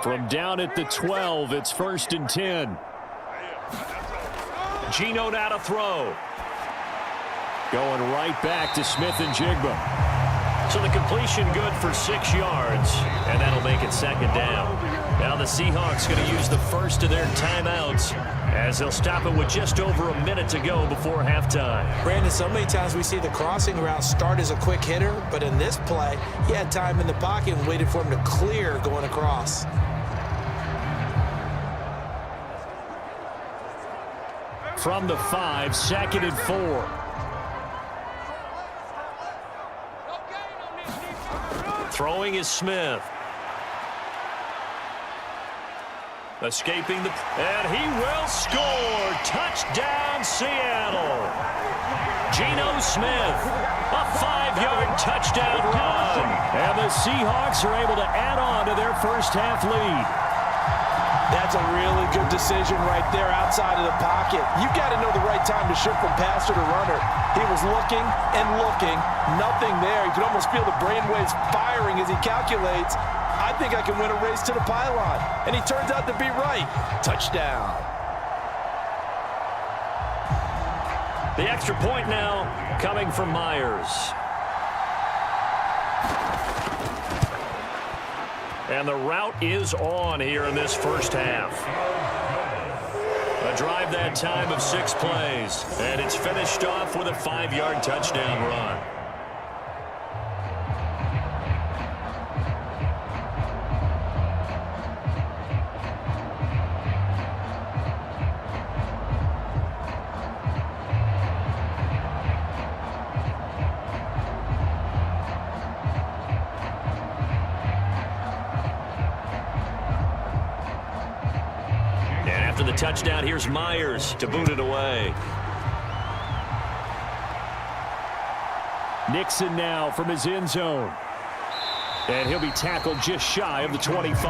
From down at the 12, it's 1st and 10. Geno now to throw. Going right back to Smith and Jigba. So the completion good for 6 yards, and that'll make it 2nd down. Now the Seahawks going to use the first of their timeouts as they'll stop it with just over a minute to go before halftime. Brandon, so many times we see the crossing route start as a quick hitter, but in this play, he had time in the pocket and waited for him to clear going across. From the 5, 2nd and 4. Throwing is Smith. Escaping the... And he will score! Touchdown, Seattle! Geno Smith, a 5-yard touchdown run. And the Seahawks are able to add on to their first half lead. That's a really good decision right there outside of the pocket. You've got to know the right time to shift from passer to runner. He was looking and looking, nothing there. You can almost feel the brainwaves firing as he calculates, I think I can win a race to the pylon. And he turns out to be right. Touchdown. The extra point now coming from Myers. And the route is on here in this first half. A drive that time of 6 plays. And it's finished off with a 5-yard touchdown run. After the touchdown, here's Myers to boot it away. Nixon now from his end zone. And he'll be tackled just shy of the 25.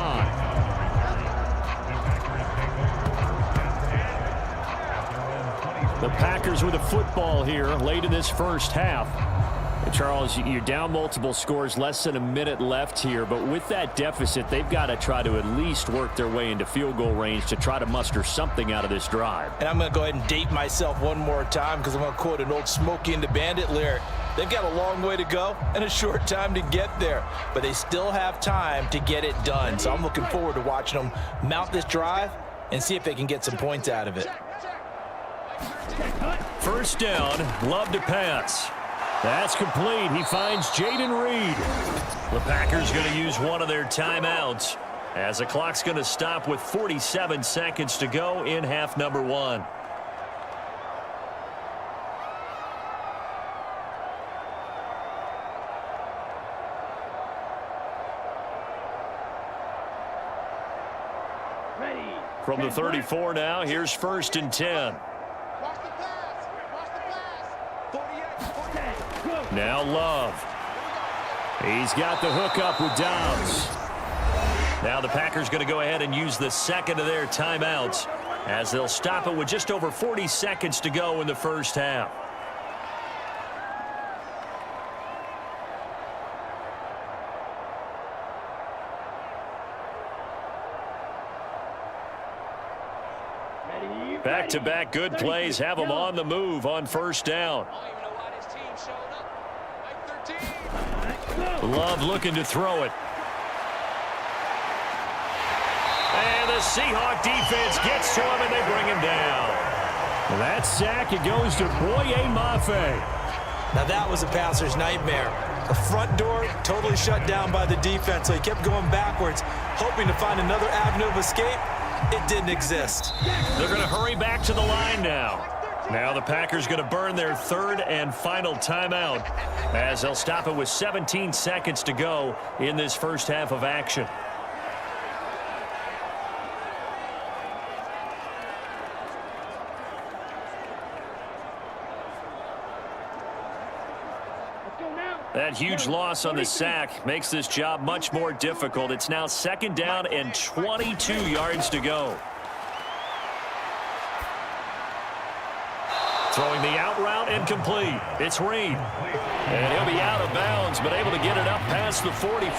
The Packers with a football here late in this first half. Charles, you're down multiple scores, less than a minute left here, but with that deficit, they've got to try to at least work their way into field goal range to try to muster something out of this drive. And I'm going to go ahead and date myself one more time because I'm going to quote an old Smokey and the Bandit lyric. They've got a long way to go and a short time to get there, but they still have time to get it done. So I'm looking forward to watching them mount this drive and see if they can get some points out of it. First down, Love to pass. That's complete. He finds Jaden Reed. The Packers going to use one of their timeouts as the clock's going to stop with 47 seconds to go in half number 1. Ready. From the 34 now, here's 1st and 10. Watch the pass. Watch the pass. 48. Now Love. He's got the hookup with Dobbs. Now the Packers going to go ahead and use the second of their timeouts as they'll stop it with just over 40 seconds to go in the first half. Back-to-back good plays have them on the move on first down. Love looking to throw it. And the Seahawk defense gets to him, and they bring him down. That sack, it goes to Boye Mafe. Now that was a passer's nightmare. The front door totally shut down by the defense, so he kept going backwards, hoping to find another avenue of escape. It didn't exist. They're going to hurry back to the line now. Now the Packers going to burn their third and final timeout as they'll stop it with 17 seconds to go in this first half of action. That huge loss on the sack makes this job much more difficult. It's now 2nd down and 22 yards to go. Throwing the out route incomplete. It's Reed. And he'll be out of bounds, but able to get it up past the 45.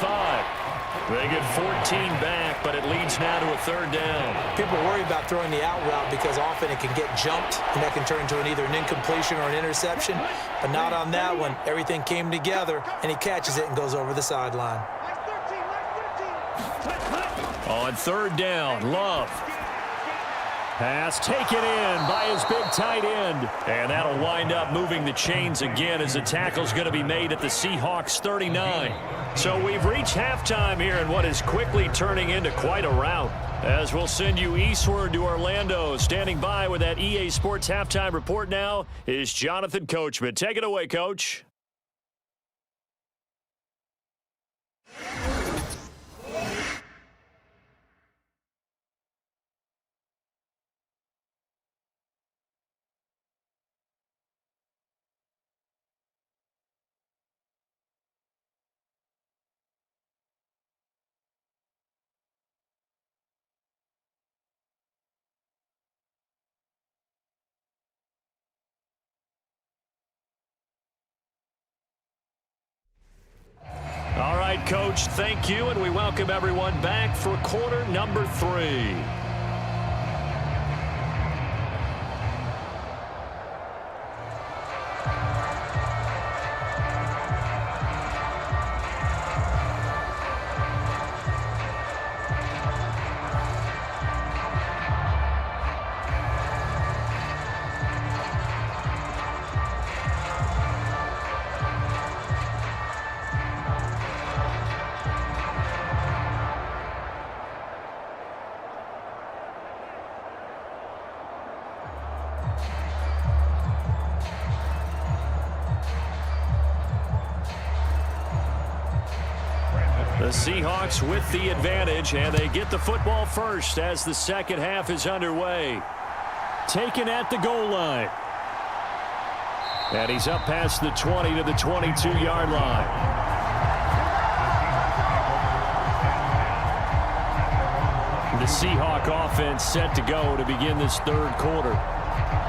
They get 14 back, but it leads now to a 3rd down. People worry about throwing the out route because often it can get jumped, and that can turn into either an incompletion or an interception. But not on that one. Everything came together, and he catches it and goes over the sideline. On 3rd down, Love. Pass taken in by his big tight end. And that'll wind up moving the chains again as the tackle's going to be made at the Seahawks 39. So we've reached halftime here in what is quickly turning into quite a rout. As we'll send you eastward to Orlando. Standing by with that EA Sports halftime report now is Jonathan Coachman. Take it away, Coach. All right, Coach, thank you, and we welcome everyone back for quarter number 3. The Seahawks with the advantage, and they get the football first as the second half is underway. Taken at the goal line. And he's up past the 20 to the 22-yard line. The Seahawk offense set to go to begin this third quarter.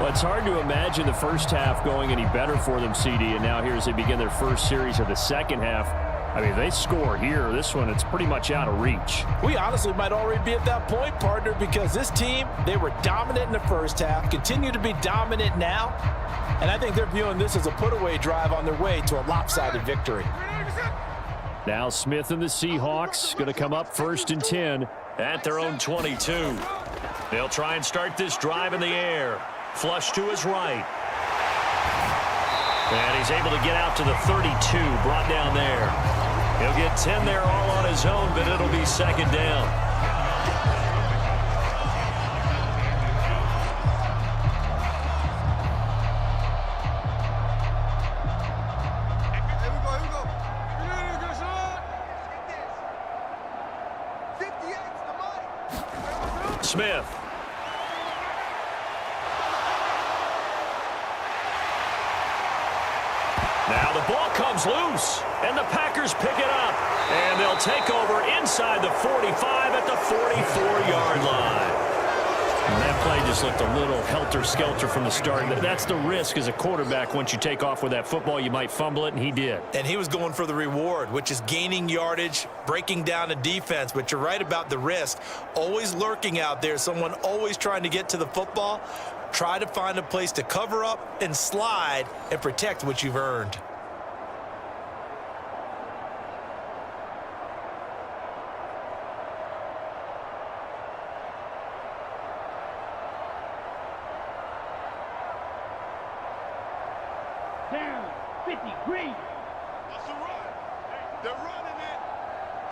Well, it's hard to imagine the first half going any better for them, CD, and now here as they begin their first series of the second half. I mean, they score here. This one, it's pretty much out of reach. We honestly might already be at that point, partner, because this team, they were dominant in the first half, continue to be dominant now, and I think they're viewing this as a put-away drive on their way to a lopsided victory. Now Smith and the Seahawks going to come up 1st and 10 at their own 22. They'll try and start this drive in the air. Flush to his right. And he's able to get out to the 32, brought down there. He'll get 10 there all on his own, but it'll be second down. Smith. Now the ball comes loose, and the Packers pick it up. And they'll take over inside the 45 at the 44-yard line. And that play just looked a little helter-skelter from the start. That's the risk as a quarterback. Once you take off with that football, you might fumble it, and he did. And he was going for the reward, which is gaining yardage, breaking down a defense. But you're right about the risk. Always lurking out there, someone always trying to get to the football. Try to find a place to cover up and slide and protect what you've earned. Down, 50, green. That's a run. They're running it.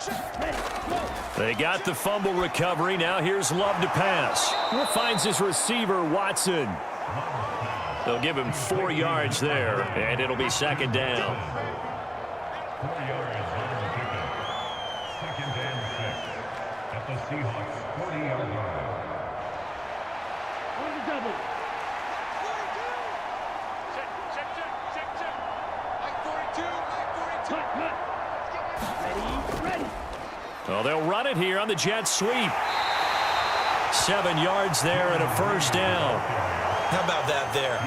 Check. Ready, go. They got the fumble recovery. Now here's Love to pass. Finds his receiver, Watson. They'll give him 4 yards there, and it'll be second down. 4 yards on the pickup. Second and 6 at the Seahawks 40-yard line. On the double. Check. Like 42. Cut. Ready, ready. Well, they'll run it here on the jet sweep. 7 yards there and a first down. How about that there?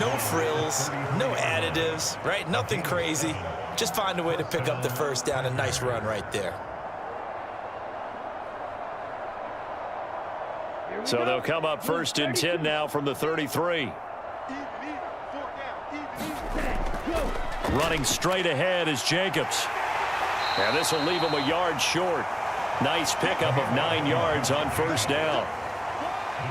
No frills, no additives, right? Nothing crazy. Just find a way to pick up the first down. A nice run right there. So they'll come up 1st and 10 now from the 33. Running straight ahead is Jacobs. And this will leave him a yard short. Nice pickup of 9 yards on first down.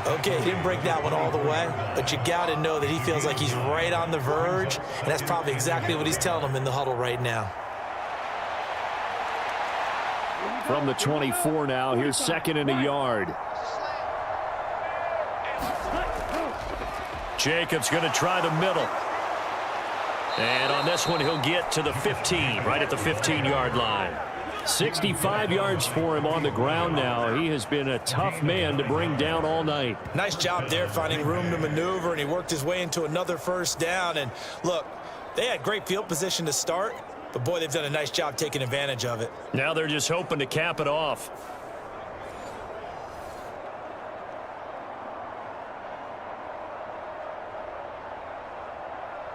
Okay, he didn't break that one all the way, but you got to know that he feels like he's right on the verge, and that's probably exactly what he's telling him in the huddle right now. From the 24 now, here's 2nd and a yard. Jacobs going to try the middle. And on this one, he'll get to the 15, right at the 15-yard line. 65 yards for him on the ground now. He has been a tough man to bring down all night. Nice job there finding room to maneuver, and he worked his way into another first down. And look, they had great field position to start, but boy, they've done a nice job taking advantage of it. Now they're just hoping to cap it off.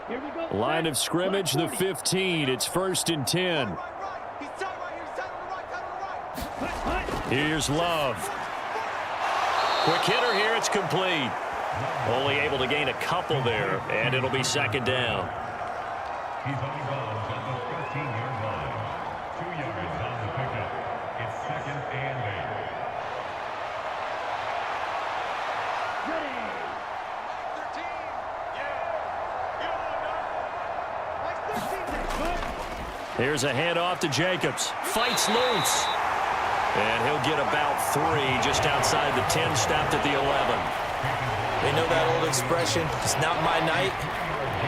Here we go. Line of scrimmage, the 15. It's 1st and 10. He's tight right here. He's tight on the right. Here's Love. Quick hitter here. It's complete. Only able to gain a couple there, and it'll be second down. He's on bounds on the 13-yard line. 2 yards on the pickup. It's 2nd and 8. Ready. 13. Yeah. Here's a handoff to Jacobs. Fights loose. And he'll get about 3 just outside the 10, stopped at the 11. They know that old expression, it's not my night.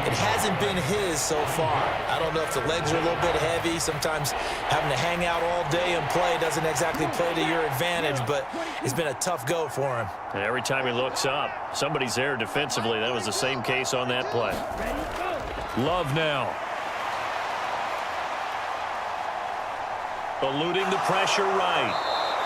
It hasn't been his so far. I don't know if the legs are a little bit heavy. Sometimes having to hang out all day and play doesn't exactly play to your advantage, but it's been a tough go for him. And every time he looks up, somebody's there defensively. That was the same case on that play. Love now. Eluding the pressure right.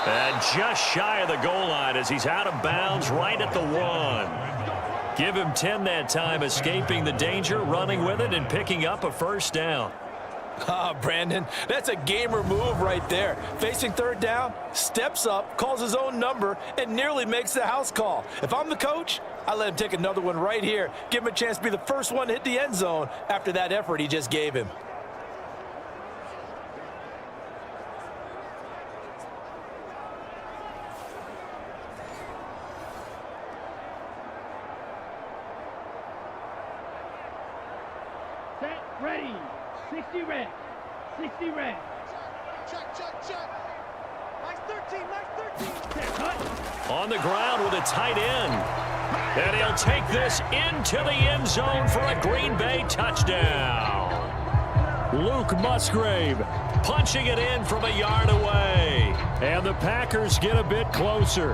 And just shy of the goal line as he's out of bounds right at the 1. Give him 10 that time, escaping the danger, running with it, and picking up a first down. Brandon, that's a gamer move right there. Facing third down, steps up, calls his own number, and nearly makes the house call. If I'm the coach, I let him take another one right here. Give him a chance to be the first one to hit the end zone after that effort he just gave him. Set, ready. 60 red. 60 red. Check. Nice 13, nice 13. Set, cut. On the ground with a tight end. And he'll take this into the end zone for a Green Bay touchdown. Luke Musgrave Punching it in from a yard away. And the Packers get a bit closer.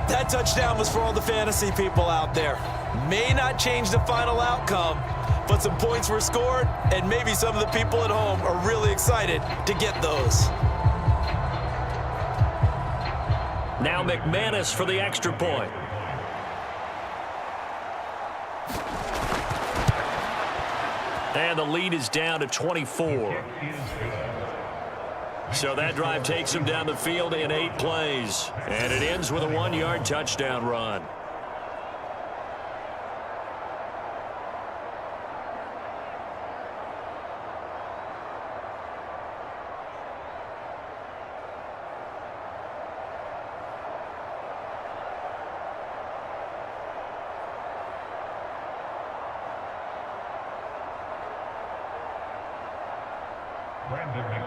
That touchdown was for all the fantasy people out there. May not change the final outcome, but some points were scored, and maybe some of the people at home are really excited to get those. Now McManus for the extra point. And the lead is down to 24. So that drive takes him down the field in 8 plays. And it ends with a 1-yard touchdown run.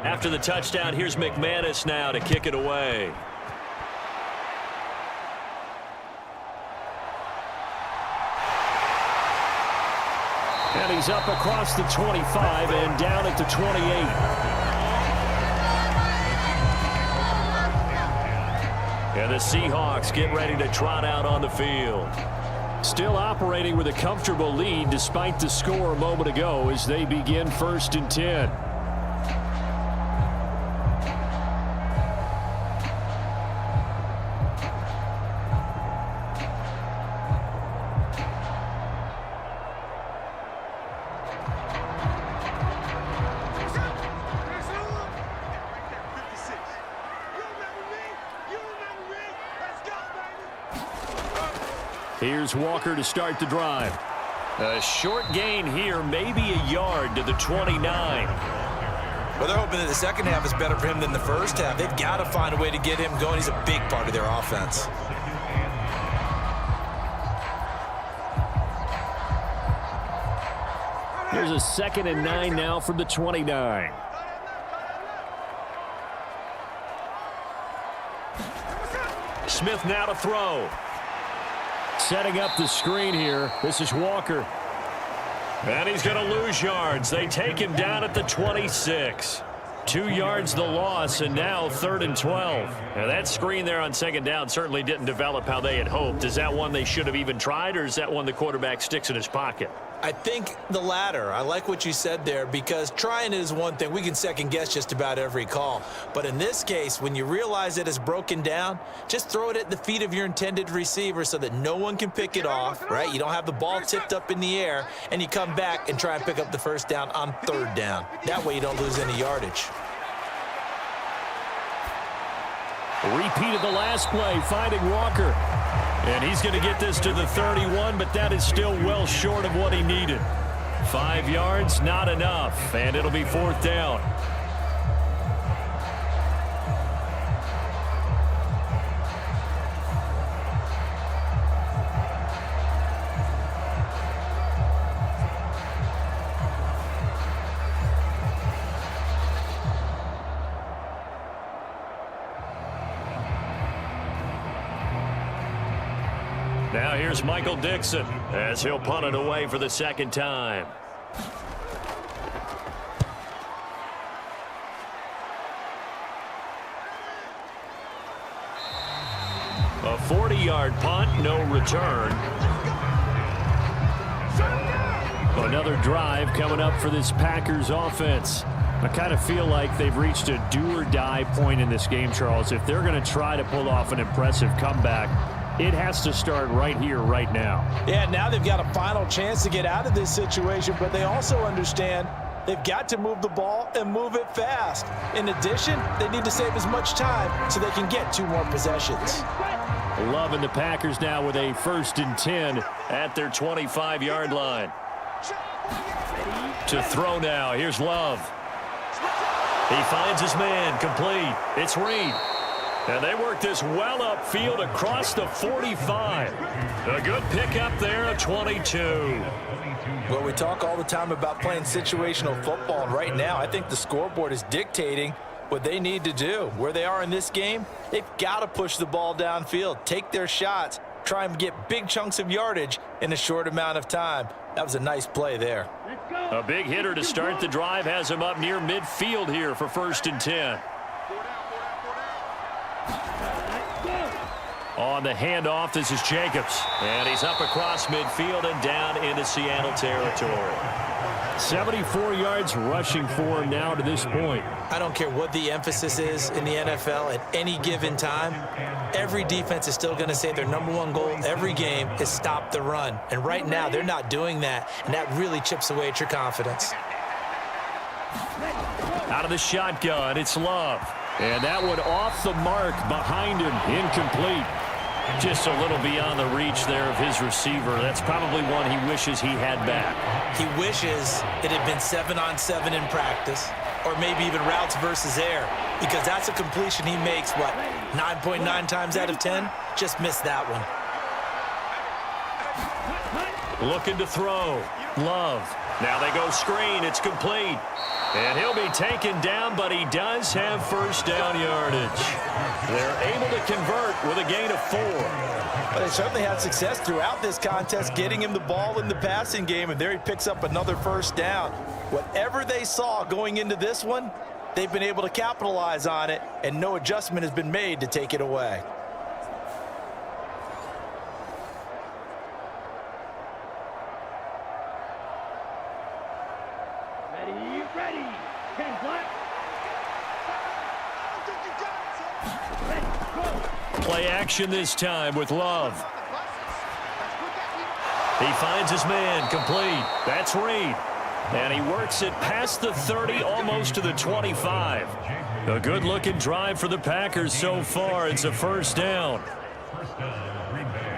After the touchdown, here's McManus now to kick it away. And he's up across the 25 and down at the 28. And the Seahawks get ready to trot out on the field. Still operating with a comfortable lead despite the score a moment ago as they begin 1st and 10. Here's Walker to start the drive. A short gain here, maybe a yard to the 29. Well, they're hoping that the second half is better for him than the first half. They've got to find a way to get him going. He's a big part of their offense. Here's a 2nd and 9 now from the 29. Smith now to throw. Setting up the screen here. This is Walker. And he's going to lose yards. They take him down at the 26. 2 yards the loss, and now 3rd and 12. Now that screen there on 2nd down certainly didn't develop how they had hoped. Is that one they should have even tried, or is that one the quarterback sticks in his pocket? I think the latter. I like what you said there, because trying it is one thing. We can second guess just about every call. But in this case, when you realize it is broken down, just throw it at the feet of your intended receiver so that no one can pick it off, right? You don't have the ball tipped up in the air, and you come back and try and pick up the first down on 3rd down. That way you don't lose any yardage. Repeat of the last play, finding Walker. And he's going to get this to the 31, but that is still well short of what he needed. 5 yards, not enough, and it'll be 4th down. Now here's Michael Dixon as he'll punt it away for the 2nd time. A 40-yard punt, no return. Another drive coming up for this Packers offense. I kind of feel like they've reached a do-or-die point in this game, Charles. If they're going to try to pull off an impressive comeback, It has to start right here, right now. Yeah, now they've got a final chance to get out of this situation, but they also understand they've got to move the ball and move it fast. In addition, they need to save as much time so they can get 2 more possessions. Love and the Packers now with a 1st and 10 at their 25-yard line. To throw now. Here's Love. He finds his man. Complete. It's Reed. And they work this well upfield across the 45. A good pickup there of 22. Well, we talk all the time about playing situational football, and right now I think the scoreboard is dictating what they need to do. Where they are in this game, they've got to push the ball downfield, take their shots, try and get big chunks of yardage in a short amount of time. That was a nice play there. A big hitter to start the drive has him up near midfield here for 1st and 10. On the handoff, this is Jacobs. And he's up across midfield and down into Seattle territory. 74 yards rushing for him now to this point. I don't care what the emphasis is in the NFL at any given time. Every defense is still going to say their #1 goal every game is stop the run. And right now, they're not doing that, and that really chips away at your confidence. Out of the shotgun, it's Love. And that one off the mark behind him, incomplete. Just a little beyond the reach there of his receiver. That's probably one he wishes he had back. He wishes it had been 7-on-7 in practice, or maybe even routes versus air, because that's a completion he makes, 9.9 times out of 10? Just missed that one. Looking to throw. Love. Now they go screen. It's complete. And he'll be taken down, but he does have 1st down yardage. They're able to convert with a gain of 4. But they certainly had success throughout this contest, getting him the ball in the passing game, and there he picks up another 1st down. Whatever they saw going into this one, they've been able to capitalize on it, and no adjustment has been made to take it away. Ready. 10 black. Play action this time with Love. He finds his man. Complete. That's Reed. And he works it past the 30, almost to the 25. A good-looking drive for the Packers so far. It's a 1st down. First down, Green Bay.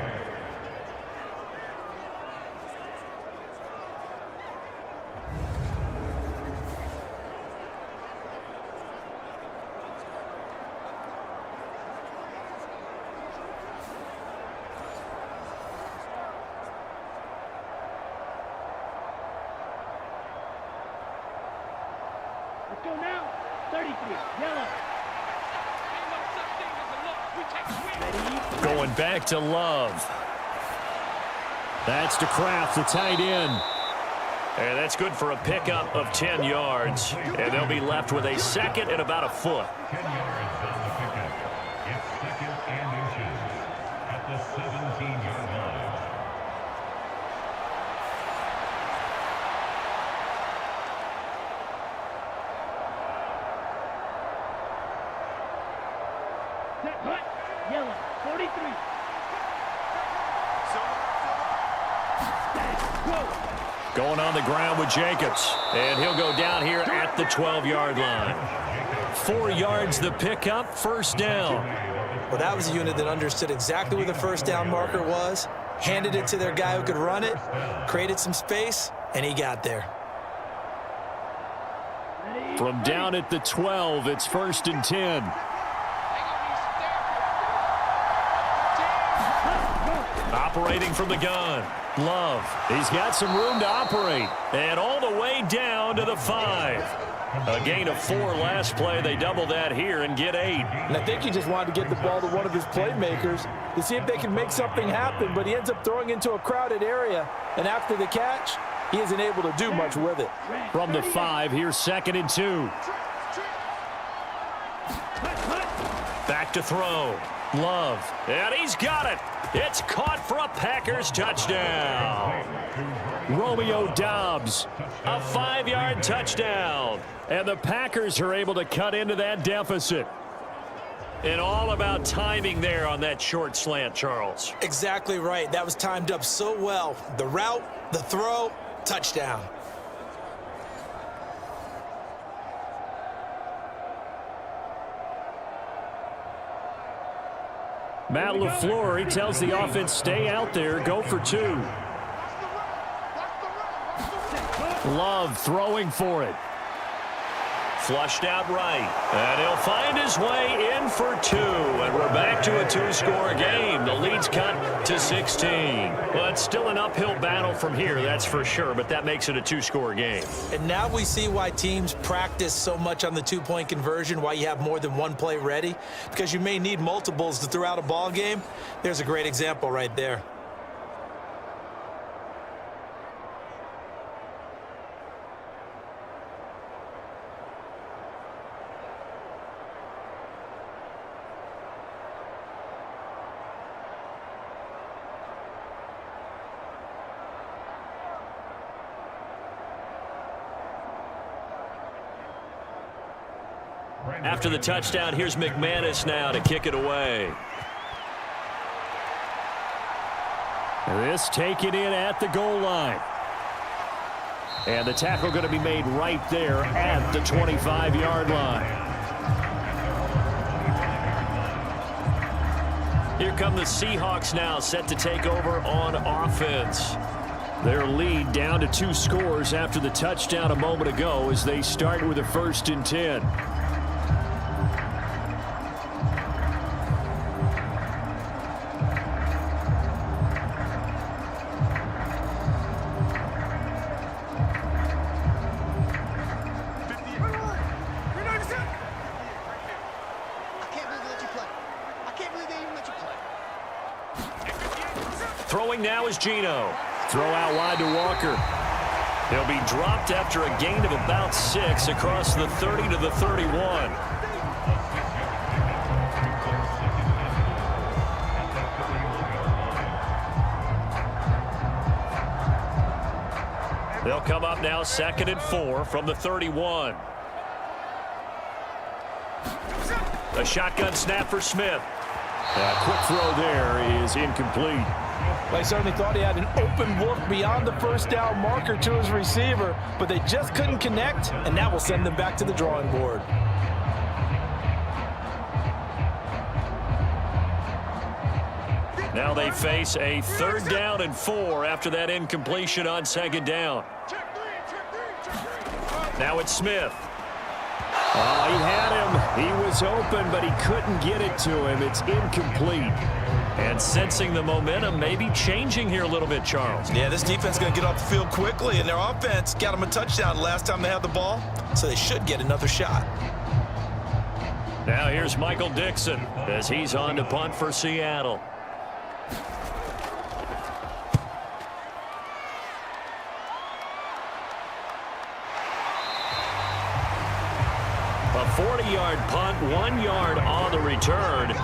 Let's go now. 33. Yellow. Going back to Love. That's to Kraft, the tight end. And that's good for a pickup of 10 yards. And they'll be left with a 2nd and about a foot. 10 yards on the pickup. It's 2nd and inches at the 17-yard line. Set hut. Yellow. 43. Going on the ground with Jacobs. And he'll go down here at the 12-yard line. 4 yards the pickup, 1st down. Well, that was a unit that understood exactly where the 1st down marker was, handed it to their guy who could run it, created some space, and he got there. From down at the 12, it's 1st and 10. Operating from the gun. Love. He's got some room to operate. And all the way down to the 5. A gain of 4 last play. They double that here and get 8. And I think he just wanted to get the ball to one of his playmakers to see if they can make something happen, but he ends up throwing into a crowded area. And after the catch, he isn't able to do much with it. From the 5, here's 2nd and 2. Back to throw. Love. And he's got it. It's caught for a Packers touchdown. Romeo Doubs, a 5-yard touchdown. And the Packers are able to cut into that deficit. And all about timing there on that short slant, Charles. Exactly right. That was timed up so well. The route, the throw, touchdown. Matt LaFleur, he tells the offense, stay out there, go for 2. Love throwing for it. Flushed out right. And he'll find his way in for 2. And we're back to a 2-score game. The lead's cut to 16. Well, it's still an uphill battle from here, that's for sure, but that makes it a 2-score game. And now we see why teams practice so much on the 2-point conversion, why you have more than one play ready, because you may need multiples to throw out a ball game. There's a great example right there. After the touchdown, here's McManus now to kick it away. This taken in at the goal line. And the tackle going to be made right there at the 25-yard line. Here come the Seahawks now, set to take over on offense. Their lead down to 2 scores after the touchdown a moment ago as they start with a 1st and 10. Throwing now is Geno. Throw out wide to Walker. He'll be dropped after a gain of about 6 across the 30 to the 31. They'll come up now 2nd and 4 from the 31. A shotgun snap for Smith. A quick throw there is incomplete. They certainly thought he had an open look beyond the first down marker to his receiver, but they just couldn't connect, and that will send them back to the drawing board. Now they face a 3rd down and 4 after that incompletion on 2nd down. Now it's Smith. Oh, he had him. He was open, but he couldn't get it to him. It's incomplete. And sensing the momentum maybe changing here a little bit, Charles. Yeah, this defense is going to get off the field quickly, and their offense got them a touchdown last time they had the ball, so they should get another shot. Now here's Michael Dixon as he's on to punt for Seattle. A 40-yard punt, 1 yard on the return.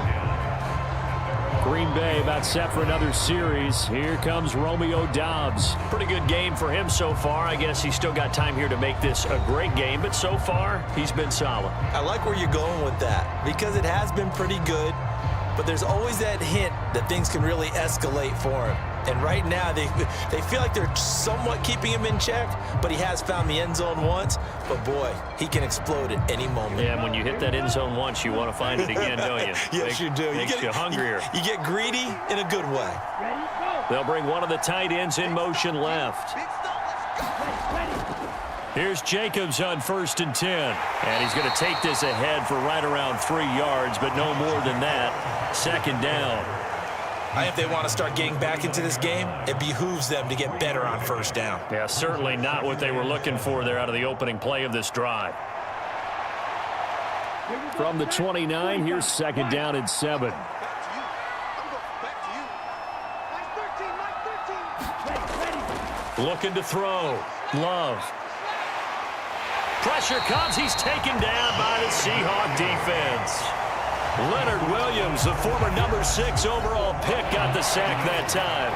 Green Bay about set for another series. Here comes Romeo Doubs. Pretty good game for him so far. I guess he's still got time here to make this a great game, but so far, he's been solid. I like where you're going with that because it has been pretty good, but there's always that hint that things can really escalate for him. And right now, they feel like they're somewhat keeping him in check, but he has found the end zone once. But, boy, he can explode at any moment. Yeah, and when you hit that end zone once, you want to find it again, don't you? Yes, you do. Makes you hungrier. You get greedy in a good way. They'll bring one of the tight ends in motion left. Here's Jacobs on 1st and 10. And he's going to take this ahead for right around 3 yards, but no more than that. 2nd down. If they want to start getting back into this game, it behooves them to get better on 1st down. Yeah, certainly not what they were looking for there out of the opening play of this drive. From the 29, here's 2nd down and 7. Looking to throw. Love. Pressure comes. He's taken down by the Seahawk defense. Leonard Williams, the former number 6 overall pick, got the sack that time.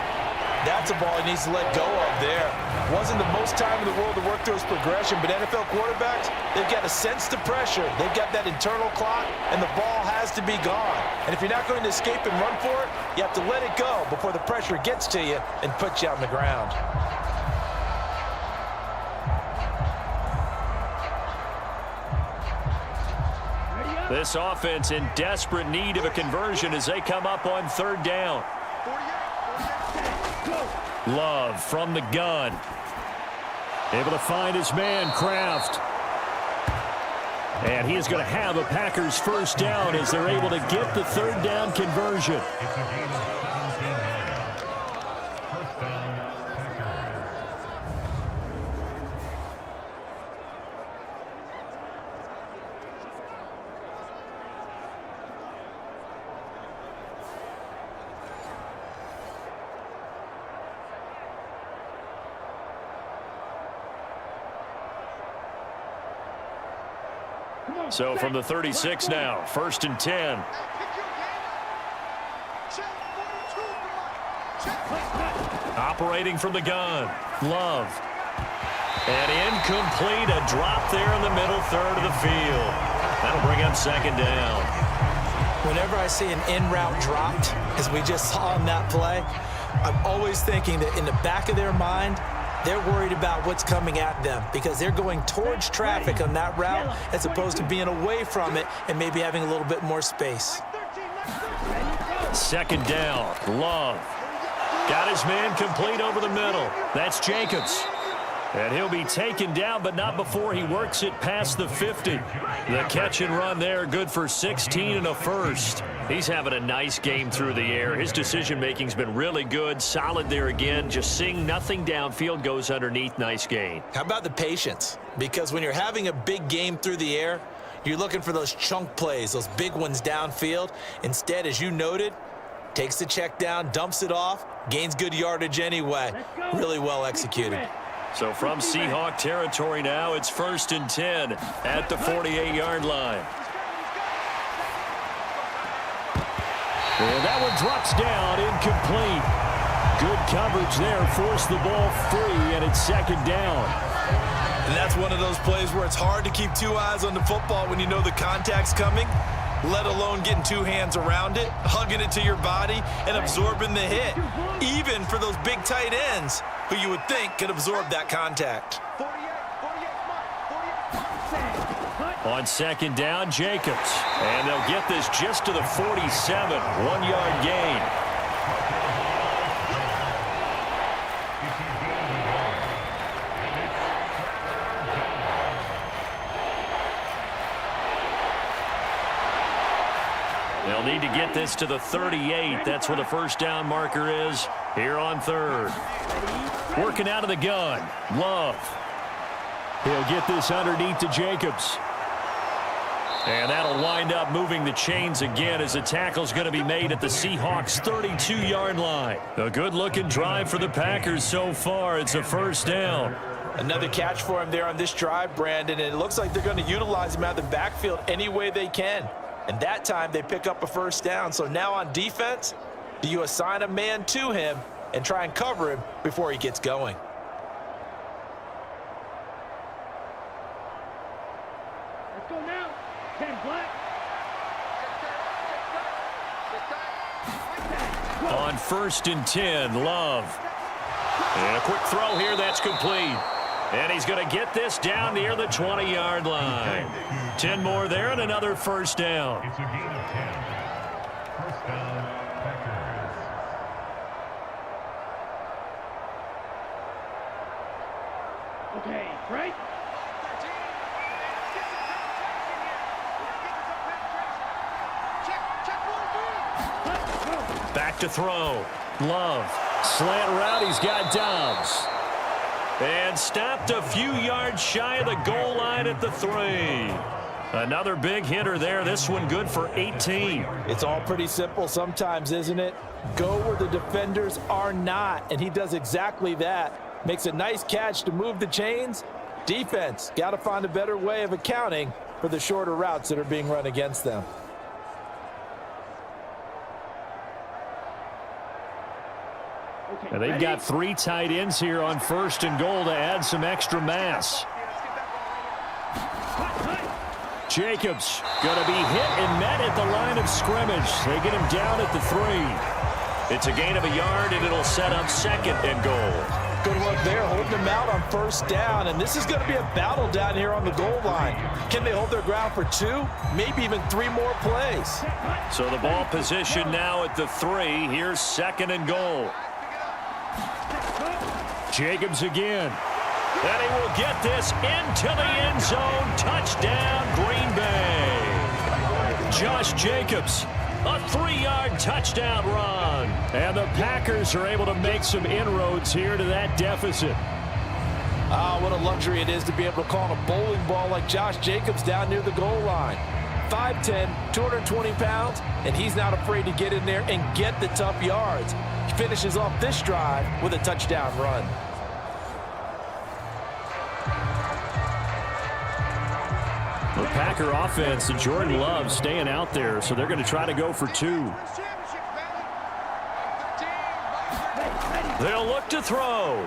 That's a ball he needs to let go of there. Wasn't the most time in the world to work through his progression, but NFL quarterbacks, they've got to sense the pressure. They've got that internal clock, and the ball has to be gone. And if you're not going to escape and run for it, you have to let it go before the pressure gets to you and puts you on the ground. This offense in desperate need of a conversion as they come up on third down. Love from the gun. Able to find his man, Kraft. And he is going to have a Packers first down as they're able to get the third down conversion. So from the 36 now, 1st and 10. Operating from the gun, Love. And incomplete, a drop there in the middle third of the field. That'll bring up second down. Whenever I see an in-route dropped, as we just saw in that play, I'm always thinking that in the back of their mind, they're worried about what's coming at them because they're going towards traffic on that route as opposed to being away from it and maybe having a little bit more space. Second down, Love. Got his man complete over the middle. That's Jacobs. And he'll be taken down, but not before he works it past the 50. The catch and run there, good for 16 and a first. He's having a nice game through the air. His decision-making's been really good, solid there again. Just seeing nothing downfield, goes underneath, nice gain. How about the patience? Because when you're having a big game through the air, you're looking for those chunk plays, those big ones downfield. Instead, as you noted, takes the check down, dumps it off, gains good yardage anyway. Really well executed. So from Seahawk territory now, it's 1st and 10 at the 48-yard line. And that one drops down, incomplete. Good coverage there, forced the ball free, and it's second down. And that's one of those plays where it's hard to keep two eyes on the football when you know the contact's coming, let alone getting two hands around it, hugging it to your body, and absorbing the hit. Even for those big tight ends who you would think could absorb that contact. On second down, Jacobs. And they'll get this just to the 47, 1-yard gain. They'll need to get this to the 38. That's where the first down marker is here on third. Working out of the gun, Love. He'll get this underneath to Jacobs. And that'll wind up moving the chains again as the tackle's going to be made at the Seahawks' 32-yard line. A good-looking drive for the Packers so far. It's a first down. Another catch for him there on this drive, Brandon, and it looks like they're going to utilize him out of the backfield any way they can. And that time they pick up a first down. So now on defense, do you assign a man to him and try and cover him before he gets going? Let's go now. 10 black. On 1st and 10, Love. And a quick throw here, that's complete. And he's going to get this down near the 20-yard line. 10 more there and another first down. It's a gain of 10. First down, Packers. Okay, right? Back to throw. Love. Slant route, he's got Dobbs. And stopped a few yards shy of the goal line at the 3. Another big hitter there. This one good for 18. It's all pretty simple sometimes, isn't it? Go where the defenders are not, and he does exactly that. Makes a nice catch to move the chains. Defense, got to find a better way of accounting for the shorter routes that are being run against them. And they've got 3 tight ends here on 1st and goal to add some extra mass. Jacobs going to be hit and met at the line of scrimmage. They get him down at the 3. It's a gain of a yard, and it'll set up 2nd and goal. Good work there, holding them out on 1st down, and this is going to be a battle down here on the goal line. Can they hold their ground for 2, maybe even 3 more plays? So the ball position now at the 3. Here's 2nd and goal. Jacobs again. And he will get this into the end zone. Touchdown, Green Bay. Josh Jacobs, a 3-yard touchdown run. And the Packers are able to make some inroads here to that deficit. What a luxury it is to be able to call a bowling ball like Josh Jacobs down near the goal line. 5'10", 220 pounds, and he's not afraid to get in there and get the tough yards. He finishes off this drive with a touchdown run. The Packer offense and Jordan Love staying out there, so they're going to try to go for 2. They'll look to throw.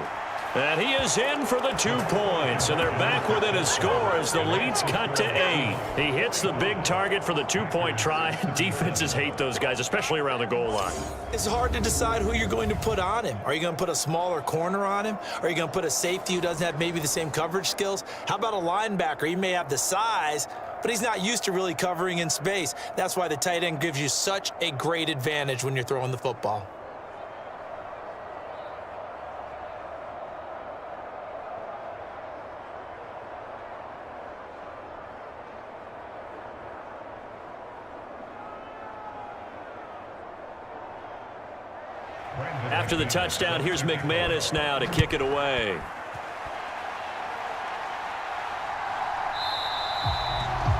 And he is in for the 2 points. And they're back within a score as the lead's cut to 8. He hits the big target for the 2-point try. Defenses hate those guys, especially around the goal line. It's hard to decide who you're going to put on him. Are you going to put a smaller corner on him? Are you going to put a safety who doesn't have maybe the same coverage skills? How about a linebacker? He may have the size, but he's not used to really covering in space. That's why the tight end gives you such a great advantage when you're throwing the football. After the touchdown, here's McManus now to kick it away.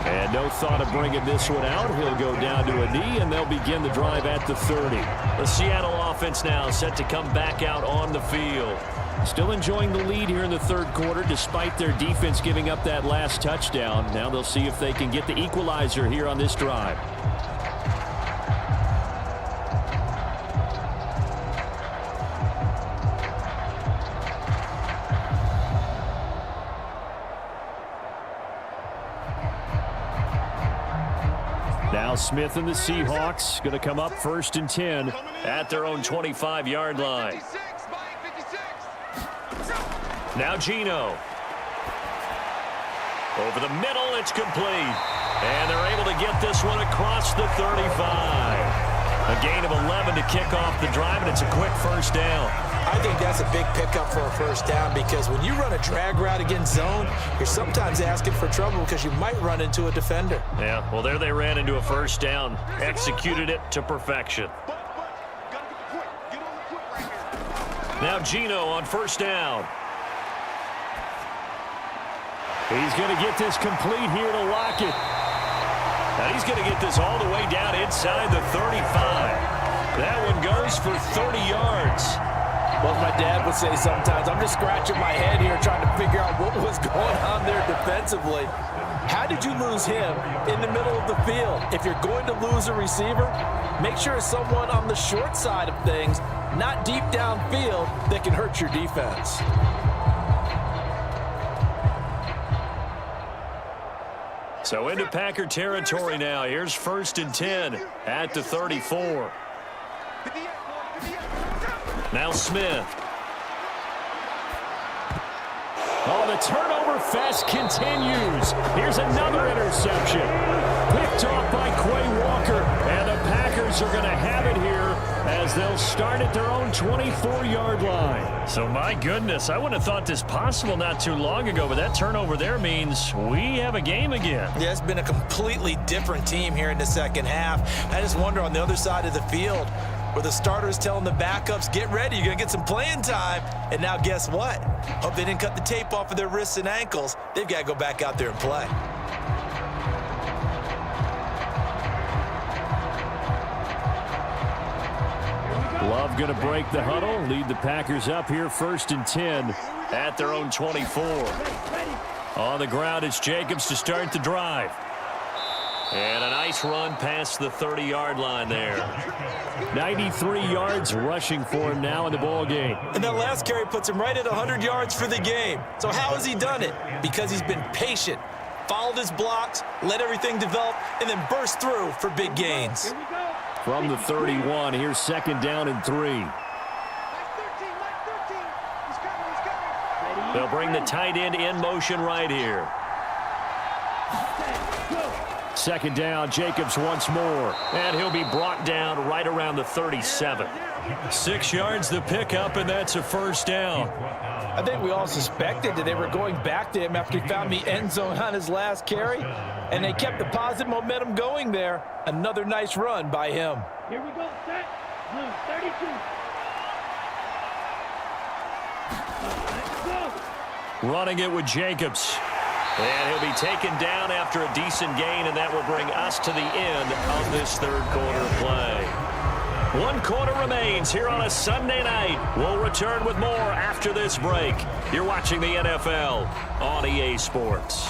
And no thought of bringing this one out. He'll go down to a knee, and they'll begin the drive at the 30. The Seattle offense now set to come back out on the field. Still enjoying the lead here in the 3rd quarter, despite their defense giving up that last touchdown. Now they'll see if they can get the equalizer here on this drive. Now Smith and the Seahawks going to come up 1st and 10 at their own 25-yard line. Now Geno. Over the middle, it's complete. And they're able to get this one across the 35. A gain of 11 to kick off the drive, and it's a quick 1st down. I think that's a big pickup for a 1st down because when you run a drag route against zone, you're sometimes asking for trouble because you might run into a defender. Yeah, well, there they ran into a 1st down. Executed it to perfection. Now Geno on 1st down. He's going to get this complete here to Lockett. Now he's going to get this all the way down inside the 35. That one goes for 30 yards. Well, my dad would say sometimes, I'm just scratching my head here trying to figure out what was going on there defensively. How did you lose him in the middle of the field? If you're going to lose a receiver, make sure it's someone on the short side of things, not deep downfield, that can hurt your defense. So into Packer territory now. Here's 1st and 10 at the 34. Now Smith. Oh, the turnover fest continues. Here's another interception. Picked off by Quay Walker. And the Packers are going to have it here as they'll start at their own 24-yard line. So, my goodness, I wouldn't have thought this possible not too long ago, but that turnover there means we have a game again. Yeah, it's been a completely different team here in the 2nd half. I just wonder on the other side of the field where the starters telling the backups, get ready, you're going to get some playing time. And now guess what? Hope they didn't cut the tape off of their wrists and ankles. They've got to go back out there and play. Love going to break the huddle, lead the Packers up here 1st and 10 at their own 24. On the ground, it's Jacobs to start the drive. And a nice run past the 30-yard line there. 93 yards rushing for him now in the ball game. And that last carry puts him right at 100 yards for the game. So how has he done it? Because he's been patient, followed his blocks, let everything develop, and then burst through for big gains. From the 31, here's 2nd down and 3. They'll bring the tight end in motion right here. 2nd down, Jacobs once more. And he'll be brought down right around the 37. 6 yards the pickup, and that's a 1st down. I think we all suspected that they were going back to him after he found the end zone on his last carry, and they kept the positive momentum going there. Another nice run by him. Here we go, set. Blue, 32. Let's go. Running it with Jacobs. And he'll be taken down after a decent gain, and that will bring us to the end of this 3rd quarter play. 1 quarter remains here on a Sunday night. We'll return with more after this break. You're watching the NFL on EA Sports.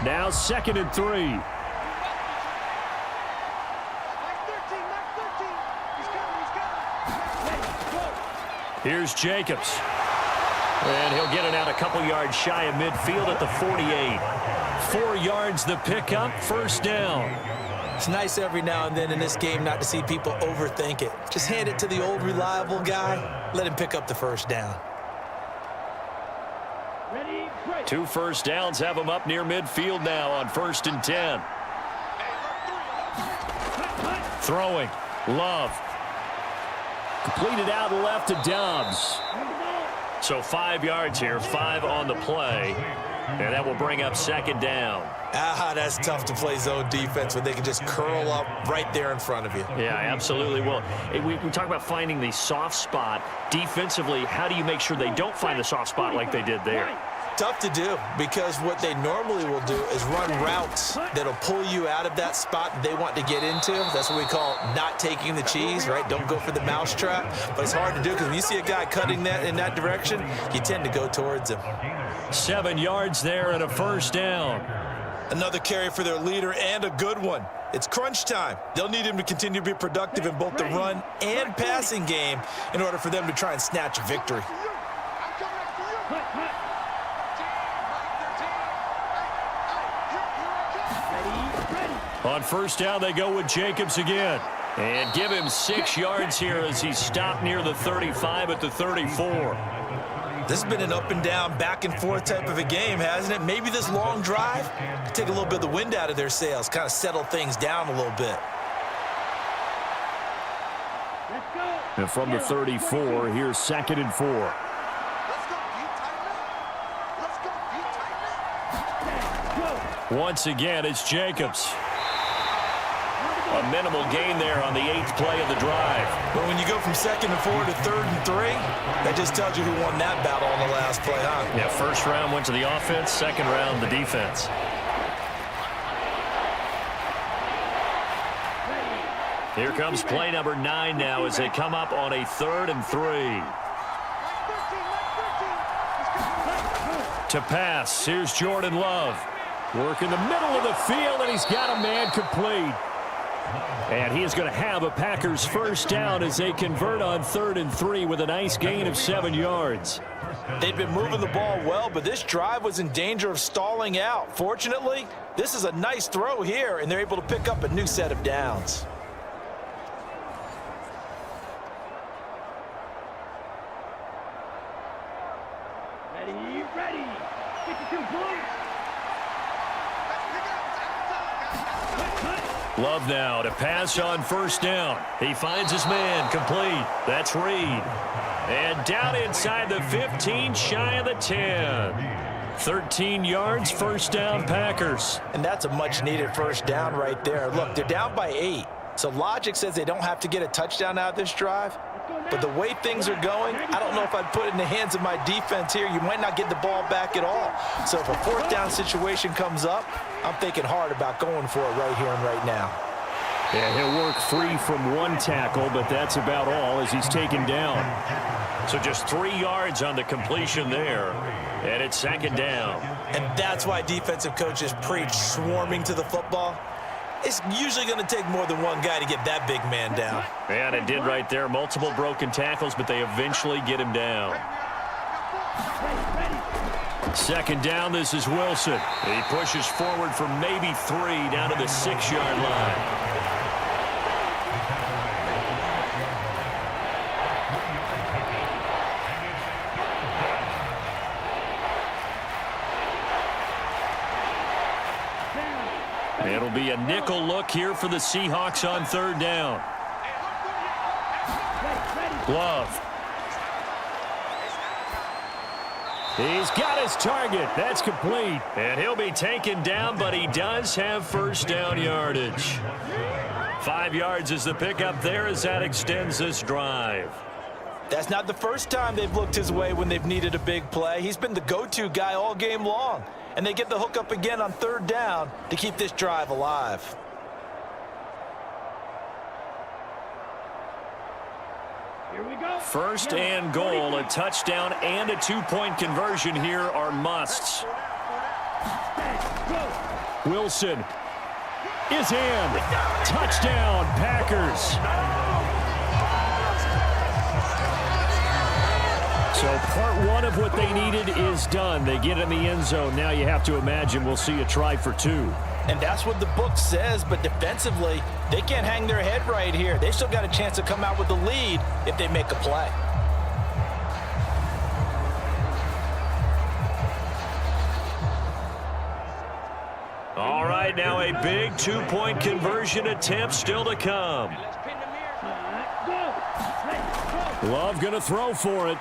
Now 2nd and 3. Here's Jacobs. And he'll get it out a couple yards shy of midfield at the 48. 4 yards the pickup, 1st down. It's nice every now and then in this game not to see people overthink it. Just hand it to the old reliable guy. Let him pick up the 1st down. 2 first downs have him up near midfield now on 1st and 10. Throwing. Love. Completed out left to Dobbs. So 5 yards here, 5 on the play. And that will bring up 2nd down. That's tough to play zone defense when they can just curl up right there in front of you. Yeah, absolutely. Well, we talk about finding the soft spot. Defensively, how do you make sure they don't find the soft spot like they did there? Tough to do, because what they normally will do is run routes that'll pull you out of that spot that they want to get into. That's what we call not taking the cheese, right? Don't go for the mousetrap. But it's hard to do because when you see a guy cutting that in that direction, you tend to go towards him. 7 yards there and a 1st down. Another carry for their leader, and a good one. It's crunch time. They'll need him to continue to be productive in both the run and passing game in order for them to try and snatch a victory. On 1st down, they go with Jacobs again. And give him 6 yards here as he stopped near the 35 at the 34. This has been an up and down, back and forth type of a game, hasn't it? Maybe this long drive could take a little bit of the wind out of their sails, kind of settle things down a little bit. And from the 34, here's 2nd and 4. Once again, it's Jacobs. A minimal gain there on the 8th play of the drive. But when you go from 2nd and 4 to 3rd and 3, that just tells you who won that battle on the last play, huh? Yeah, 1st round went to the offense, 2nd round the defense. Here comes play number 9 now as they come up on a 3rd and 3. To pass, here's Jordan Love. Work in the middle of the field, and he's got a man complete. And he is going to have a Packers 1st down as they convert on 3rd and 3 with a nice gain of 7 yards. They've been moving the ball well, but this drive was in danger of stalling out. Fortunately, this is a nice throw here, and they're able to pick up a new set of downs. Ready. 52 points. Love now to pass on 1st down. He finds his man complete. That's Reed. And down inside the 15, shy of the 10. 13 yards, 1st down Packers. And that's a much-needed 1st down right there. Look, they're down by 8. So logic says they don't have to get a touchdown out of this drive. But the way things are going, I don't know if I'd put it in the hands of my defense here. You might not get the ball back at all. So if a 4th down situation comes up, I'm thinking hard about going for it right here and right now. And he'll work free from one tackle, but that's about all as he's taken down. So just 3 yards on the completion there, and it's second down. And that's why defensive coaches preach swarming to the football. It's usually going to take more than one guy to get that big man down. And it did right there. Multiple broken tackles, but they eventually get him down. Second down, this is Wilson. He pushes forward for maybe 3 down to the 6-yard line. It'll be a nickel look here for the Seahawks on third down. Glove. He's got his target. That's complete. And he'll be taken down, but he does have first down yardage. 5 yards is the pickup there as that extends this drive. That's not the first time they've looked his way when they've needed a big play. He's been the go-to guy all game long. And they get the hook up again on third down to keep this drive alive. Here we go. First and goal, a touchdown and a 2-point conversion here are musts. Wilson is in. Touchdown, Packers. So part one of what they needed is done. They get in the end zone. Now you have to imagine we'll see a try for 2. And that's what the book says, but defensively, they can't hang their head right here. They still got a chance to come out with the lead if they make a play. All right, now a big 2-point conversion attempt still to come. Love going to throw for it.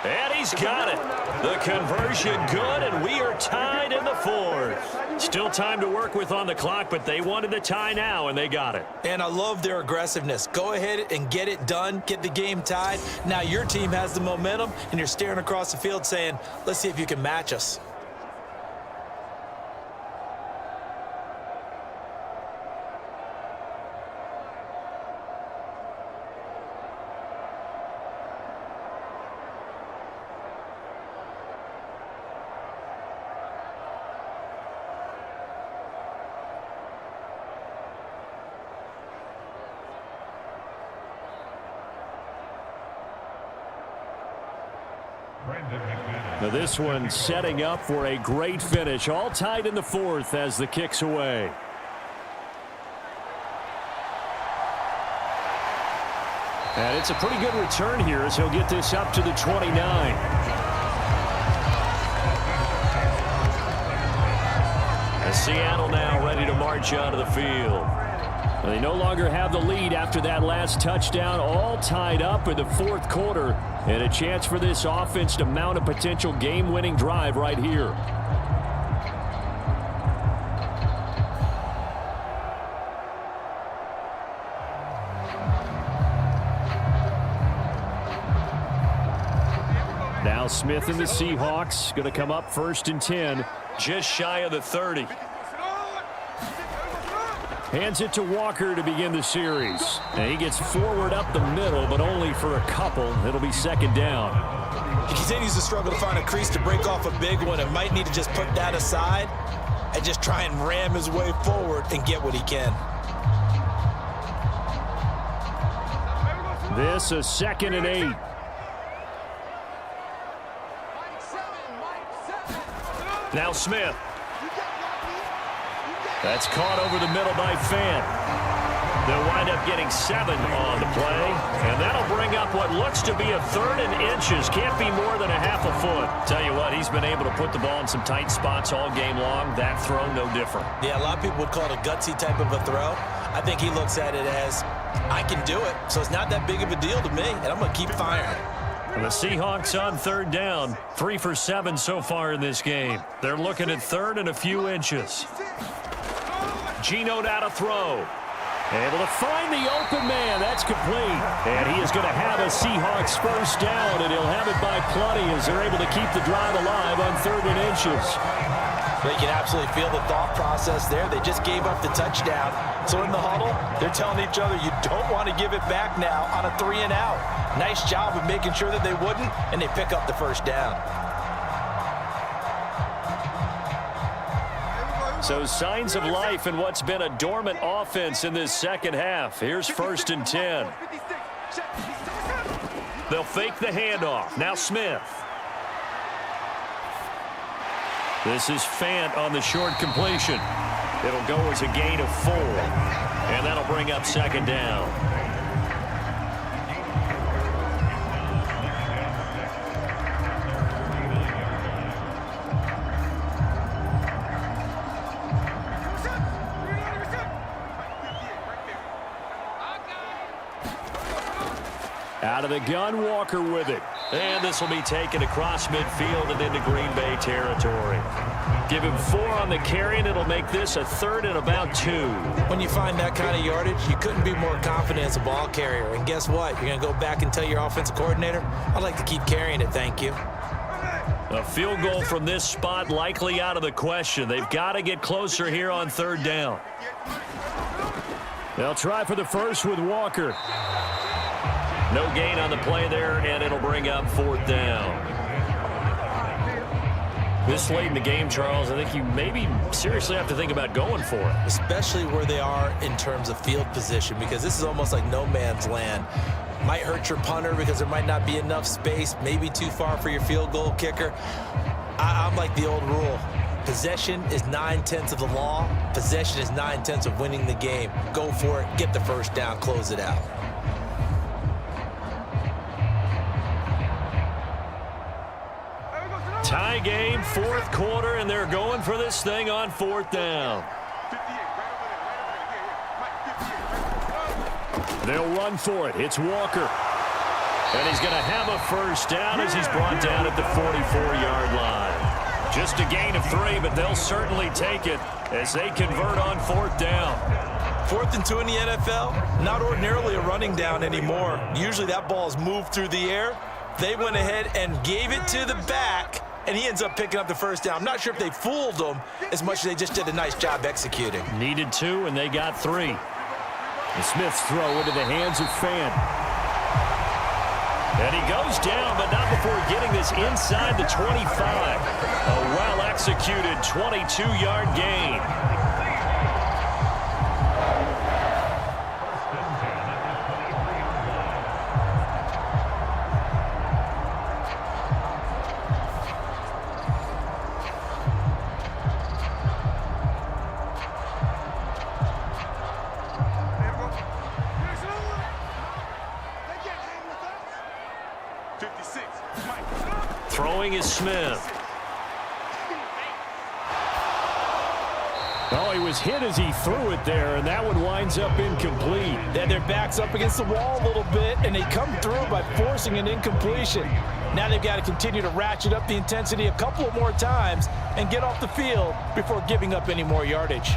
And he's got it. The conversion good, and we are tied in the 4th. Still time to work with on the clock, but they wanted the tie now, and they got it. And I love their aggressiveness. Go ahead and get it done. Get the game tied. Now your team has the momentum, and you're staring across the field saying, let's see if you can match us. Now this one setting up for a great finish. All tied in the 4th as the kick's away. And it's a pretty good return here as he'll get this up to the 29. And Seattle now ready to march out of the field. They no longer have the lead after that last touchdown. All tied up in the 4th quarter. And a chance for this offense to mount a potential game-winning drive right here. Now Smith and the Seahawks going to come up 1st and 10. Just shy of the 30. Hands it to Walker to begin the series. And he gets forward up the middle, but only for a couple. It'll be second down. He continues to struggle to find a crease to break off a big one and might need to just put that aside and just try and ram his way forward and get what he can. This is 2nd and 8. Now Smith. That's caught over the middle by Fant. They'll wind up getting 7 on the play, and that'll bring up what looks to be a 3rd and inches. Can't be more than a half a foot. Tell you what, he's been able to put the ball in some tight spots all game long. That throw, no different. Yeah, a lot of people would call it a gutsy type of a throw. I think he looks at it as, I can do it, so it's not that big of a deal to me, and I'm going to keep firing. And the Seahawks on third down, 3 for 7 so far in this game. They're looking at 3rd and a few inches. Geno out of throw. Able to find the open man. That's complete. And he is going to have a Seahawks first down, and he'll have it by plenty as they're able to keep the drive alive on 3rd and inches. They can absolutely feel the thought process there. They just gave up the touchdown. So in the huddle, they're telling each other, you don't want to give it back now on a 3-and-out. Nice job of making sure that they wouldn't, and they pick up the first down. So signs of life in what's been a dormant offense in this second half. Here's 1st and 10. They'll fake the handoff. Now Smith. This is Fant on the short completion. It'll go as a gain of 4. And that'll bring up 2nd down. Out of the gun, Walker with it. And this will be taken across midfield and into Green Bay territory. Give him 4 on the carry, and it'll make this a 3rd and about 2. When you find that kind of yardage, you couldn't be more confident as a ball carrier. And guess what? You're going to go back and tell your offensive coordinator, I'd like to keep carrying it, thank you. A field goal from this spot likely out of the question. They've got to get closer here on 3rd down. They'll try for the first with Walker. No gain on the play there, and it'll bring up 4th down. This late in the game, Charles, I think you maybe seriously have to think about going for it. Especially where they are in terms of field position, because this is almost like no man's land. Might hurt your punter because there might not be enough space, maybe too far for your field goal kicker. I'm like the old rule. Possession is 9/10 of the law. Possession is 9/10 of winning the game. Go for it, get the first down, close it out. Tie game, 4th quarter, and they're going for this thing on 4th down. They'll run for it. It's Walker. And he's going to have a first down as he's brought down at the 44-yard line. Just a gain of 3, but they'll certainly take it as they convert on 4th down. 4th and 2 in the NFL, not ordinarily a running down anymore. Usually that ball is moved through the air. They went ahead and gave it to the back, and he ends up picking up the first down. I'm not sure if they fooled him as much as they just did a nice job executing. Needed 2, and they got 3. The Smith's throw into the hands of Fant. And he goes down, but not before getting this inside the 25. A well-executed 22-yard gain. Throwing is Smith. Oh, he was hit as he threw it there, and that one winds up incomplete. Then their back's up against the wall a little bit, and they come through by forcing an incompletion. Now they've got to continue to ratchet up the intensity a couple of more times and get off the field before giving up any more yardage.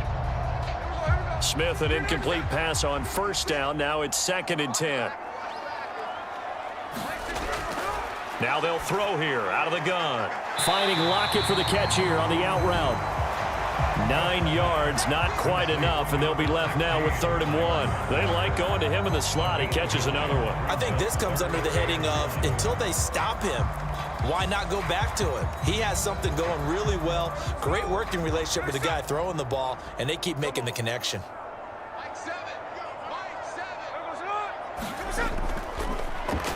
Smith, an incomplete pass on 1st down. Now it's 2nd and 10. Now they'll throw here out of the gun. Finding Lockett for the catch here on the out route. 9 yards, not quite enough, and they'll be left now with 3rd and 1. They like going to him in the slot. He catches another one. I think this comes under the heading of until they stop him, why not go back to him? He has something going really well. Great working relationship with the guy throwing the ball, and they keep making the connection.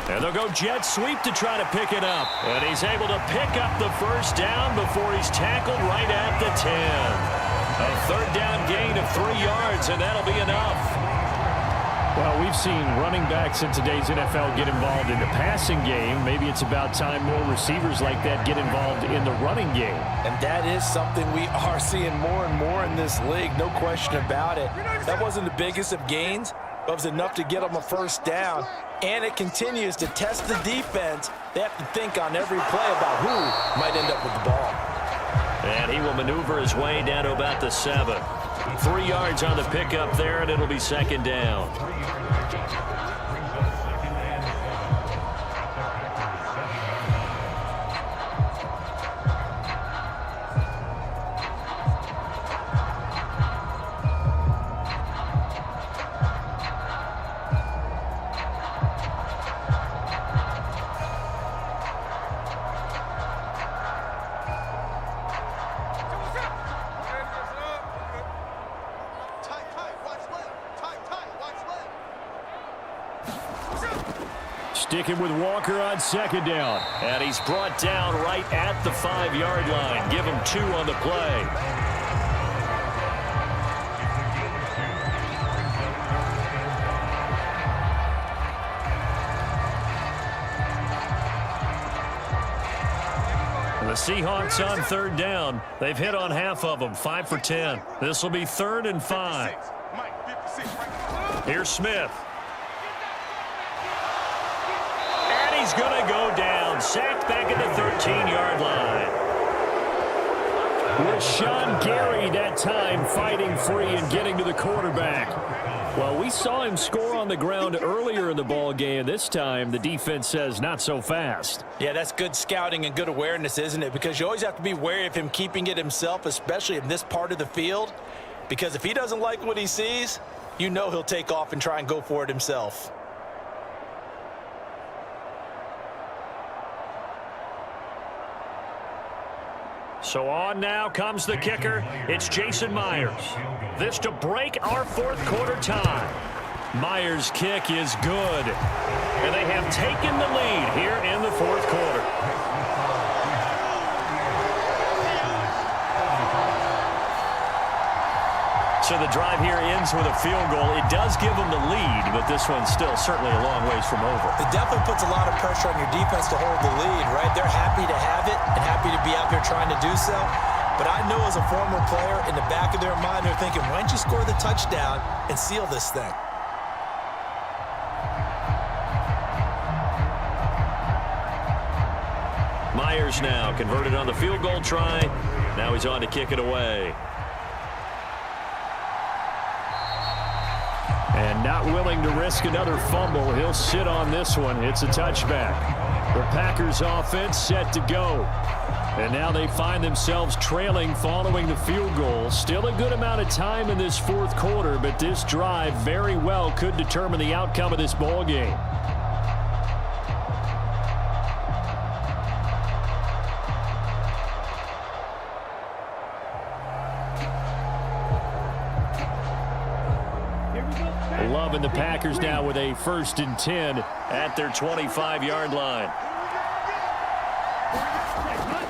And they'll go jet sweep to try to pick it up. And he's able to pick up the first down before he's tackled right at the 10. A 3rd down gain of 3 yards, and that'll be enough. Well, we've seen running backs in today's NFL get involved in the passing game. Maybe it's about time more receivers like that get involved in the running game. And that is something we are seeing more and more in this league, no question about it. That wasn't the biggest of gains, but it was enough to get them a first down. And it continues to test the defense. They have to think on every play about who might end up with the ball. And he will maneuver his way down to about the 7. 3 yards on the pickup there, and it'll be 2nd down. kicking with Walker on second down. And he's brought down right at the 5-yard line. Give him 2 on the play. The Seahawks on third down. They've hit on half of them, 5 for 10. This will be 3rd and 5. Here's Smith. And he's going to go down. Sacked back at the 13-yard line. Rashawn Gary that time fighting free and getting to the quarterback. Well, we saw him score on the ground earlier in the ball game. This time, the defense says not so fast. Yeah, that's good scouting and good awareness, isn't it? Because you always have to be wary of him keeping it himself, especially in this part of the field. Because if he doesn't like what he sees, you know he'll take off and try and go for it himself. So on now comes the kicker. It's Jason Myers. This to break our 4th quarter tie. Myers' kick is good. And they have taken the lead here in the 4th quarter. So the drive here ends with a field goal. It does give them the lead, but this one's still certainly a long ways from over. It definitely puts a lot of pressure on your defense to hold the lead, right? They're happy to have it and happy to be out there trying to do so. But I know as a former player, in the back of their mind, they're thinking, why don't you score the touchdown and seal this thing? Myers now converted on the field goal try. Now he's on to kick it away. And not willing to risk another fumble. He'll sit on this one. It's a touchback. The Packers offense set to go. And now they find themselves trailing following the field goal. Still a good amount of time in this 4th quarter, but this drive very well could determine the outcome of this ball game. Love and the Packers now with a 1st and 10 at their 25-yard line.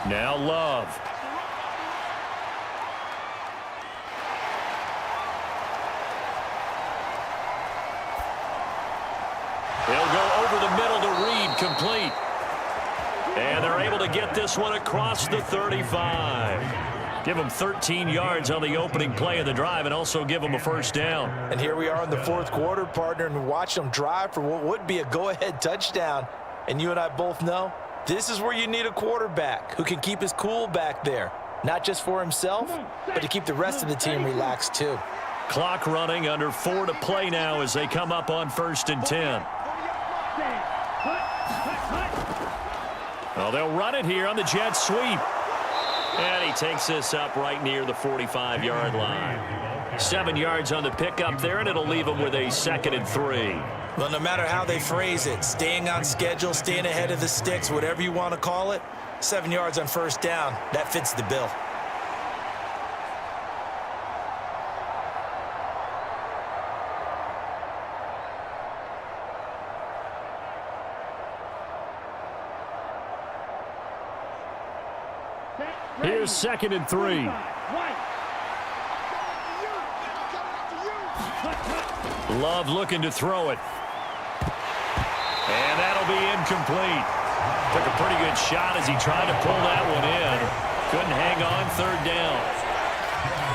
Now Love. He'll go over the middle to Reed, complete. And they're able to get this one across the 35. Give them 13 yards on the opening play of the drive and also give them a 1st down. And here we are in the 4th quarter, partner, and watch them drive for what would be a go-ahead touchdown. And you and I both know this is where you need a quarterback who can keep his cool back there. Not just for himself, but to keep the rest of the team relaxed too. Clock running, under 4 to play now as they come up on 1st and 10. Well, they'll run it here on the jet sweep. And he takes this up right near the 45-yard line. 7 yards on the pickup there, and it'll leave him with a 2nd and 3. Well, no matter how they phrase it, staying on schedule, staying ahead of the sticks, whatever you want to call it, 7 yards on 1st down, that fits the bill. Here's 2nd and 3. Love looking to throw it. And that'll be incomplete. Took a pretty good shot as he tried to pull that one in. Couldn't hang on, 3rd down.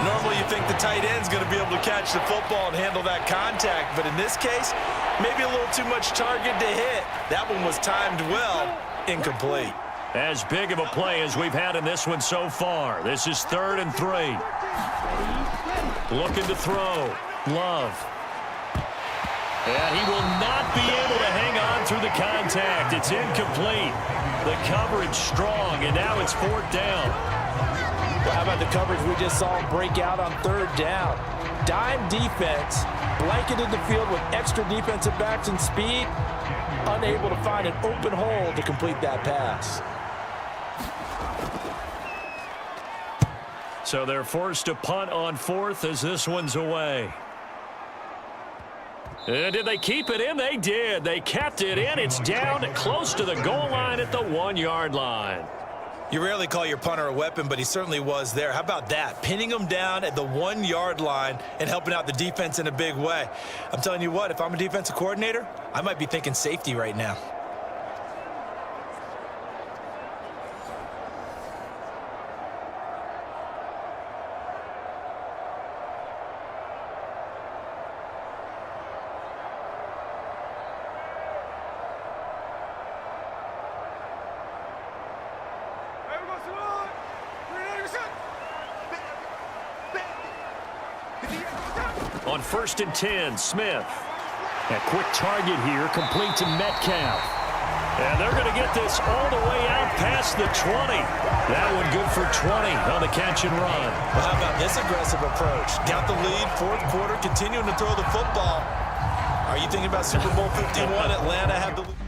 Normally you think the tight end's going to be able to catch the football and handle that contact, but in this case, maybe a little too much target to hit. That one was timed well, incomplete. As big of a play as we've had in this one so far. This is 3rd and 3. Looking to throw. Love. And he will not be able to hang on through the contact. It's incomplete. The coverage strong, and now it's 4th down. Well, how about the coverage we just saw him break out on 3rd down? Dime defense, blanketed the field with extra defensive backs and speed, unable to find an open hole to complete that pass. So they're forced to punt on 4th as this one's away. Did they keep it in? They did. They kept it in. It's down close to the goal line at the 1-yard line. You rarely call your punter a weapon, but he certainly was there. How about that? Pinning him down at the 1-yard line and helping out the defense in a big way. I'm telling you what, if I'm a defensive coordinator, I might be thinking safety right now. On 1st and 10, Smith. A quick target here, complete to Metcalf. And they're going to get this all the way out past the 20. That one good for 20 on the catch and run. Well, how about this aggressive approach? Got the lead, fourth quarter, continuing to throw the football. Are you thinking about Super Bowl 51? Atlanta had the lead.